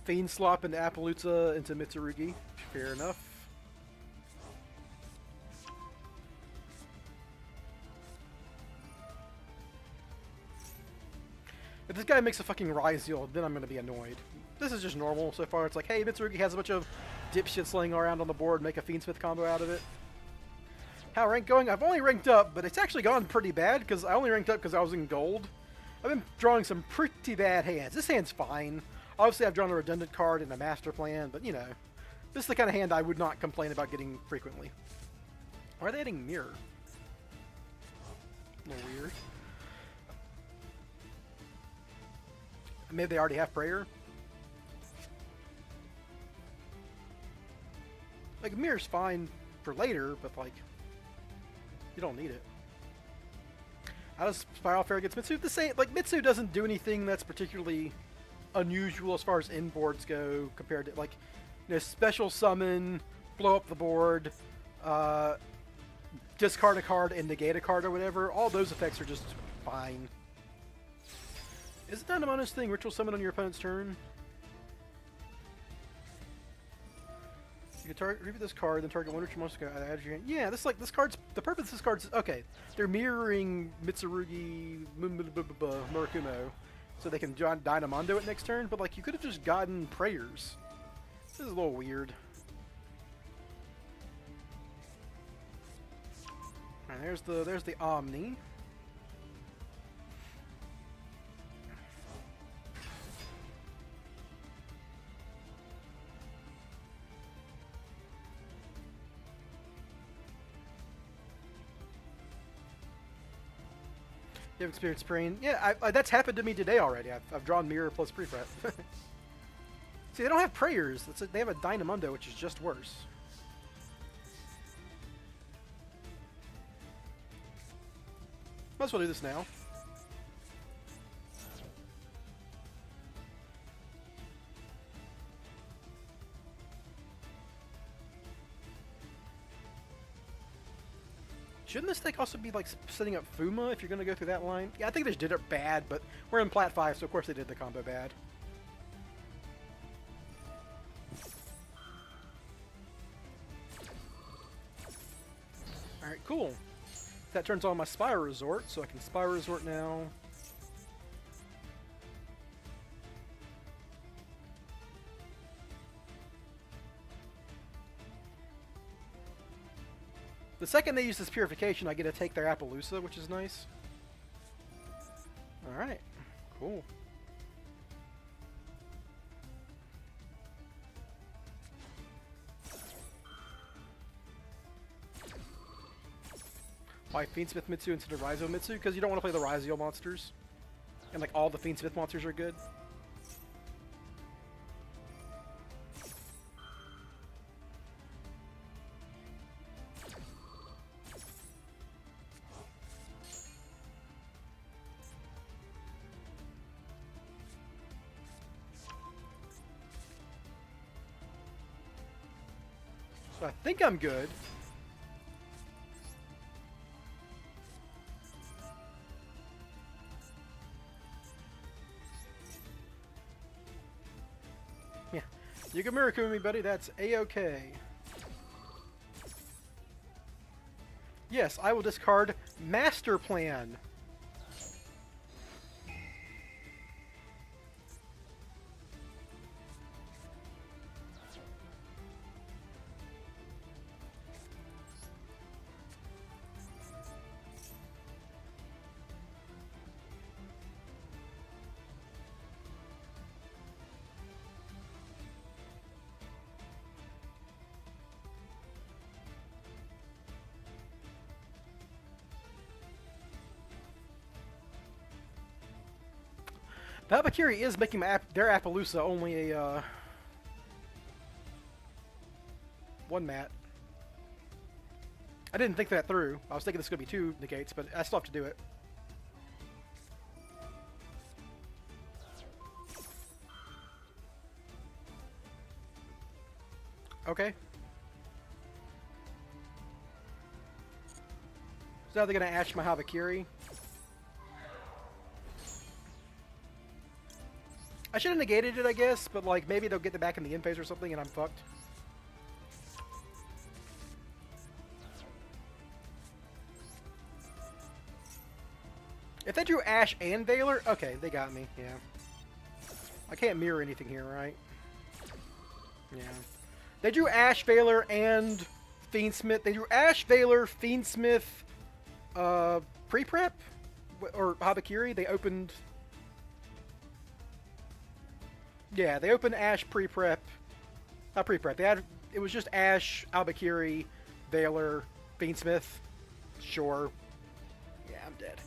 Fiend Slop into Appaloosa into Mitsurugi. Fair enough. If this guy makes a fucking Ryzeal, then I'm gonna be annoyed. This is just normal so far. It's like, hey, Mitsurugi has a bunch of dipshits laying around on the board, make a Fiendsmith combo out of it. How rank going? I've only ranked up, but it's actually gone pretty bad because I only ranked up because I was in gold. I've been drawing some pretty bad hands. This hand's fine. Obviously, I've drawn a redundant card and a master plan, but you know, this is the kind of hand I would not complain about getting frequently. Why are they adding mirror? A little weird. Maybe they already have prayer. Like mirror's fine for later, but like you don't need it. How does Spyral fare against Mitsu? The same. Like Mitsu doesn't do anything that's particularly unusual as far as inboards go compared to like, you know, special summon, blow up the board, discard a card and negate a card or whatever. All those effects are just fine. Isn't that a bonus thing? Ritual summon on your opponent's turn. You can repeat this card, then target one ritual monster. Add your hand. Yeah, this card's the purpose of this card's okay. They're mirroring Mitsurugi Murakumo, so they can Dynamondo it next turn. But like, you could have just gotten prayers. This is a little weird. Alright, there's the Omni. You have experience spraying. Yeah, that's happened to me today already. I've drawn mirror plus pre-prep. See, they don't have prayers. They have a Dynamundo, which is just worse. Might as well do this now. Shouldn't this deck also be like setting up Fuma if you're going to go through that line? Yeah, I think they just did it bad, but we're in Plat 5, so of course they did the combo bad. Alright, cool. That turns on my Spyral Resort, so I can Spyral Resort now. The second they use this purification, I get to take their Appaloosa, which is nice. Alright, cool. Why Fiendsmith Mitsu instead of Ryzo Mitsu? Because you don't want to play the Ryzo monsters. And like all the Fiendsmith monsters are good. So I think I'm good. Yeah. You can Miracle me, buddy. That's A-okay. Yes, I will discard Master Plan. Valkyrie is making their Appaloosa only a one mat. I didn't think that through. I was thinking this was going to be 2 negates, but I still have to do it. Okay. So now they're gonna Ash my Habakiri. I should have negated it, I guess, but like maybe they'll get it back in the end phase or something, and I'm fucked. If they drew Ash and Valor, okay, they got me. Yeah. I can't mirror anything here, right? Yeah. They drew Ash, Valor, and Fiendsmith. They drew Ash, Valor, Fiendsmith, pre-prep? Or Habakiri. They opened... Yeah, they opened Ash pre-prep. Not pre-prep. They had... It was just Ash, Habakiri, Valor, Fiendsmith. Sure. Yeah, I'm dead.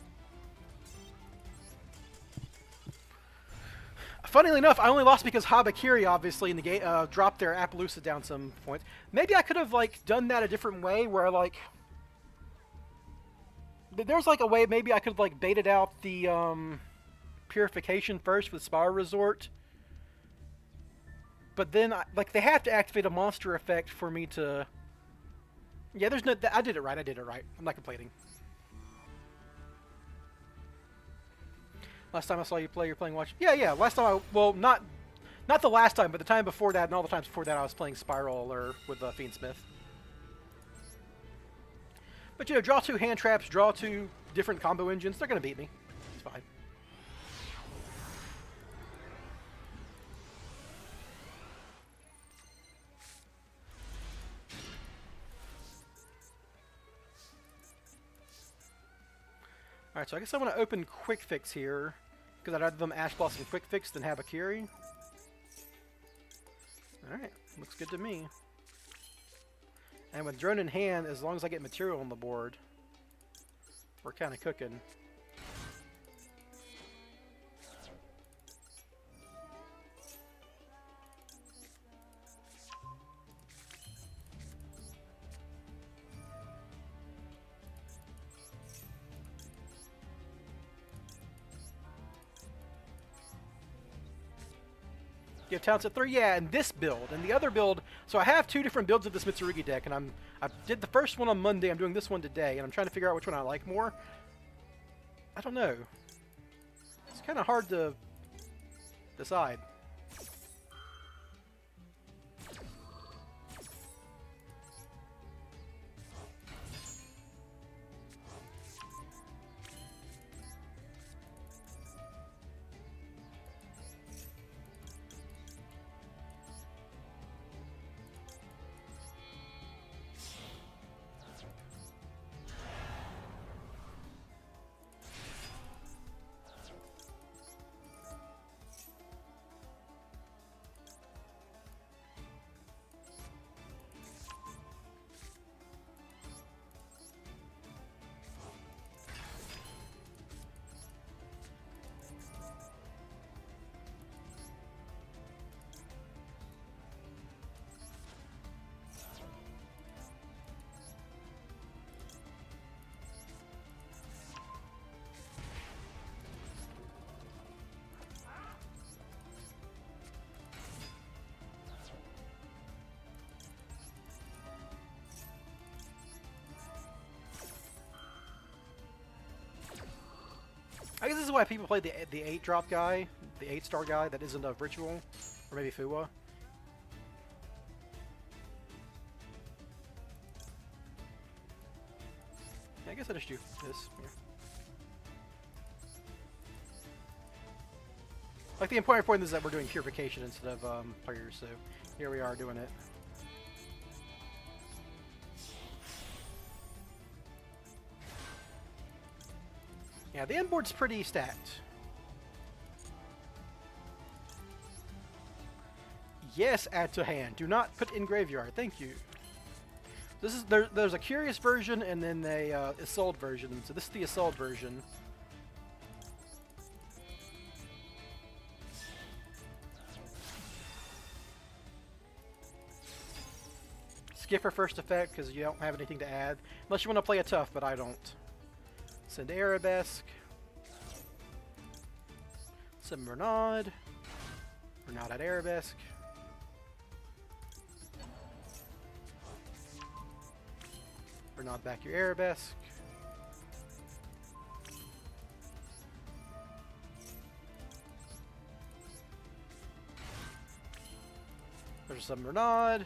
Funnily enough, I only lost because Habakiri obviously in the game dropped their Appaloosa down some points. Maybe I could have like done that a different way, where like there's like a way maybe I could like baited out the purification first with Spyral Resort, but then like they have to activate a monster effect for me to. Yeah, there's no. I did it right. I did it right. I'm not complaining. Last time I saw you play, you're playing Watch. Yeah, yeah. Last time I, well, not the last time, but the time before that, and all the times before that, I was playing Spyral or with Fiendsmith. But you know, draw 2 hand traps, draw 2 different combo engines. They're gonna beat me. It's fine. Alright, so I guess I want to open Quick Fix here, because I'd rather them Ash Blossom Quick Fix than have a Habakiri. Alright, looks good to me. And with Drone in hand, as long as I get material on the board, we're kind of cooking. You have talents at 3? Yeah, and this build. And the other build... So I have 2 different builds of this Mitsurugi deck, and I did the first one on Monday, I'm doing this one today, and I'm trying to figure out which one I like more. I don't know. It's kind of hard to decide. I guess this is why people play the 8-drop guy, the 8-star guy that isn't a ritual, or maybe Fuwa. Yeah, I guess I just do this. Yeah. Like the important point is that we're doing purification instead of players, so here we are doing it. Yeah, the end board's pretty stacked. Yes, add to hand. Do not put in graveyard. Thank you. This is there's a curious version and then a Isolde version. So this is the Isolde version. Skip her first effect because you don't have anything to add. Unless you want to play it tough, but I don't. Send Arabesque. Send Renaud. Renaud at Arabesque. Or not back your arabesque. There's some Renaud.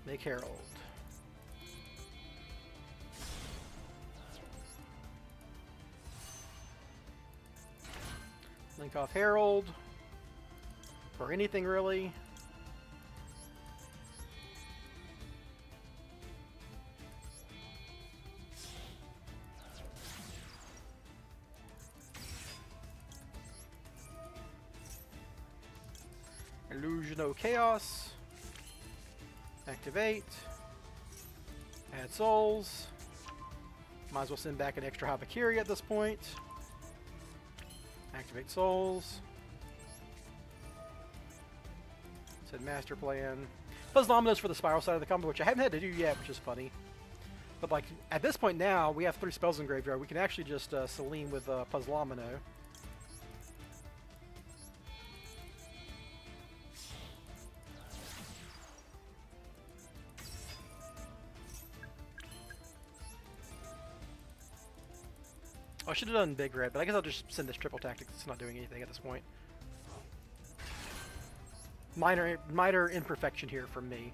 Make Herald. Link off Herald. For anything really. Illusional Chaos. Activate. Add souls. Might as well send back an extra Habakiri at this point. Activate souls. Said master plan. Plus Laminos for the Spyral side of the combo, which I haven't had to do yet, which is funny. But like at this point now, we have 3 spells in graveyard. We can actually just Celine with Puzzlamino. I should have done Big Red, but I guess I'll just send this triple tactic. It's not doing anything at this point. Minor imperfection here from me.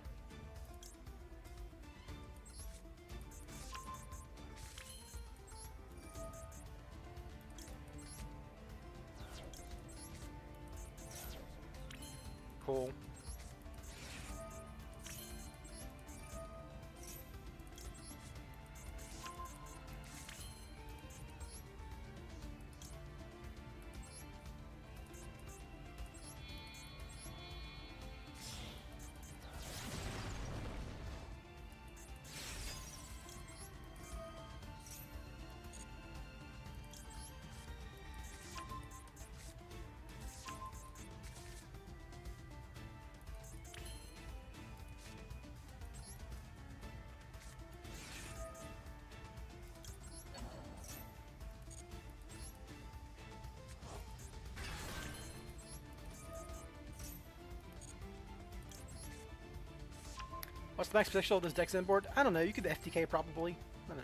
Cool. What's the max potential of this deck's inboard? I don't know. You could FTK probably. I don't know.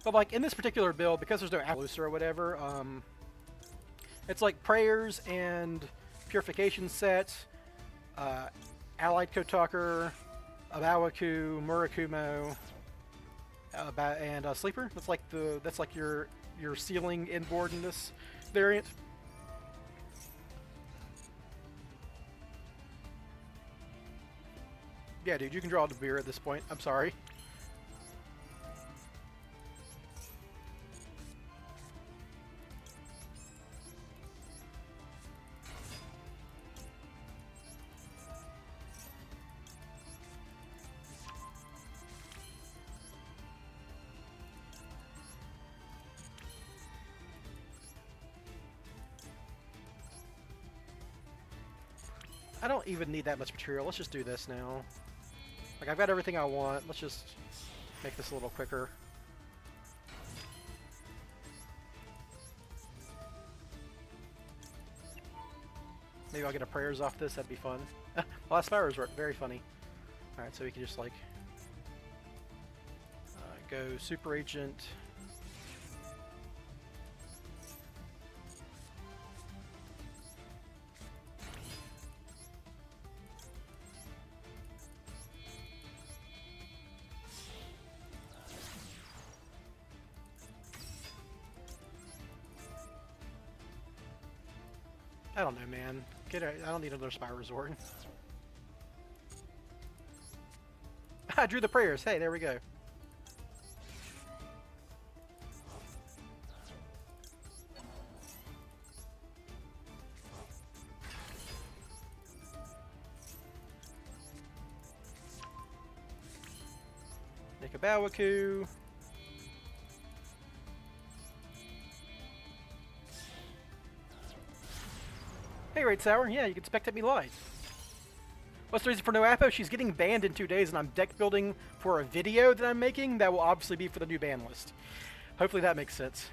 But like in this particular build, because there's no Appaloosa or whatever, it's like Prayers and Purification set, Allied Kotalker, Abawaku, Murakumo, and Sleeper. That's like your ceiling inboard in this variant. Yeah, dude, you can draw the beer at this point. I'm sorry. I don't even need that much material. Let's just do this now. Like, I've got everything I want. Let's just make this a little quicker. Maybe I'll get a prayers off this. That'd be fun. Last Spyrals were very funny. Alright, so we can just, like, go Super Agent. I don't know, man. I don't need another Spy Resort. I drew the prayers. Hey, there we go. Make a Bawaku. Hey, Raid Sour. Yeah, you can spectate me live. What's the reason for no Apo? She's getting banned in 2 days, and I'm deck building for a video that I'm making that will obviously be for the new ban list. Hopefully that makes sense.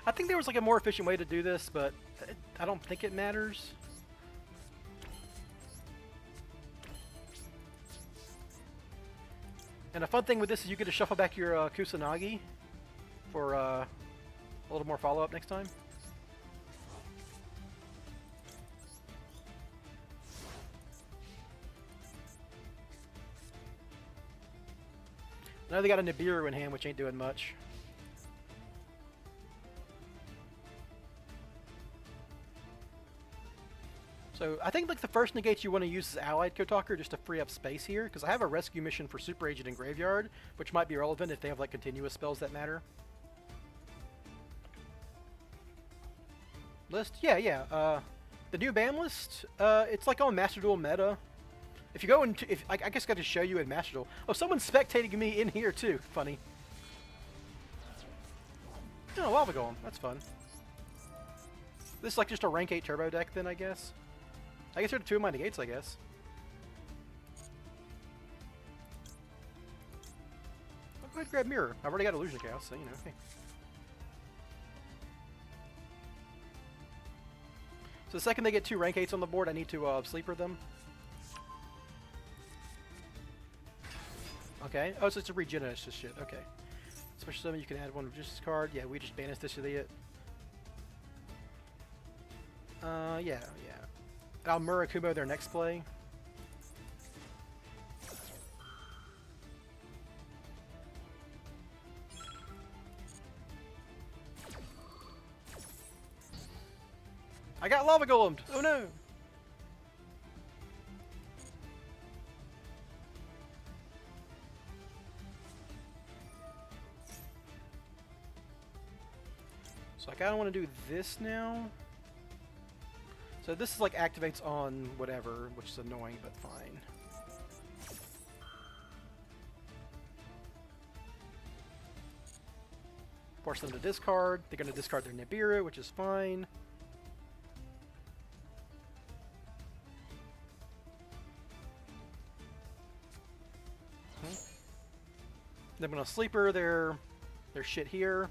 I think there was like a more efficient way to do this, but I don't think it matters. And a fun thing with this is you get to shuffle back your Kusanagi for a little more follow-up next time. Now they got a Nibiru in hand, which ain't doing much. So I think like the first negate you want to use is Allied Kotaker just to free up space here, because I have a rescue mission for Super Agent in Graveyard, which might be relevant if they have like continuous spells that matter. List? Yeah. The new ban list, it's like on Master Duel meta. If you go into, I guess I got to show you in Master Duel. Oh, someone's spectating me in here too. Funny. Oh, Lava Golem. That's fun. This is like just a rank 8 turbo deck then, I guess. I guess there are 2 of my negates, I guess. I'll go ahead and grab Mirror. I've already got Illusion Chaos, so you know, hey. So the second they get 2 rank 8s on the board, I need to sleeper them. Okay. Oh, so it's a regenerate shit. Okay. Special summon, you can add one of this card. Yeah, we just banished this idiot. Yeah. I'll Murakumo their next play. I got Lava Golemed! Oh no! So I kinda wanna do this now. So this is like activates on whatever, which is annoying, but fine. Force them to discard. They're going to discard their Nibiru, which is fine. They're going to sleeper their shit here.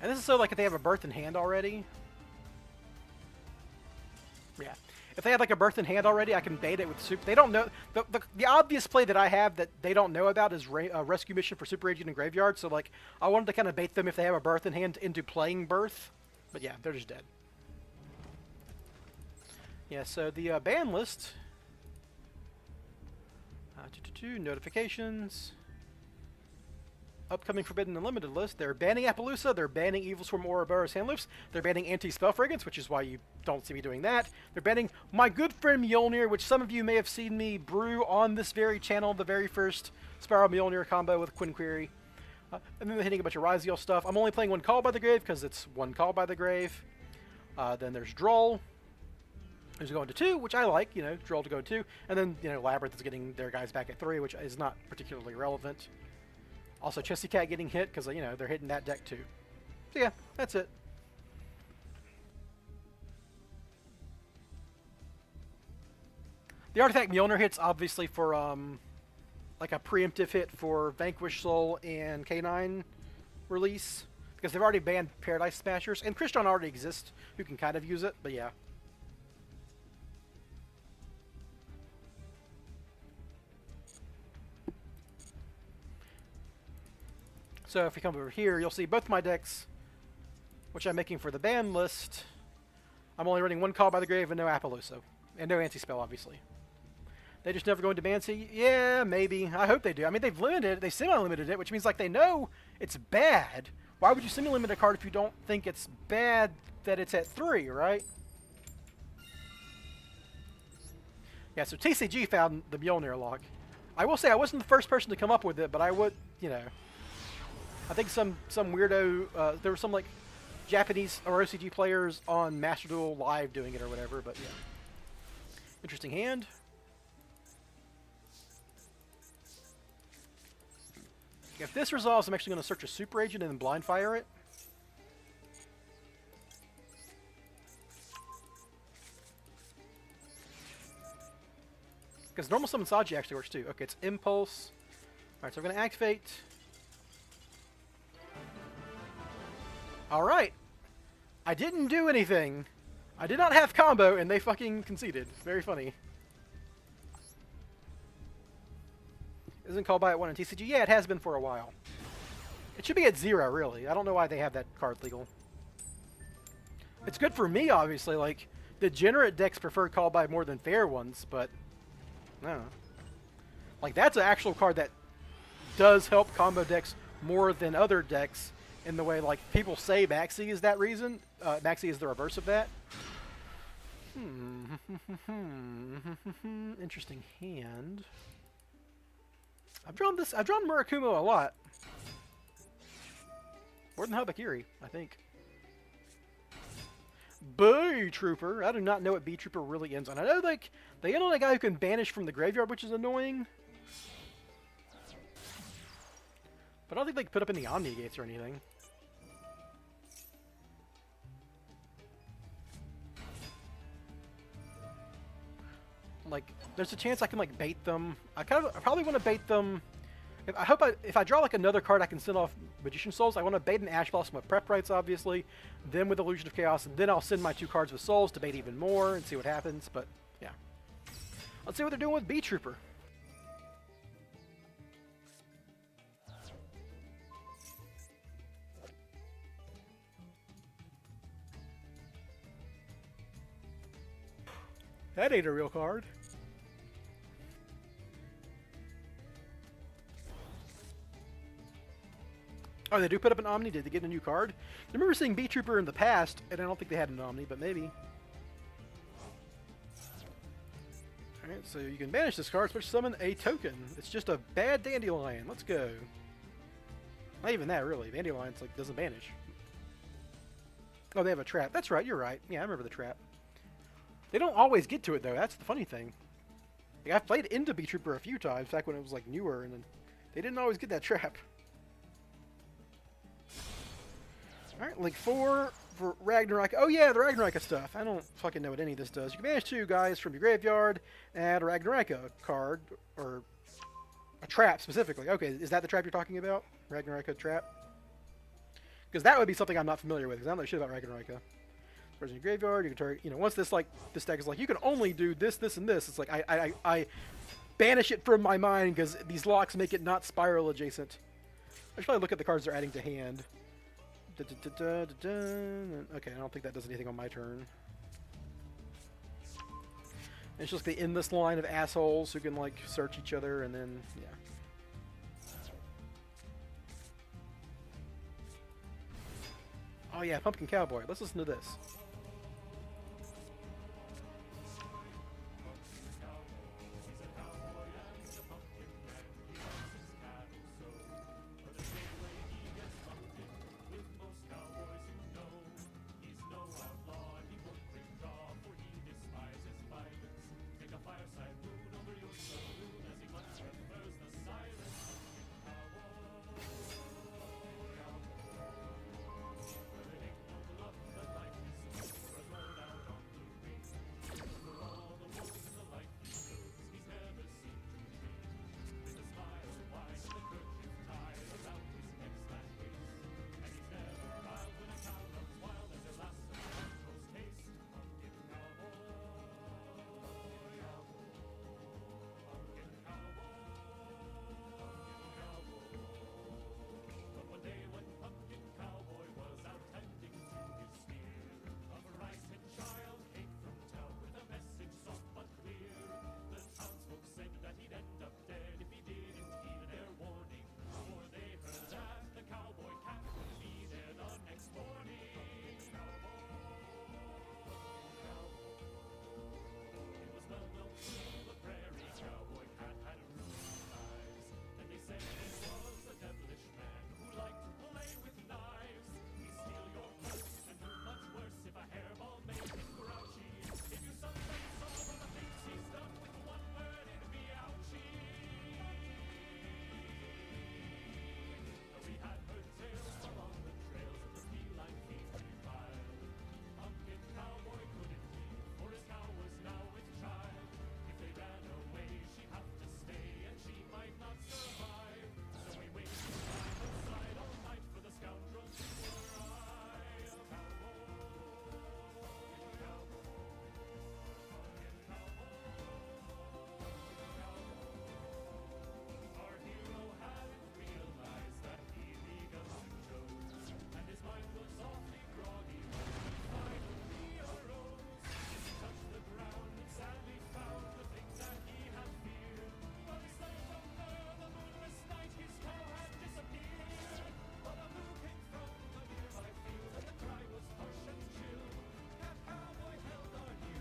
And this is so like if they have a birth in hand already. Yeah. If they have like a birth in hand already, I can bait it with super. They don't know. The obvious play that I have that they don't know about is rescue mission for Super Agent in Graveyard. So like I wanted to kind of bait them if they have a birth in hand into playing birth. But yeah, they're just dead. Yeah, so the ban list. Notifications. Upcoming Forbidden and Limited list. They're banning Appaloosa, they're banning Evil Swarm Ouroboros Handloofs, they're banning Anti-Spell Fragrance, which is why you don't see me doing that. They're banning my good friend Mjolnir, which some of you may have seen me brew on this very channel, the very first Spyral Mjolnir combo with Quinn Query. And then they're hitting a bunch of Ryziel stuff. I'm only playing one Call by the Grave because it's one Call by the Grave. Then there's Droll, who's going to 2, which I like, you know, Droll to go 2. And then, you know, Labyrinth is getting their guys back at 3, which is not particularly relevant. Also, Chesty Cat getting hit because, you know, they're hitting that deck too. So yeah, that's it. The Artifact Mjolnir hits obviously for, like a preemptive hit for Vanquish Soul and K9 release. Because they've already banned Paradise Smashers. And Crystron already exists who can kind of use it, but yeah. So if you come over here, you'll see both my decks, which I'm making for the ban list. I'm only running one Call by the Grave and no Appaloosa. And no Anti-Spell, obviously. They just never go into ban C? Yeah, maybe. I hope they do. I mean, they've limited it. They semi-limited it, which means, like, they know it's bad. Why would you semi-limit a card if you don't think it's bad that it's at 3, right? Yeah, so TCG found the Mjolnir lock. I will say I wasn't the first person to come up with it, but I would, you know. I think some weirdo, there were some, like, Japanese or OCG players on Master Duel Live doing it or whatever, but yeah. Interesting hand. If this resolves, I'm actually going to search a Super Agent and then blind fire it. Because normal summon Saji actually works too. Okay, it's Impulse. Alright, so we're going to activate. Alright. I didn't do anything. I did not have combo, and they fucking conceded. Very funny. Isn't called by at 1 in TCG? Yeah, it has been for a while. It should be at 0, really. I don't know why they have that card legal. It's good for me, obviously. Like, degenerate decks prefer call by more than fair ones, but I don't know. Like, that's an actual card that does help combo decks more than other decks in the way, like, people say Maxi is that reason. Maxi is the reverse of that. Interesting hand. I've drawn Murakumo a lot. More than Habakiri, I think. Bee Trooper. I do not know what Bee Trooper really ends on. I know, like, they end on a guy who can banish from the graveyard, which is annoying. But I don't think they can put up any Omni Gates or anything. Like, there's a chance I can, like, bait them. I probably want to bait them. If I draw, like, another card I can send off Magician Souls, I want to bait an Ash Blossom with Prep Rights, obviously. Then with Illusion of Chaos, and then I'll send my 2 cards with Souls to bait even more and see what happens. But, yeah. Let's see what they're doing with Bee Trooper. That ain't a real card. Oh, they do put up an Omni? Did they get a new card? I remember seeing Bee Trooper in the past, and I don't think they had an Omni, but maybe. Alright, so you can banish this card, special summon a token. It's just a bad Dandelion. Let's go. Not even that, really. Dandelion's, like, doesn't banish. Oh, they have a trap. That's right, you're right. Yeah, I remember the trap. They don't always get to it, though. That's the funny thing. Like, I've played into Bee Trooper a few times, back when it was, like, newer, and then they didn't always get that trap. Alright, Link 4 for Ragnarok. Oh yeah, the Ragnarok stuff. I don't fucking know what any of this does. You can banish 2 guys from your graveyard, add a Ragnarok card, or a trap specifically. Okay, is that the trap you're talking about? Ragnarok trap? Because that would be something I'm not familiar with, because I don't know shit about Ragnarok. Whereas in your graveyard, you can target, you know, once this deck is like, you can only do this, this, and this, it's like, I banish it from my mind, because these locks make it not Spyral adjacent. I should probably look at the cards they're adding to hand. Okay, I don't think that does anything on my turn. It's just the endless line of assholes who can, like, search each other, and then, yeah. Oh yeah, Pumpkin Cowboy. Let's listen to this.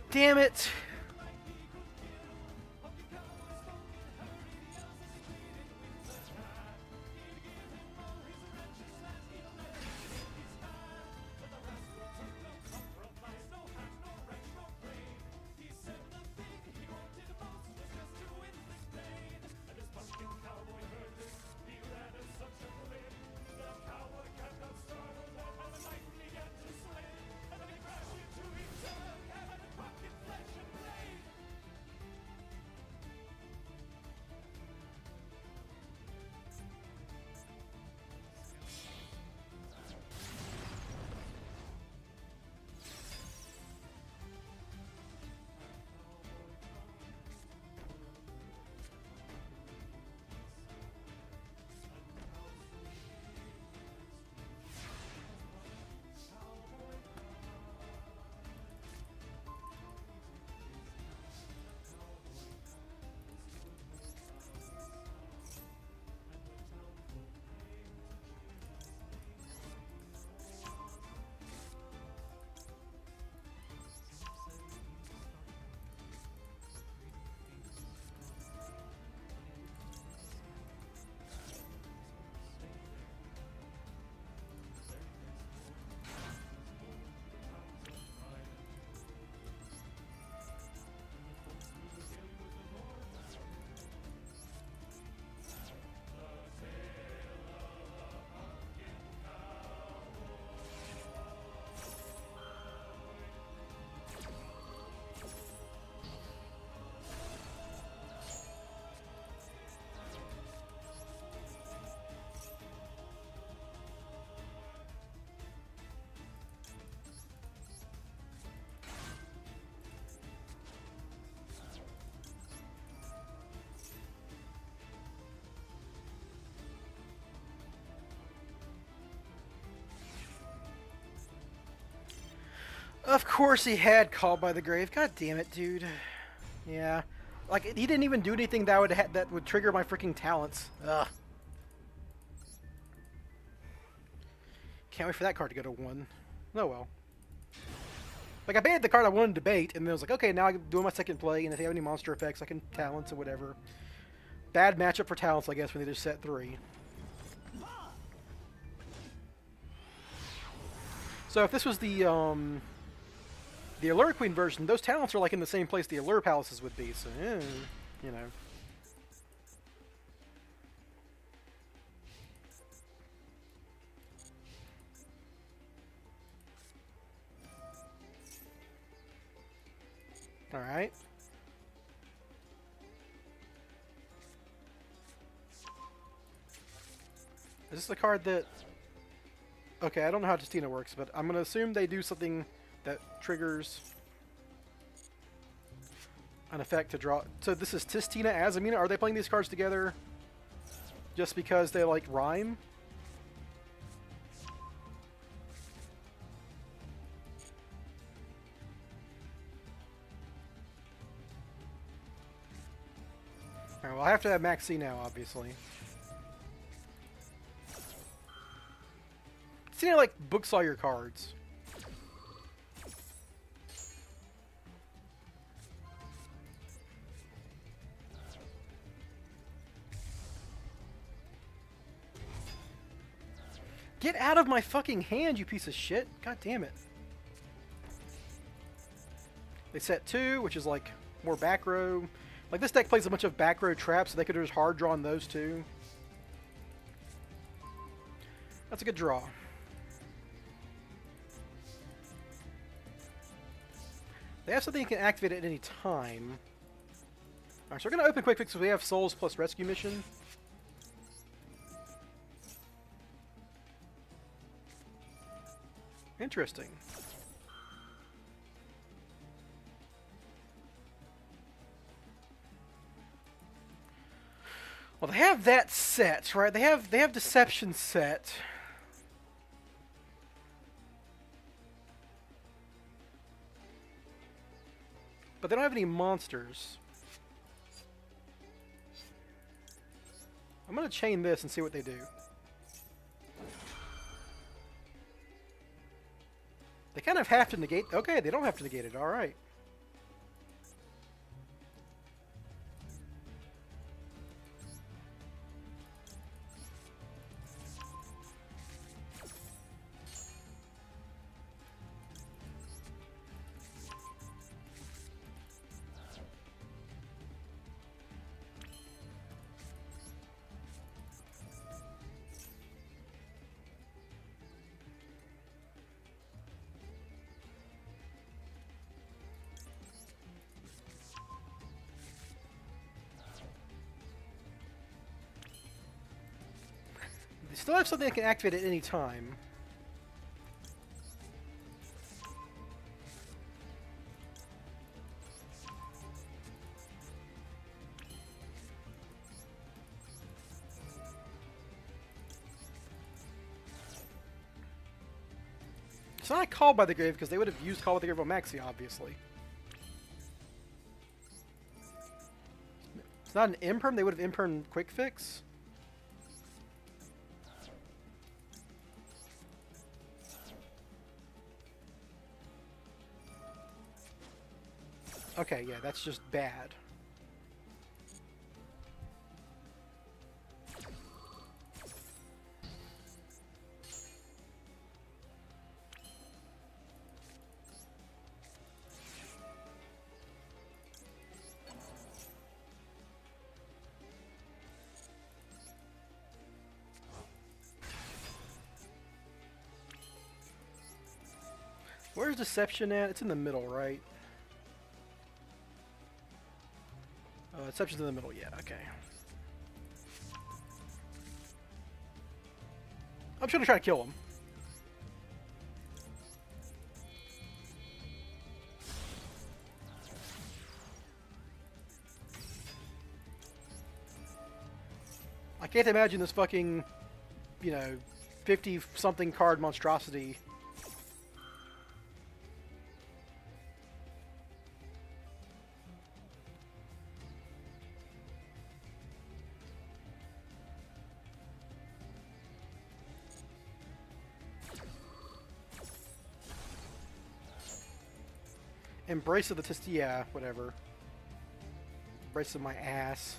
Damn it! Of course he had Called by the Grave. God damn it, dude. Yeah. Like, he didn't even do anything that would trigger my freaking talents. Ugh. Can't wait for that card to go to 1. Oh well. Like, I baited the card I wanted to bait, and then I was like, okay, now I'm doing my second play, and if they have any monster effects, I can talents or whatever. Bad matchup for talents, I guess, when they just set 3. So if this was the Allure Queen version, those talents are like in the same place the Allure Palaces would be, so, you know. Alright. Is this the card that... Okay, I don't know how Justina works, but I'm going to assume they do something that triggers an effect to draw... So this is Tistina Azamina. Are they playing these cards together just because they, like, rhyme? Alright, well, I have to have Max C now, obviously. Tistina, like, books all your cards. Get out of my fucking hand, you piece of shit. God damn it. They set 2, which is like more back row. Like, this deck plays a bunch of back row traps, so they could have just hard drawn those 2. That's a good draw. They have something you can activate at any time. Alright, so we're going to open Quick Fix because we have Souls plus Rescue Mission. Interesting. Well, they have that set, right? They have Deception set. But they don't have any monsters. I'm going to chain this and see what they do. They kind of have to negate... Okay, they don't have to negate it. Alright. still have something that can activate at any time. It's not Called by the Grave, because they would have used Call by the Grave on Maxi, obviously. It's not an Imperm, they would have Imperm Quick Fix. Okay, yeah, that's just bad. Where's Deception at? It's in the middle, right? Deception's in the middle, yeah, okay. I'm just gonna try to kill him. I can't imagine this fucking, you know, 50-something card monstrosity. Embrace of the yeah, whatever. Embrace of my ass.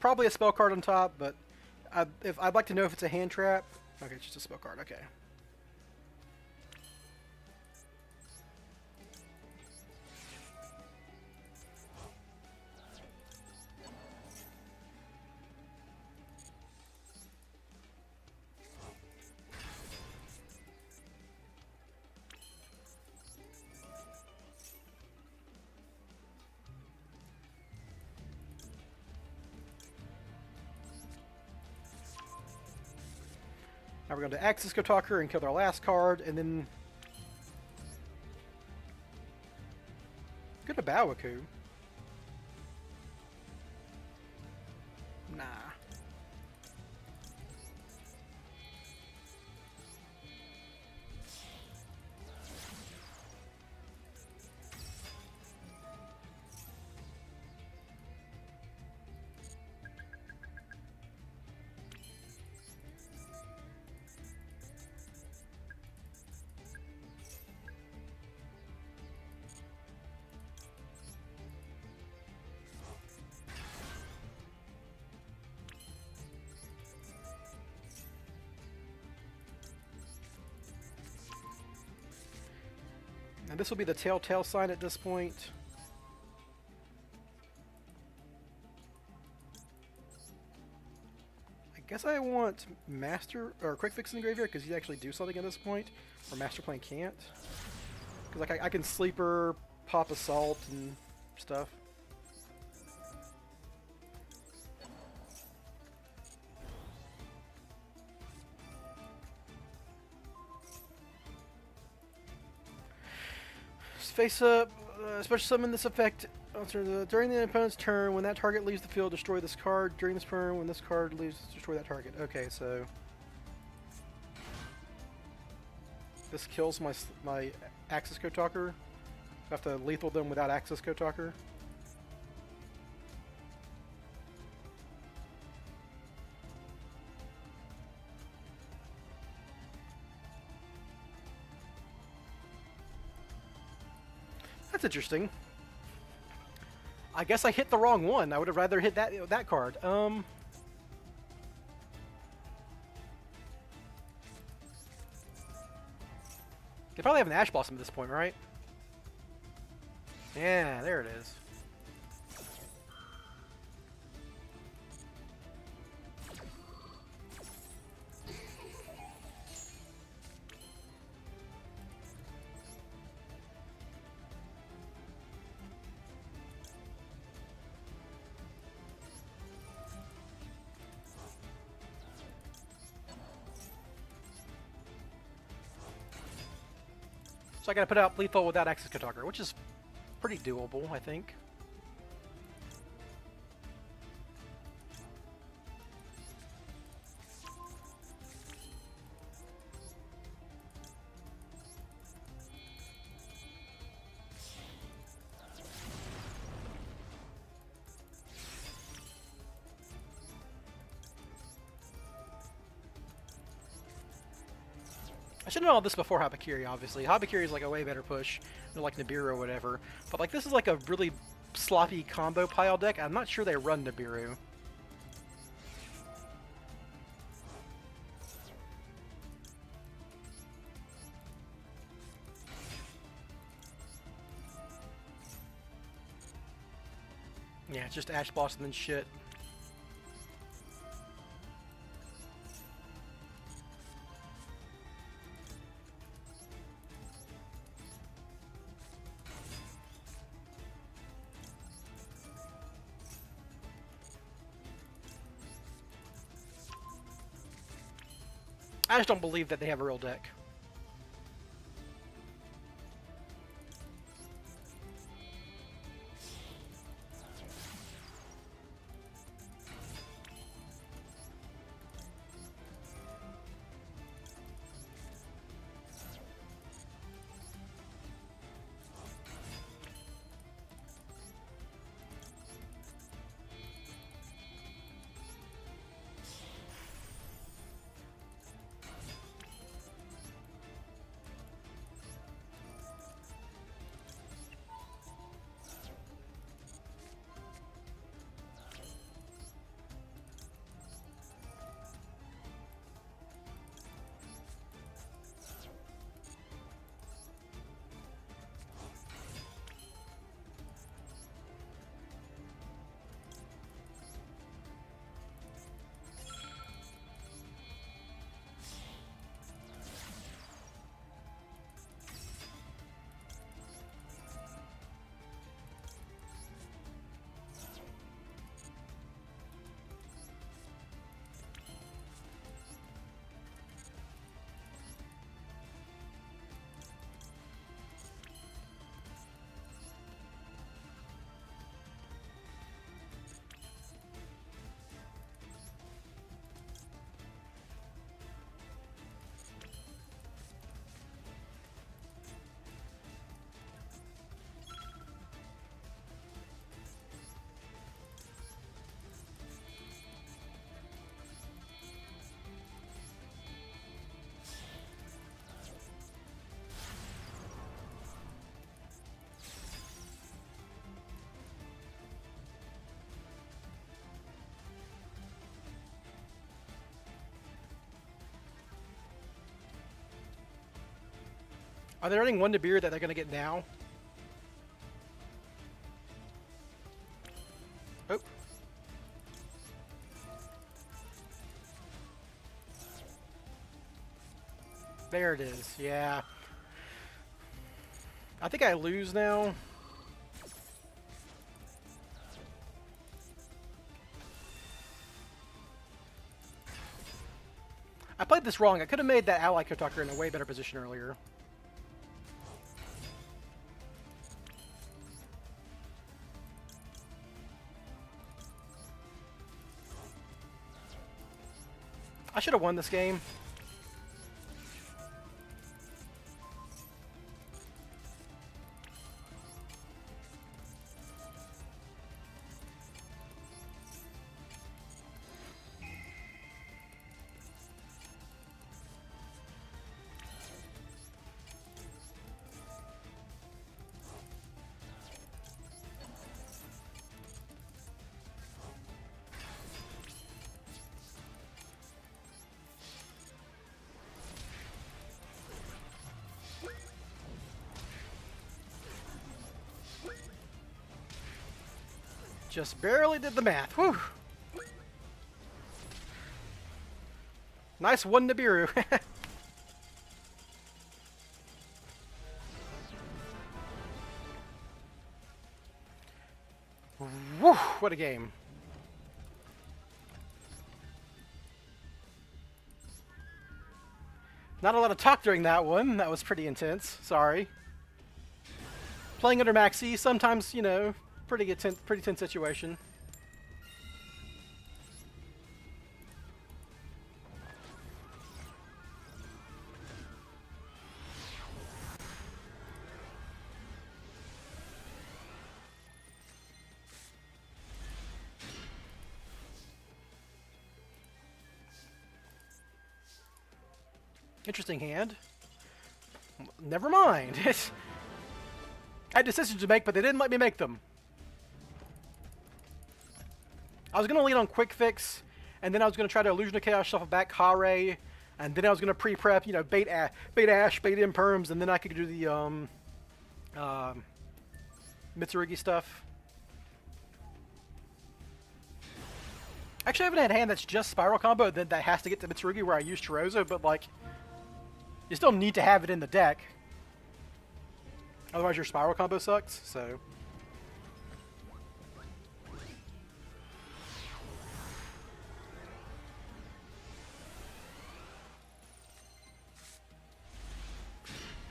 Probably a spell card on top, but if I'd like to know if it's a hand trap. Okay, it's just a spell card. Okay. Now we're going to Axis Kotaku and kill their last card, and then... Go to Bawaku. Nah. And this will be the telltale sign at this point. I guess I want Master or Quick Fix in the graveyard because he actually do something at this point, where Master Plan can't. Because like I can Sleeper, pop Assault, and stuff. Face up, special summon this effect during the opponent's turn. When that target leaves the field, destroy this card. During this turn, when this card leaves, destroy that target. Okay, so this kills my Axis Kotaku. I have to lethal them without Axis Kotaku. That's interesting. I guess I hit the wrong one. I would have rather hit that card. They probably have an Ash Blossom at this point, right? Yeah, there it is. So I gotta put out lethal without Access Kotaku, which is pretty doable, I think. I should have known all this before Habakiri, obviously. Habakiri is like a way better push than like Nibiru or whatever. But like this is like a really sloppy combo pile deck. I'm not sure they run Nibiru. Yeah, it's just Ash Blossom and shit. I just don't believe that they have a real deck. Are they running one Nibiru that they're gonna get now? Oh. There it is, yeah. I think I lose now. I played this wrong. I could have made that ally Kotaku in a way better position earlier. I should have won this game. Just barely did the math. Whew. Nice one Nibiru. Woo, what a game. Not a lot of talk during that one. That was pretty intense. Sorry. Playing under Maxi, sometimes, you know, pretty tense situation. Interesting hand. Never mind. I had decisions to make, but they didn't let me make them. I was going to lean on Quick Fix, and then I was going to try to Illusion of Chaos, shuffle back Hare, and then I was going to pre-prep, you know, bait Ash, bait Imperms, and then I could do the Mitsurugi stuff. Actually, I haven't had a hand that's just Spyral combo that has to get to Mitsurugi where I use Chirizo, but like, you still need to have it in the deck. Otherwise your Spyral combo sucks, so.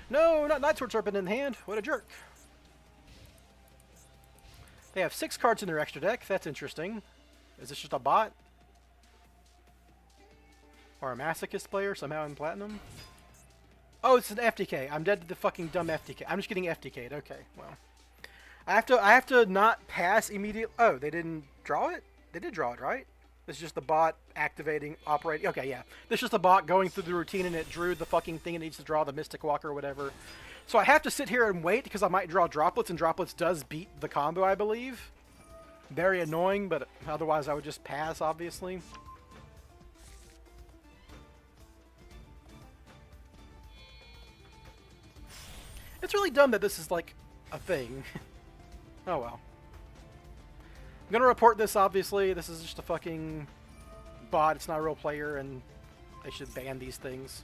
No, not Night Sword Serpent in hand. What a jerk. They have 6 cards in their extra deck. That's interesting. Is this just a bot? Or a masochist player somehow in Platinum? Oh, it's an FTK. I'm dead to the fucking dumb FTK. I'm just getting FTK'd. Okay, well. I have to not pass immediately. Oh, they didn't draw it? They did draw it, right? This is just the bot activating, operating. Okay, yeah. This is just the bot going through the routine and it drew the fucking thing it needs to draw, the Mystic Walker or whatever. So I have to sit here and wait because I might draw Droplets, and Droplets does beat the combo, I believe. Very annoying, but otherwise I would just pass, obviously. It's really dumb that this is, like, a thing. Oh, well. I'm gonna report this, obviously. This is just a fucking bot. It's not a real player, and they should ban these things.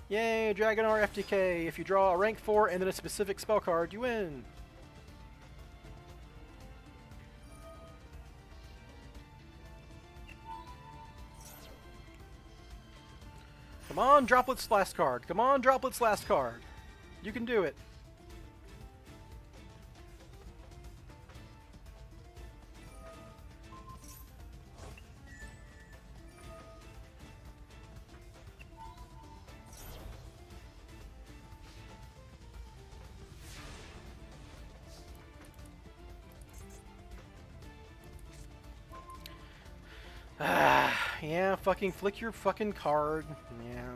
Yay, Dragonar FTK. If you draw a rank 4 and then a specific spell card, you win. Come on, Droplets last card. Come on, Droplets last card. You can do it. Yeah, fucking flick your fucking card. Yeah.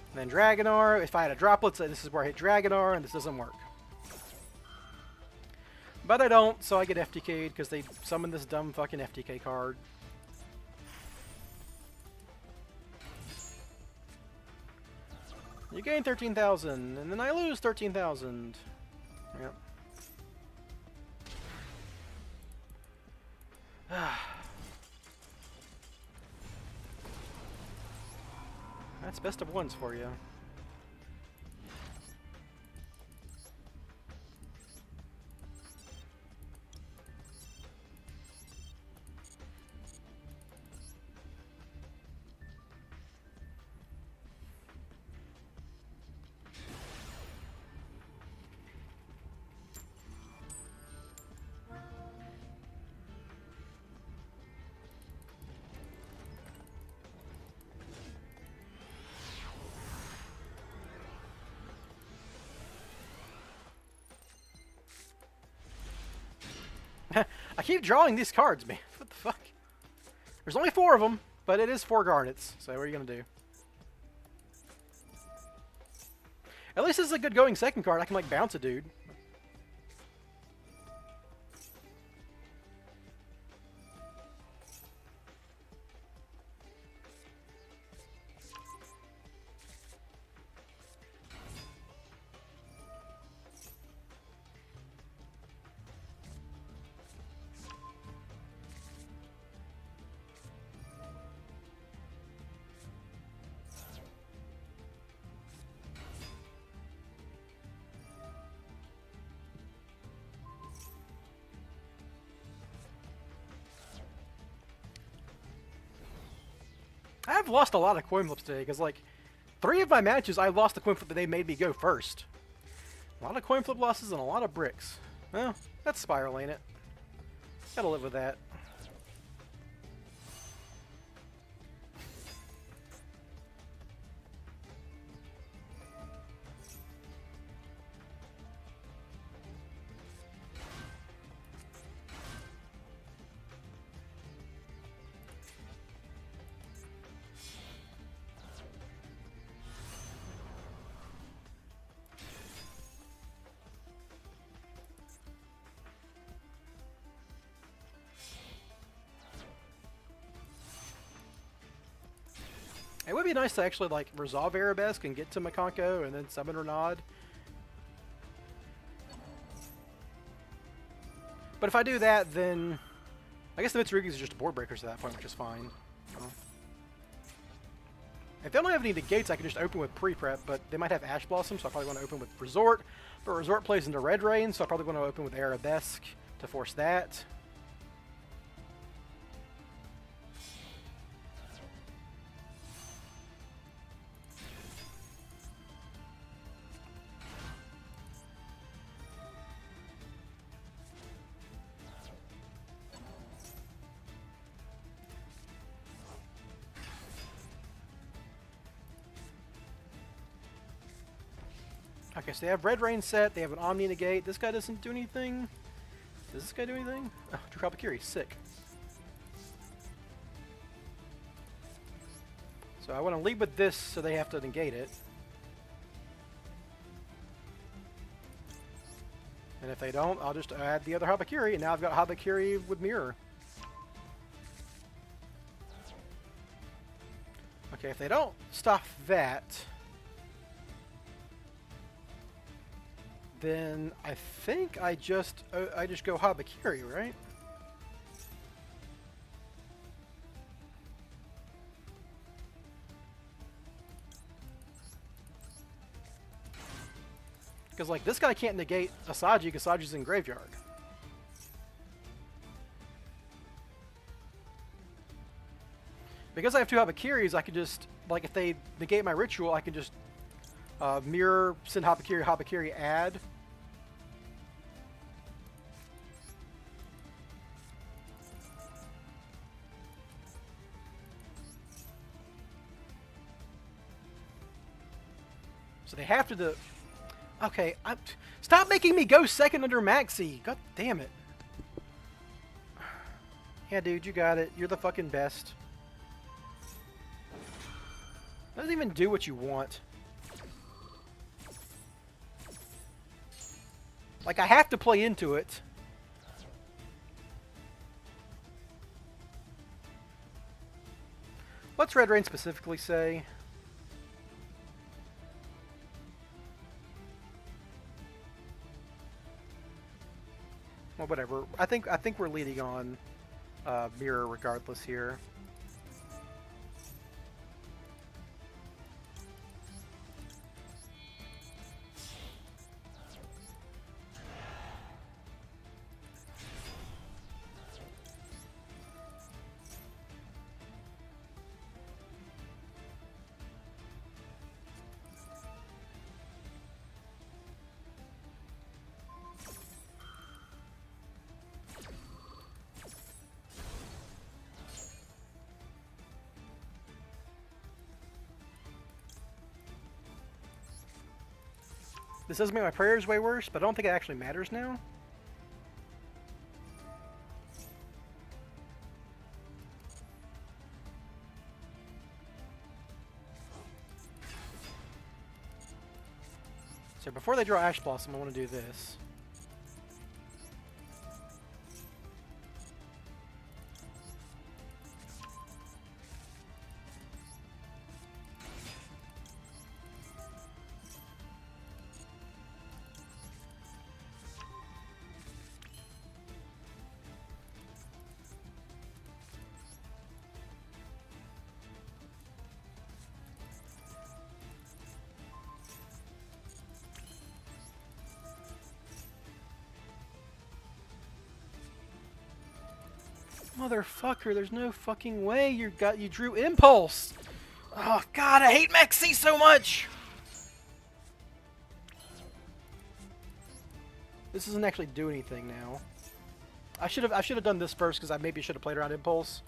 And then Dragonar. If I had a Droplet, so this is where I hit Dragonar, and this doesn't work. But I don't, so I get FTK'd because they summoned this dumb fucking FTK card. You gain 13,000, and then I lose 13,000. Yep. That's best of ones for you. I keep drawing these cards, man. What the fuck? There's only 4 of them, but it is 4 Garnets. So what are you gonna do? At least this is a good going second card. I can like bounce a dude. I've lost a lot of coin flips today because, like, 3 of my matches I lost the coin flip that they made me go first. A lot of coin flip losses and a lot of bricks. Well, that's Spyral, ain't it? Gotta live with that. It would be nice to actually, like, resolve Arabesque and get to Makonko and then summon Renaud. But if I do that, then I guess the Mitsurugis are just board breakers at that point, which is fine. If they don't have any negates, I can just open with pre-prep, but they might have Ash Blossom, so I probably want to open with Resort. But Resort plays into Red Rain, so I probably want to open with Arabesque to force that. Okay, so they have Red Rain set, they have an Omni Negate. This guy doesn't do anything. Does this guy do anything? Oh, Drew Kalpakiri, sick. So I want to lead with this so they have to negate it. And if they don't, I'll just add the other Habakiri, and now I've got Habakiri with Mirror. Okay, if they don't stop that, then I think I just go Habakiri, right? Because, like, this guy can't negate Asaji because Asaji's in Graveyard. Because I have 2 Habakiris, I can just, like, if they negate my ritual, I can just mirror, send Habakiri, Habakiri, add. So they have to do... Okay, stop making me go second under Maxi. God damn it. Yeah, dude, you got it. You're the fucking best. Doesn't even do what you want. Like, I have to play into it. What's Red Rain specifically say? Well, whatever. I think we're leading on Mirror regardless here. This does make my prayers way worse, but I don't think it actually matters now. So before they draw Ash Blossom, I want to do this. Motherfucker, there's no fucking way you drew Impulse! Oh god, I hate Maxi so much! This doesn't actually do anything now. I should have done this first because I maybe should have played around Impulse.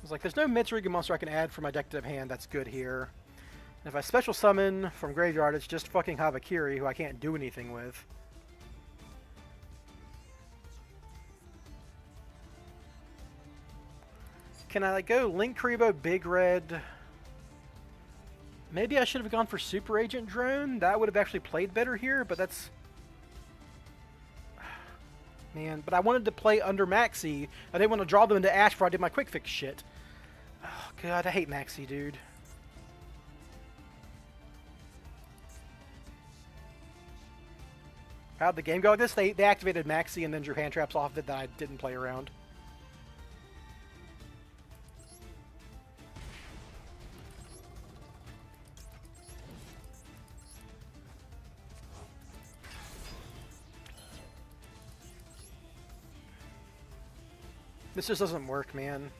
It's like, there's no Mitsurugi monster I can add for my deck to hand that's good here. And if I special summon from Graveyard, it's just fucking Havakiri, who I can't do anything with. Can I like, go Link Kuriboh, Big Red? Maybe I should have gone for Super Agent Drone. That would have actually played better here, but that's... Man, but I wanted to play under Maxi. I didn't want to draw them into Ash before I did my quick fix shit. Oh god, I hate Maxi, dude. How'd the game go like this? They activated Maxi and then drew hand traps off of it that I didn't play around. This just doesn't work, man.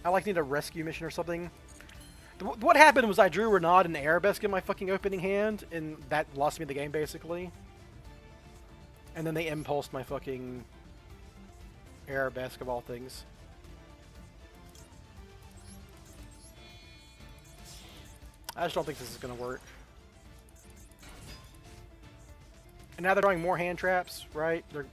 I like need a rescue mission or something. What happened was I drew Renaud and Arabesque in my fucking opening hand, and that lost me the game, basically. And then they impulsed my fucking Arabesque, of all things. I just don't think this is going to work. And now they're drawing more hand traps, right? They're...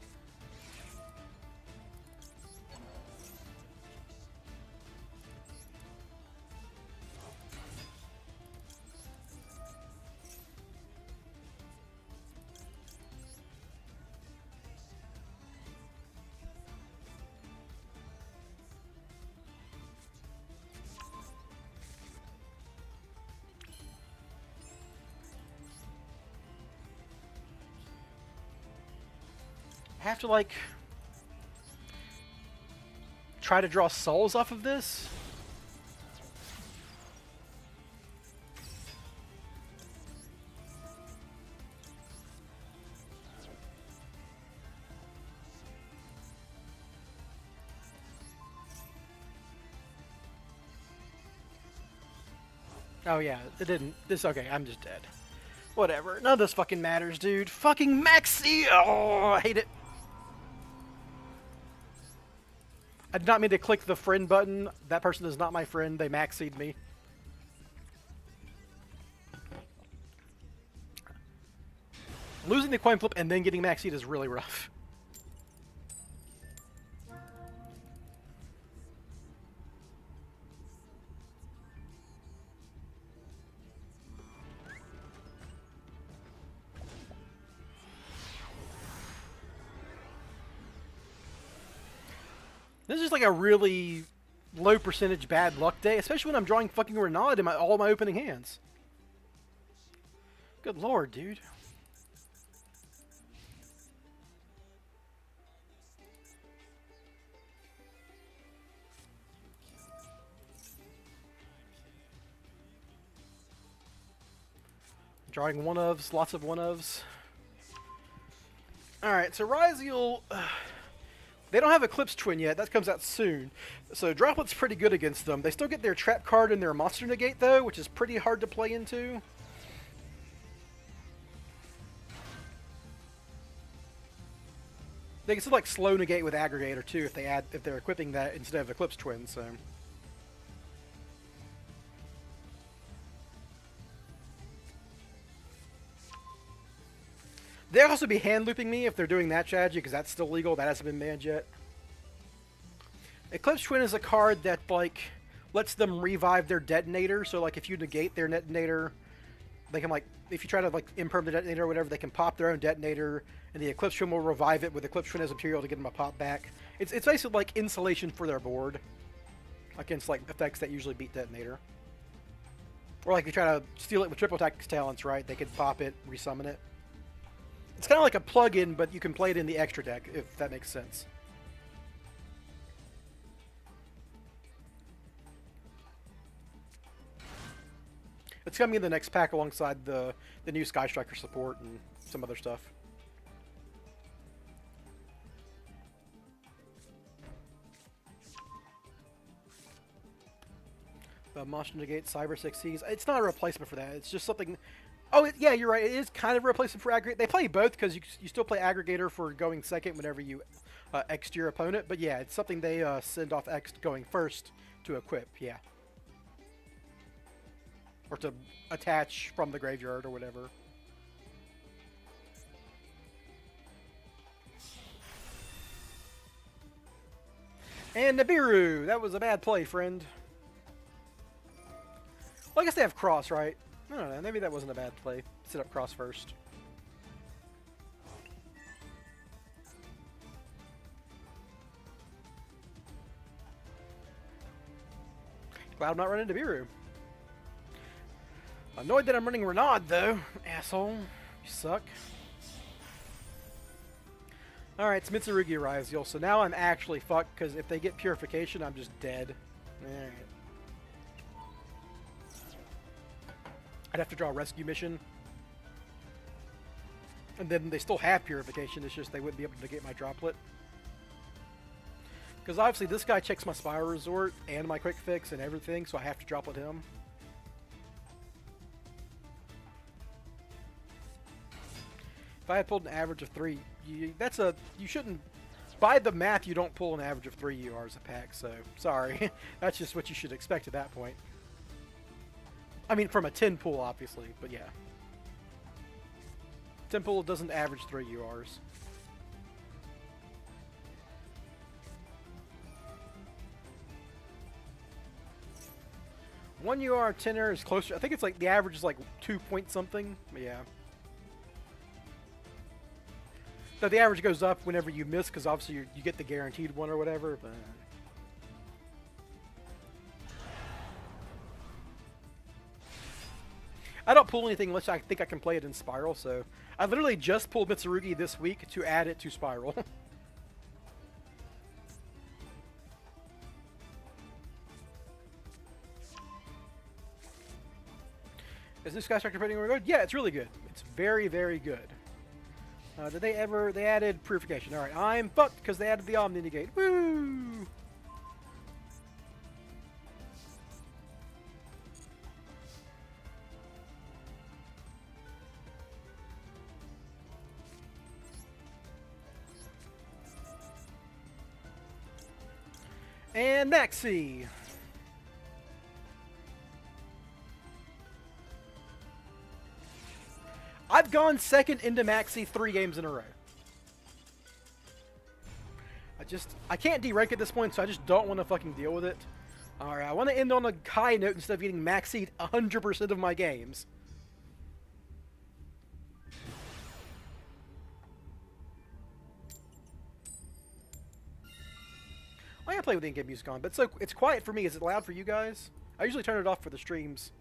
have to like try to draw souls off of this. Oh yeah, it didn't. This okay, I'm just dead. Whatever. None of this fucking matters, dude. Fucking Maxi! Oh, I hate it. I did not mean to click the friend button. That person is not my friend. They Maxied me. Losing the coin flip and then getting Maxied is really rough. This is like a really low percentage bad luck day, especially when I'm drawing fucking Renaud in all my opening hands. Good lord, dude. Drawing one-ofs, lots of one-ofs. Alright, so Ryziel... They don't have Eclipse Twin yet. That comes out soon. So Droplet's pretty good against them. They still get their Trap card and their Monster Negate, though, which is pretty hard to play into. They can still, like, slow Negate with Aggregator, too, if they're equipping that instead of Eclipse Twin, so... They'll also be hand looping me if they're doing that strategy, because that's still legal. That hasn't been banned yet. Eclipse Twin is a card that, like, lets them revive their detonator. So, like, if you negate their detonator, they can, like, if you try to, like, imperm the detonator or whatever, they can pop their own detonator, and the Eclipse Twin will revive it with Eclipse Twin as material to get them a pop back. It's basically, like, insulation for their board against, like, effects that usually beat detonator. Or, like, if you try to steal it with triple attack talents, right, they could pop it, resummon it. It's kind of like a plug-in, but you can play it in the extra deck, if that makes sense. It's coming in the next pack alongside the new Sky Striker support and some other stuff. The Monster Negate Cyber 6Cs. It's not a replacement for that. It's just something... Oh, yeah, you're right. It is kind of a replacement for Aggregate. They play both because you still play Aggregator for going second whenever you X your opponent. But yeah, it's something they send off X going first to equip, yeah. Or to attach from the graveyard or whatever. And Nibiru! That was a bad play, friend. Well, I guess they have cross, right? I don't know. Maybe that wasn't a bad play. Set up cross first. Glad I'm not running Nibiru. Annoyed that I'm running Renaud, though. Asshole. You suck. Alright, it's Mitsurugi arrives, y'all. So now I'm actually fucked, because if they get Purification, I'm just dead. Alright. I'd have to draw a rescue mission. And then they still have Purification, it's just they wouldn't be able to get my droplet. Because obviously this guy checks my Spyral Resort and my Quick Fix and everything, so I have to droplet him. If I had pulled an average of 3, you shouldn't... By the math, you don't pull an average of 3 URs a pack, so sorry. That's just what you should expect at that point. I mean, from a 10 pool, obviously, but yeah. 10 pool doesn't average 3 URs. One UR 10er is closer. I think it's like the average is like 2 point something, but yeah. So the average goes up whenever you miss, because obviously you get the guaranteed one or whatever, but... I don't pull anything unless I think I can play it in Spyral, so... I literally just pulled Mitsurugi this week to add it to Spyral. Is this Sky Striker printing good? Yeah, it's really good. It's very, very good. They added Purification. Alright, I'm fucked because they added the Omni Negate. Woo! And Maxi. I've gone second into Maxi 3 games in a row. I can't derank at this point, so I just don't want to fucking deal with it. Alright, I want to end on a high note instead of getting Maxi'd 100% of my games. I can play with the in-game music on, but it's quiet for me. Is it loud for you guys? I usually turn it off for the streams.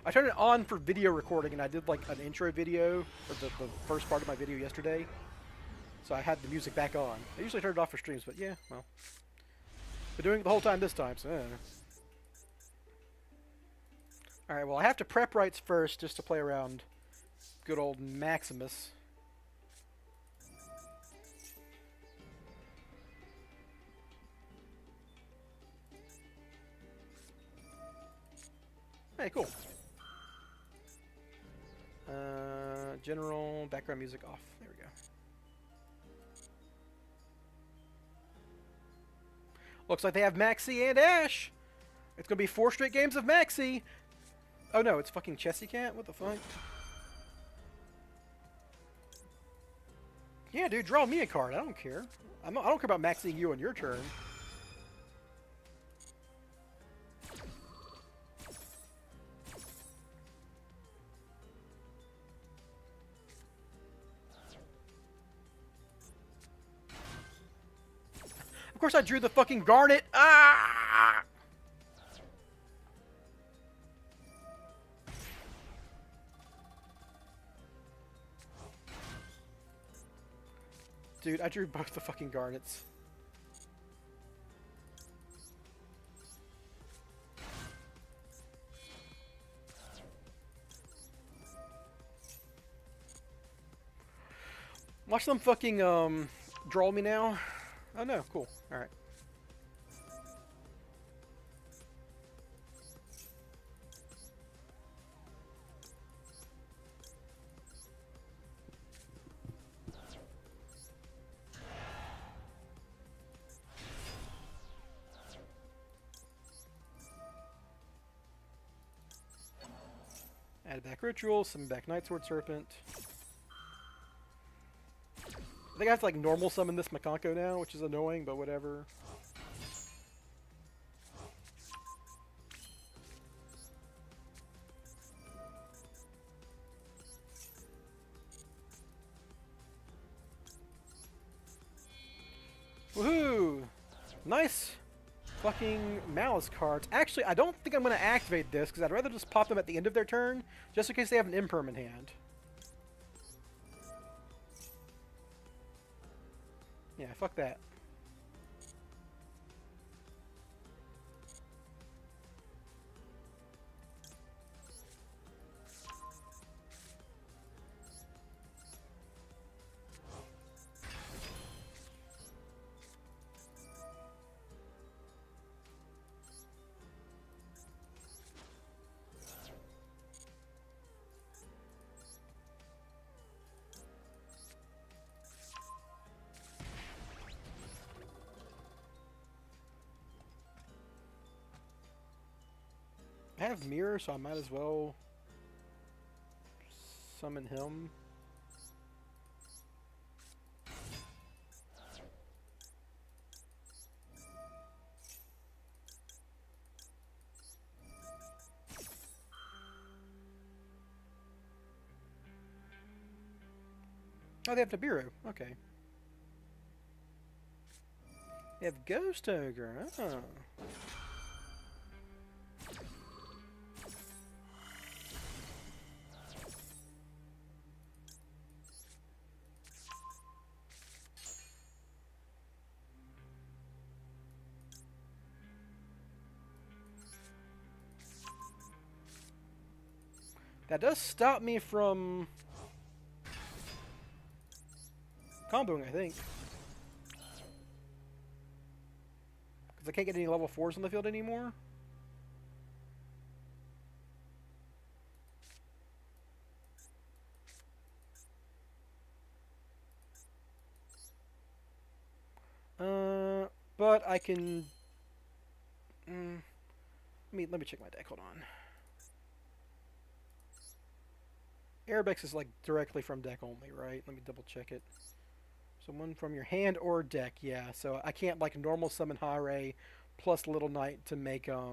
I turned it on for video recording, and I did like an intro video, or the first part of my video yesterday. So I had the music back on. I usually turn it off for streams, but yeah, well. Been doing it the whole time this time, so Alright, well I have to prep rights first, just to play around good old Maximus. Hey, cool. General background music off. There we go. Looks like they have Maxi and Ash. It's gonna be 4 straight games of Maxi. Oh no, it's fucking Chessy Cat. What the fuck? Yeah, dude, draw me a card. I don't care. I don't care about maxing you on your turn. Of course I drew the fucking Garnet. Ah! Dude, I drew both the fucking garnets. Watch them fucking draw me now. Oh no, cool. Alright. Add back Ritual, summon back Nightsword Serpent. I think I have to like normal summon this Makanko now, which is annoying, but whatever. Woohoo! Nice fucking Malice cards. Actually, I don't think I'm going to activate this, because I'd rather just pop them at the end of their turn, just in case they have an Imperm in hand. Yeah, fuck that. I have Mirror, so I might as well summon him. Oh, they have Nibiru. Okay. They have Ghost Ogre. Oh. That does stop me from comboing, I think. Because I can't get any level 4s on the field anymore. But I can... let me check my deck, hold on. Arabex is like directly from deck only, right? Let me double check it. So one from your hand or deck, yeah. So I can't like normal summon Hare plus Little Knight to make I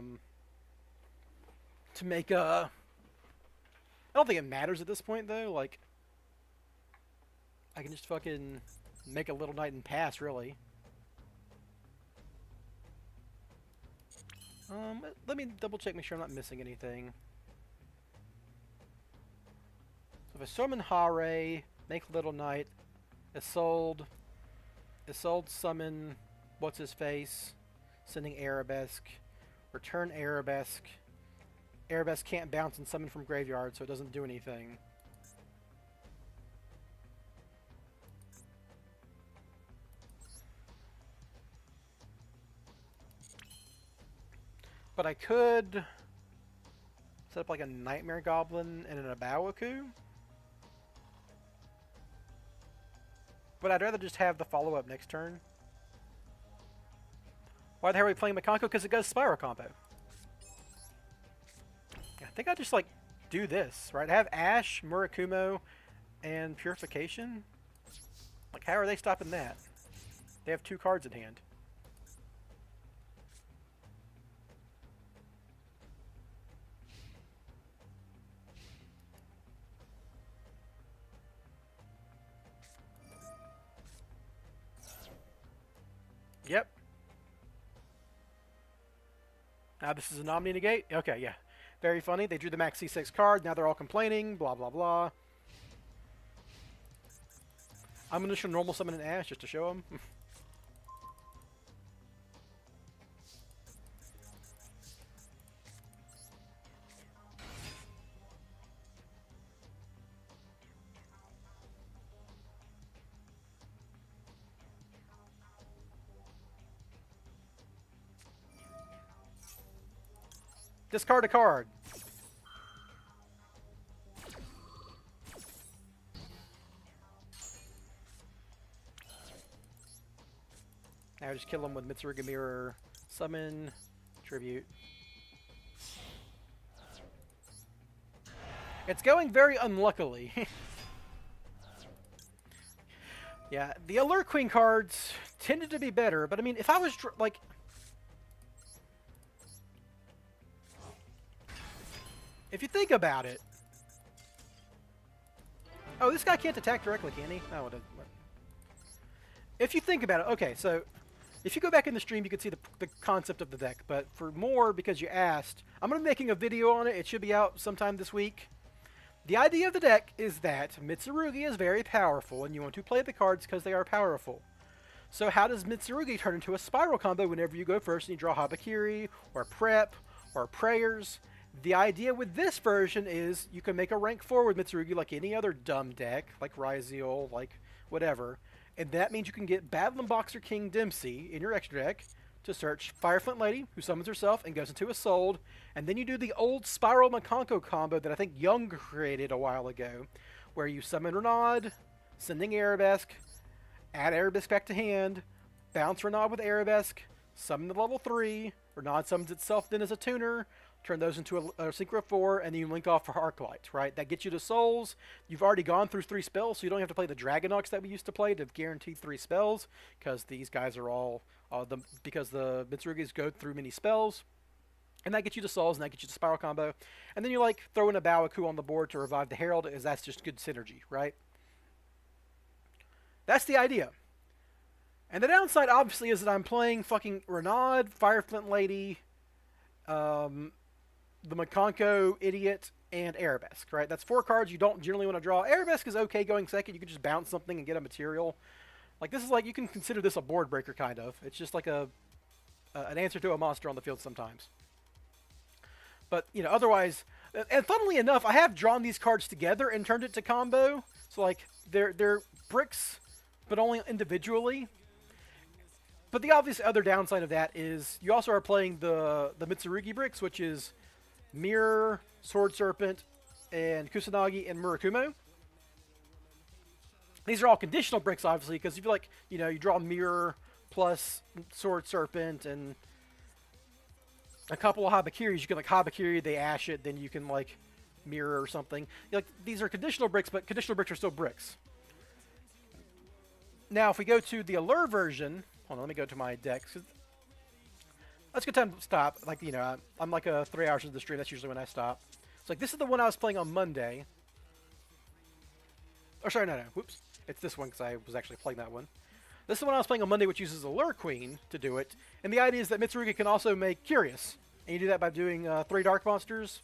don't think it matters at this point though, like I can just fucking make a Little Knight and pass, really. Let me double check, make sure I'm not missing anything. So if I summon Hare, make Little Knight, Isolde summon what's his face, sending Arabesque, return Arabesque. Arabesque can't bounce and summon from graveyard, so it doesn't do anything. But I could set up like a Nightmare Goblin and an Abawaku. But I'd rather just have the follow-up next turn. Why the hell are we playing Makanko? Because it goes Spyral combo. I think I just like do this, right? I have Ash, Murakumo, and Purification. Like, how are they stopping that? They have 2 cards in hand. Yep. Now this is a Omni Negate? Okay, yeah. Very funny. They drew the max C6 card. Now they're all complaining. Blah, blah, blah. I'm gonna show normal summon an Ash just to show him. Discard a card. Now just kill him with Mitsurugi Mirror, Summon, Tribute. It's going very unluckily. Yeah, the Allure Queen cards tended to be better, but I mean, if I was like... If you think about it... Oh, this guy can't attack directly, can he? Oh, if you think about it, okay, so... If you go back in the stream, you can see the concept of the deck, but for more, because you asked, I'm going to be making a video on it. It should be out sometime this week. The idea of the deck is that Mitsurugi is very powerful, and you want to play the cards because they are powerful. So how does Mitsurugi turn into a Spyral combo whenever you go first and you draw Habakiri, or Prep, or Prayers? The idea with this version is you can make a rank 4 with Mitsurugi like any other dumb deck, like Ryziel, like whatever. And that means you can get Battling Boxer King Dempsey in your extra deck to search Fireflint Lady, who summons herself and goes into a Sold, and then you do the old Spyral Makonko combo that I think Young created a while ago, where you summon Renaud, sending Arabesque, add Arabesque back to hand, bounce Renaud with Arabesque, summon the level 3, Renaud summons itself then as a tuner, turn those into a Synchro 4, and then you link off for Arclight, right? That gets you to Souls. You've already gone through 3 spells, so you don't have to play the Dragonux that we used to play to guarantee 3 spells, because these guys are all, because the Mitsurugis go through many spells. And that gets you to Souls, and that gets you to Spyral combo. And then you, like, throw in a Baoku on the board to revive the Herald, as that's just good synergy, right? That's the idea. And the downside, obviously, is that I'm playing fucking Renaud, Fireflint Lady, the Makonko Idiot, and Arabesque, right? That's 4 cards you don't generally want to draw. Arabesque is okay going second. You can just bounce something and get a material. Like, this is like, you can consider this a board breaker, kind of. It's just like an answer to a monster on the field sometimes. But, you know, otherwise... And funnily enough, I have drawn these cards together and turned it to combo. So, like, they're bricks, but only individually. But the obvious other downside of that is you also are playing the Mitsurugi bricks, which is Mirror, Sword Serpent, and Kusanagi, and Murakumo. These are all conditional bricks, obviously, because if you like, you know, you draw Mirror plus Sword Serpent and a couple of Habakiris, you can like Habakiri, they ash it, then you can like Mirror or something. Like, these are conditional bricks, but conditional bricks are still bricks. Now, if we go to the Allure version, hold on, let me go to my decks. That's a good time to stop. Like, you know, I'm like 3 hours into the stream. That's usually when I stop. So, like, this is the one I was playing on Monday. Oh, sorry, no. Whoops. It's this one because I was actually playing that one. This is the one I was playing on Monday, which uses Allure Queen to do it. And the idea is that Mitsurugi can also make Curious. And you do that by doing 3 Dark Monsters.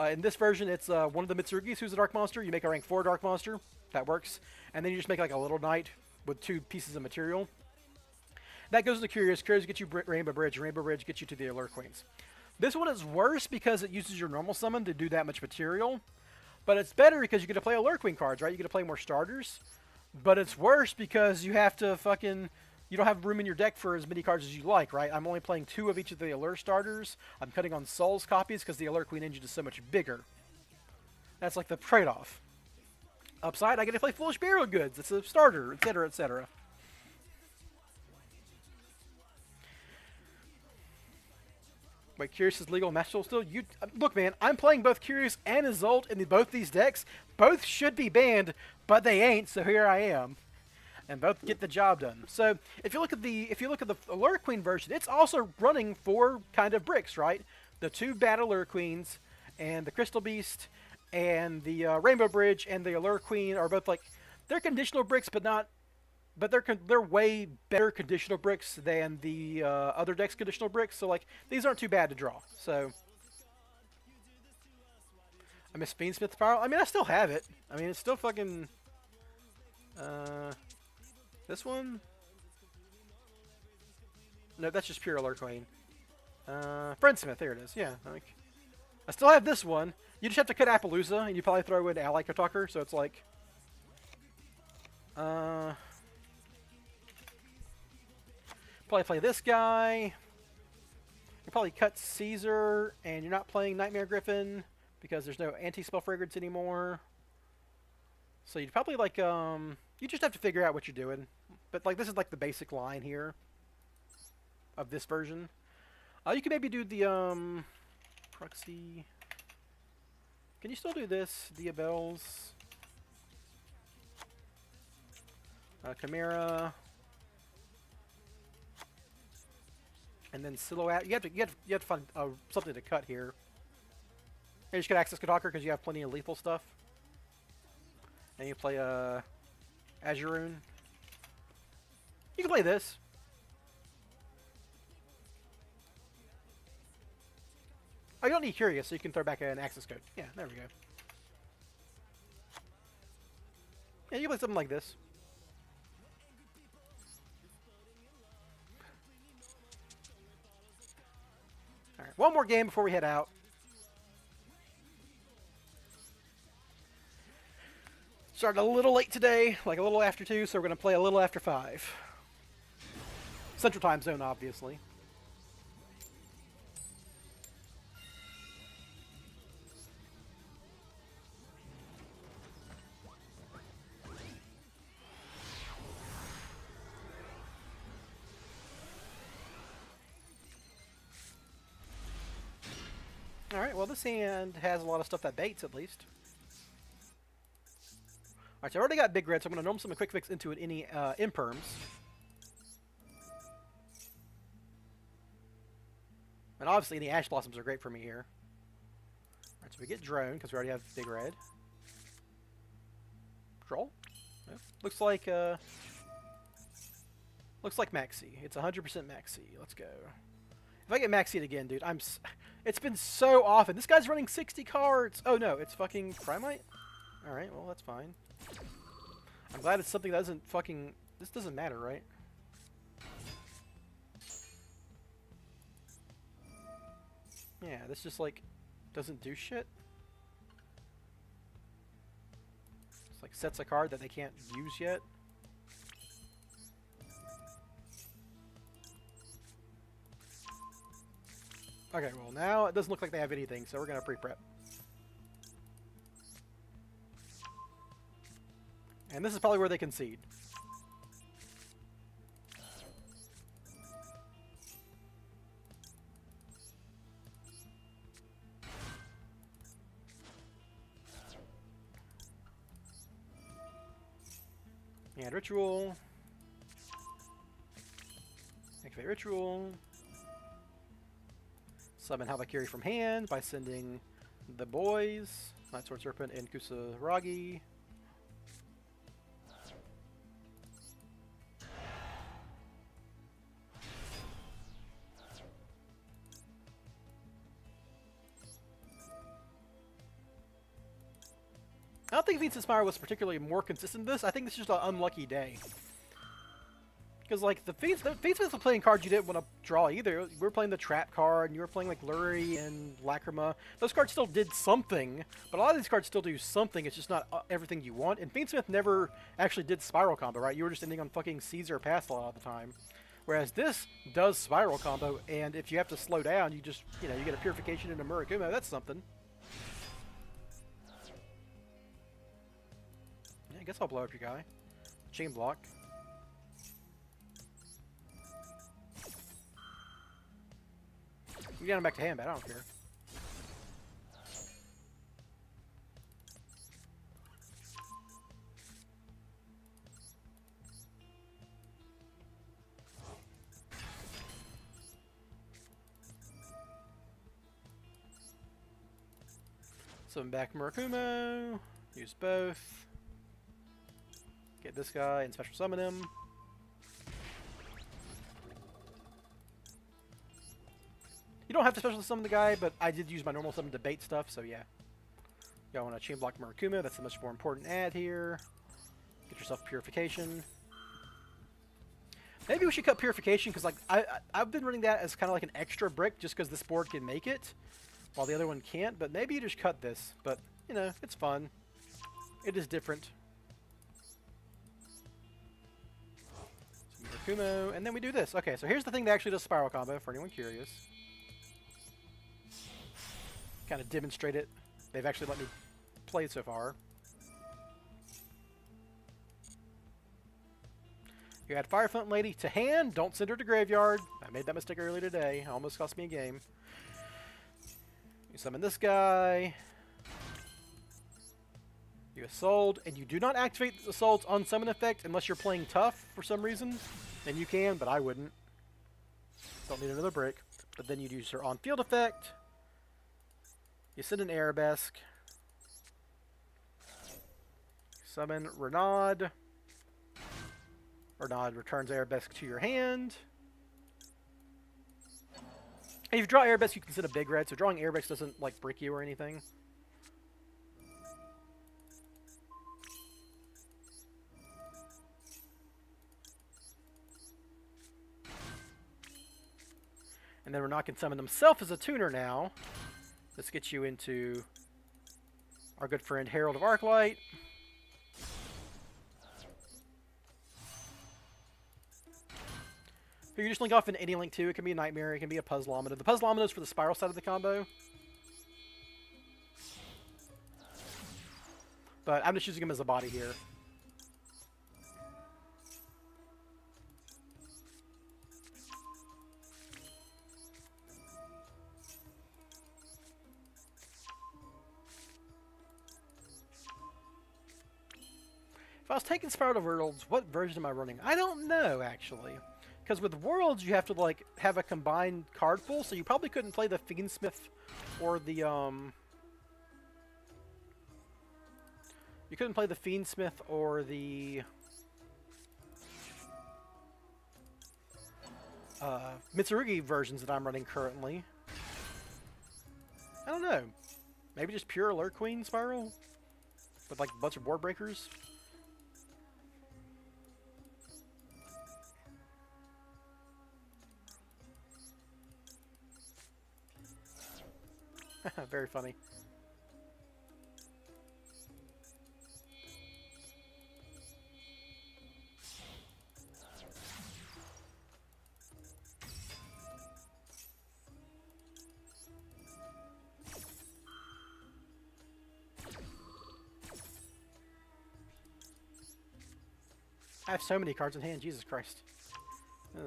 In this version, it's one of the Mitsurugis who's a Dark Monster. You make a rank 4 Dark Monster. That works. And then you just make like a little knight with 2 pieces of material. That goes to Curious. Curious gets you Rainbow Bridge. Rainbow Bridge gets you to the Allure Queens. This one is worse because it uses your normal summon to do that much material. But it's better because you get to play Allure Queen cards, right? You get to play more starters. But it's worse because you have to fucking... You don't have room in your deck for as many cards as you like, right? I'm only playing 2 of each of the Allure starters. I'm cutting on Souls copies because the Allure Queen engine is so much bigger. That's like the trade-off. Upside, I get to play Foolish Burial Goods. It's a starter, etc., etc. Wait, Curious is legal, Master still? Look, man, I'm playing both Curious and Isolde in both these decks. Both should be banned, but they ain't, so here I am. And both get the job done. So if you look at the Allure Queen version, it's also running 4 kind of bricks, right? The 2 bad Allure Queens and the Crystal Beast and the Rainbow Bridge and the Allure Queen are both like, they're conditional bricks, but not. But they're way better conditional bricks than the other deck's conditional bricks. So, like, these aren't too bad to draw. So, I miss Fiendsmith Spyral. I mean, I still have it. I mean, it's still fucking... This one? No, that's just pure Alert Queen. Friendsmith, there it is. Yeah, like I still have this one. You just have to cut Appaloosa, and you probably throw in Ally Kotaker, so it's like... probably play this guy. You probably cut Caesar, and you're not playing Nightmare Griffin, because there's no anti-spell fragrance anymore. So you'd probably, like, you just have to figure out what you're doing. But, like, this is, like, the basic line here of this version. You can maybe do the, proxy... Can you still do this? Diabels. Chimera. And then Silhouette. You have to find something to cut here. You just get Access Kotaker because you have plenty of lethal stuff. And you play Azuroon. You can play this. Oh, you don't need Curious, so you can throw back an access code. Yeah, there we go. Yeah, you can play something like this. Alright, one more game before we head out. Started a little late today, like a little after 2, so we're going to play a little after 5. Central Time Zone, obviously. Alright, well this hand has a lot of stuff that baits, at least. Alright, so I already got Big Red, so I'm going to normal summon a Quick Fix into it, any Imperms. And obviously any Ash Blossoms are great for me here. Alright, so we get Drone, because we already have Big Red. Troll? Yeah. Looks like Maxi. It's 100% Maxi. Let's go. If I get Maxied again, dude, it's been so often. This guy's running 60 cards. Oh no, it's fucking Primite? Alright, well that's fine. I'm glad it's something that doesn't fucking... This doesn't matter, right? Yeah, this just like doesn't do shit. It's like sets a card that they can't use yet. Okay, well now it doesn't look like they have anything, so we're gonna pre-prep. And this is probably where they concede. And Ritual. Activate Ritual. Summon Havakiri from hand by sending the boys, Night Sword Serpent and Kusaragi. I don't think Vincent Spyral was particularly more consistent in this. I think this is just an unlucky day. Because, like, the Fiendsmith was playing cards you didn't want to draw either. We were playing the Trap card, and you were playing, like, Lurie and Lacrima. Those cards still did something, but a lot of these cards still do something. It's just not everything you want. And Fiendsmith never actually did Spyral combo, right? You were just ending on fucking Caesar Pass a lot of the time. Whereas this does Spyral combo, and if you have to slow down, you just, you know, you get a Purification into Murakumo. That's something. Yeah, I guess I'll blow up your guy. Chain block. You got him back to hand, but I don't care. Summon back Murakumo. Use both. Get this guy and special summon him. You don't have to special summon the guy, but I did use my normal summon to bait stuff, so yeah. Y'all want to chain block Murakumo, that's a much more important add here. Get yourself Purification. Maybe we should cut Purification, because like I've been running that as kind of like an extra brick just because this board can make it, while the other one can't. But maybe you just cut this. But, you know, it's fun. It is different. Kumo, and then we do this. Okay, so here's the thing that actually does Spiral combo, for anyone curious. Kind of demonstrate it. They've actually let me play it so far. You add Fire Fountain Lady to hand. Don't send her to graveyard. I made that mistake earlier today. Almost cost me a game. You summon this guy. You Assault, and you do not activate Assault's unsummon effect unless you're playing tough for some reason. Then you can, but I wouldn't. Don't need another brick. But then you'd use her on-field effect. You send an Arabesque. Summon Renaud. Renaud returns Arabesque to your hand. And if you draw Arabesque, you can send a big red, so drawing Arabesque doesn't like brick you or anything. And then Renaud can summon himself as a tuner now. This gets you into our good friend Herald of Arclight. Who you just link off in any link to. It can be a Nightmare, it can be a Puzzleometer. The Puzzleometer is for the Spyral side of the combo. But I'm just using him as a body here. If I was taking Spiral to Worlds, what version am I running? I don't know, actually. Because with Worlds, you have to, like, have a combined card pool, so you probably couldn't play the Fiendsmith or the, You couldn't play the Fiendsmith or the... Mitsurugi versions that I'm running currently. I don't know. Maybe just pure Alert Queen Spiral? With, like, a bunch of board breakers? Very funny. I have so many cards in hand, Jesus Christ. Ugh.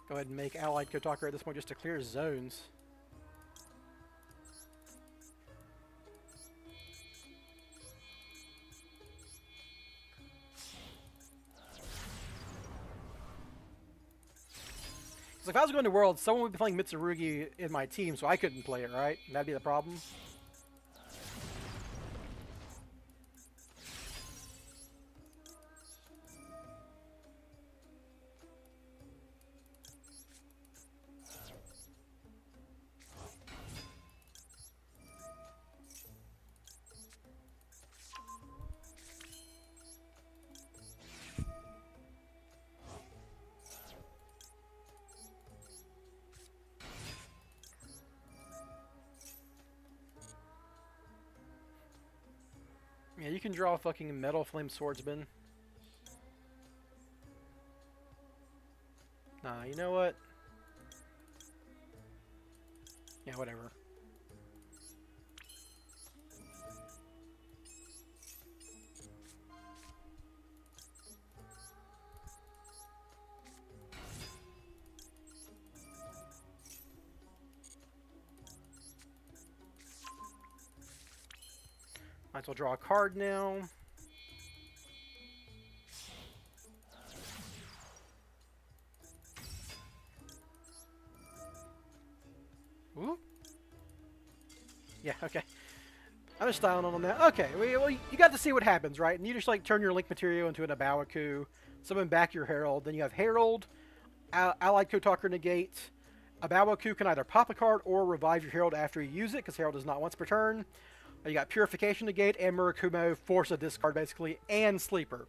Go ahead and make Allied Kotaku at this point just to clear zones. So if I was going to Worlds, someone would be playing Mitsurugi in my team, so I couldn't play it, right? That'd be the problem. Yeah, you can draw a fucking Metal Flame Swordsman. Nah, you know what? Yeah, whatever. Might as well draw a card now. Ooh. Yeah, okay. I'm just styling on that. Okay, well, you got to see what happens, right? And you just, like, turn your Link material into an Abawaku, summon back your Herald, then you have Herald Allied Code Talker negate. A Baoku can either pop a card or revive your Herald after you use it, because Herald is not once per turn. You got Purification negate and Murakumo, force a discard basically, and Sleeper.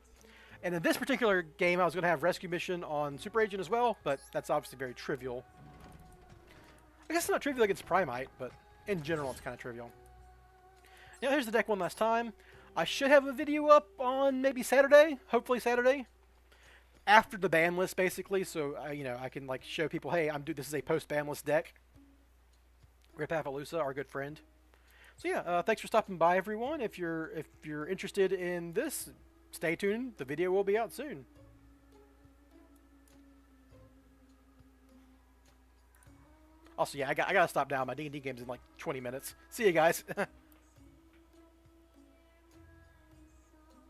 And in this particular game, I was going to have Rescue Mission on Super Agent as well, but that's obviously very trivial. I guess it's not trivial against Primite, but in general, it's kind of trivial. Yeah, here's the deck one last time. I should have a video up on maybe Saturday, hopefully Saturday, after the ban list, basically. So you know, I can like show people, hey, this is a post ban list deck. Rip Appaloosa, our good friend. So yeah, thanks for stopping by, everyone. If you're interested in this, stay tuned. The video will be out soon. Also, yeah, I gotta stop now. My D&D game's in like 20 minutes. See you guys.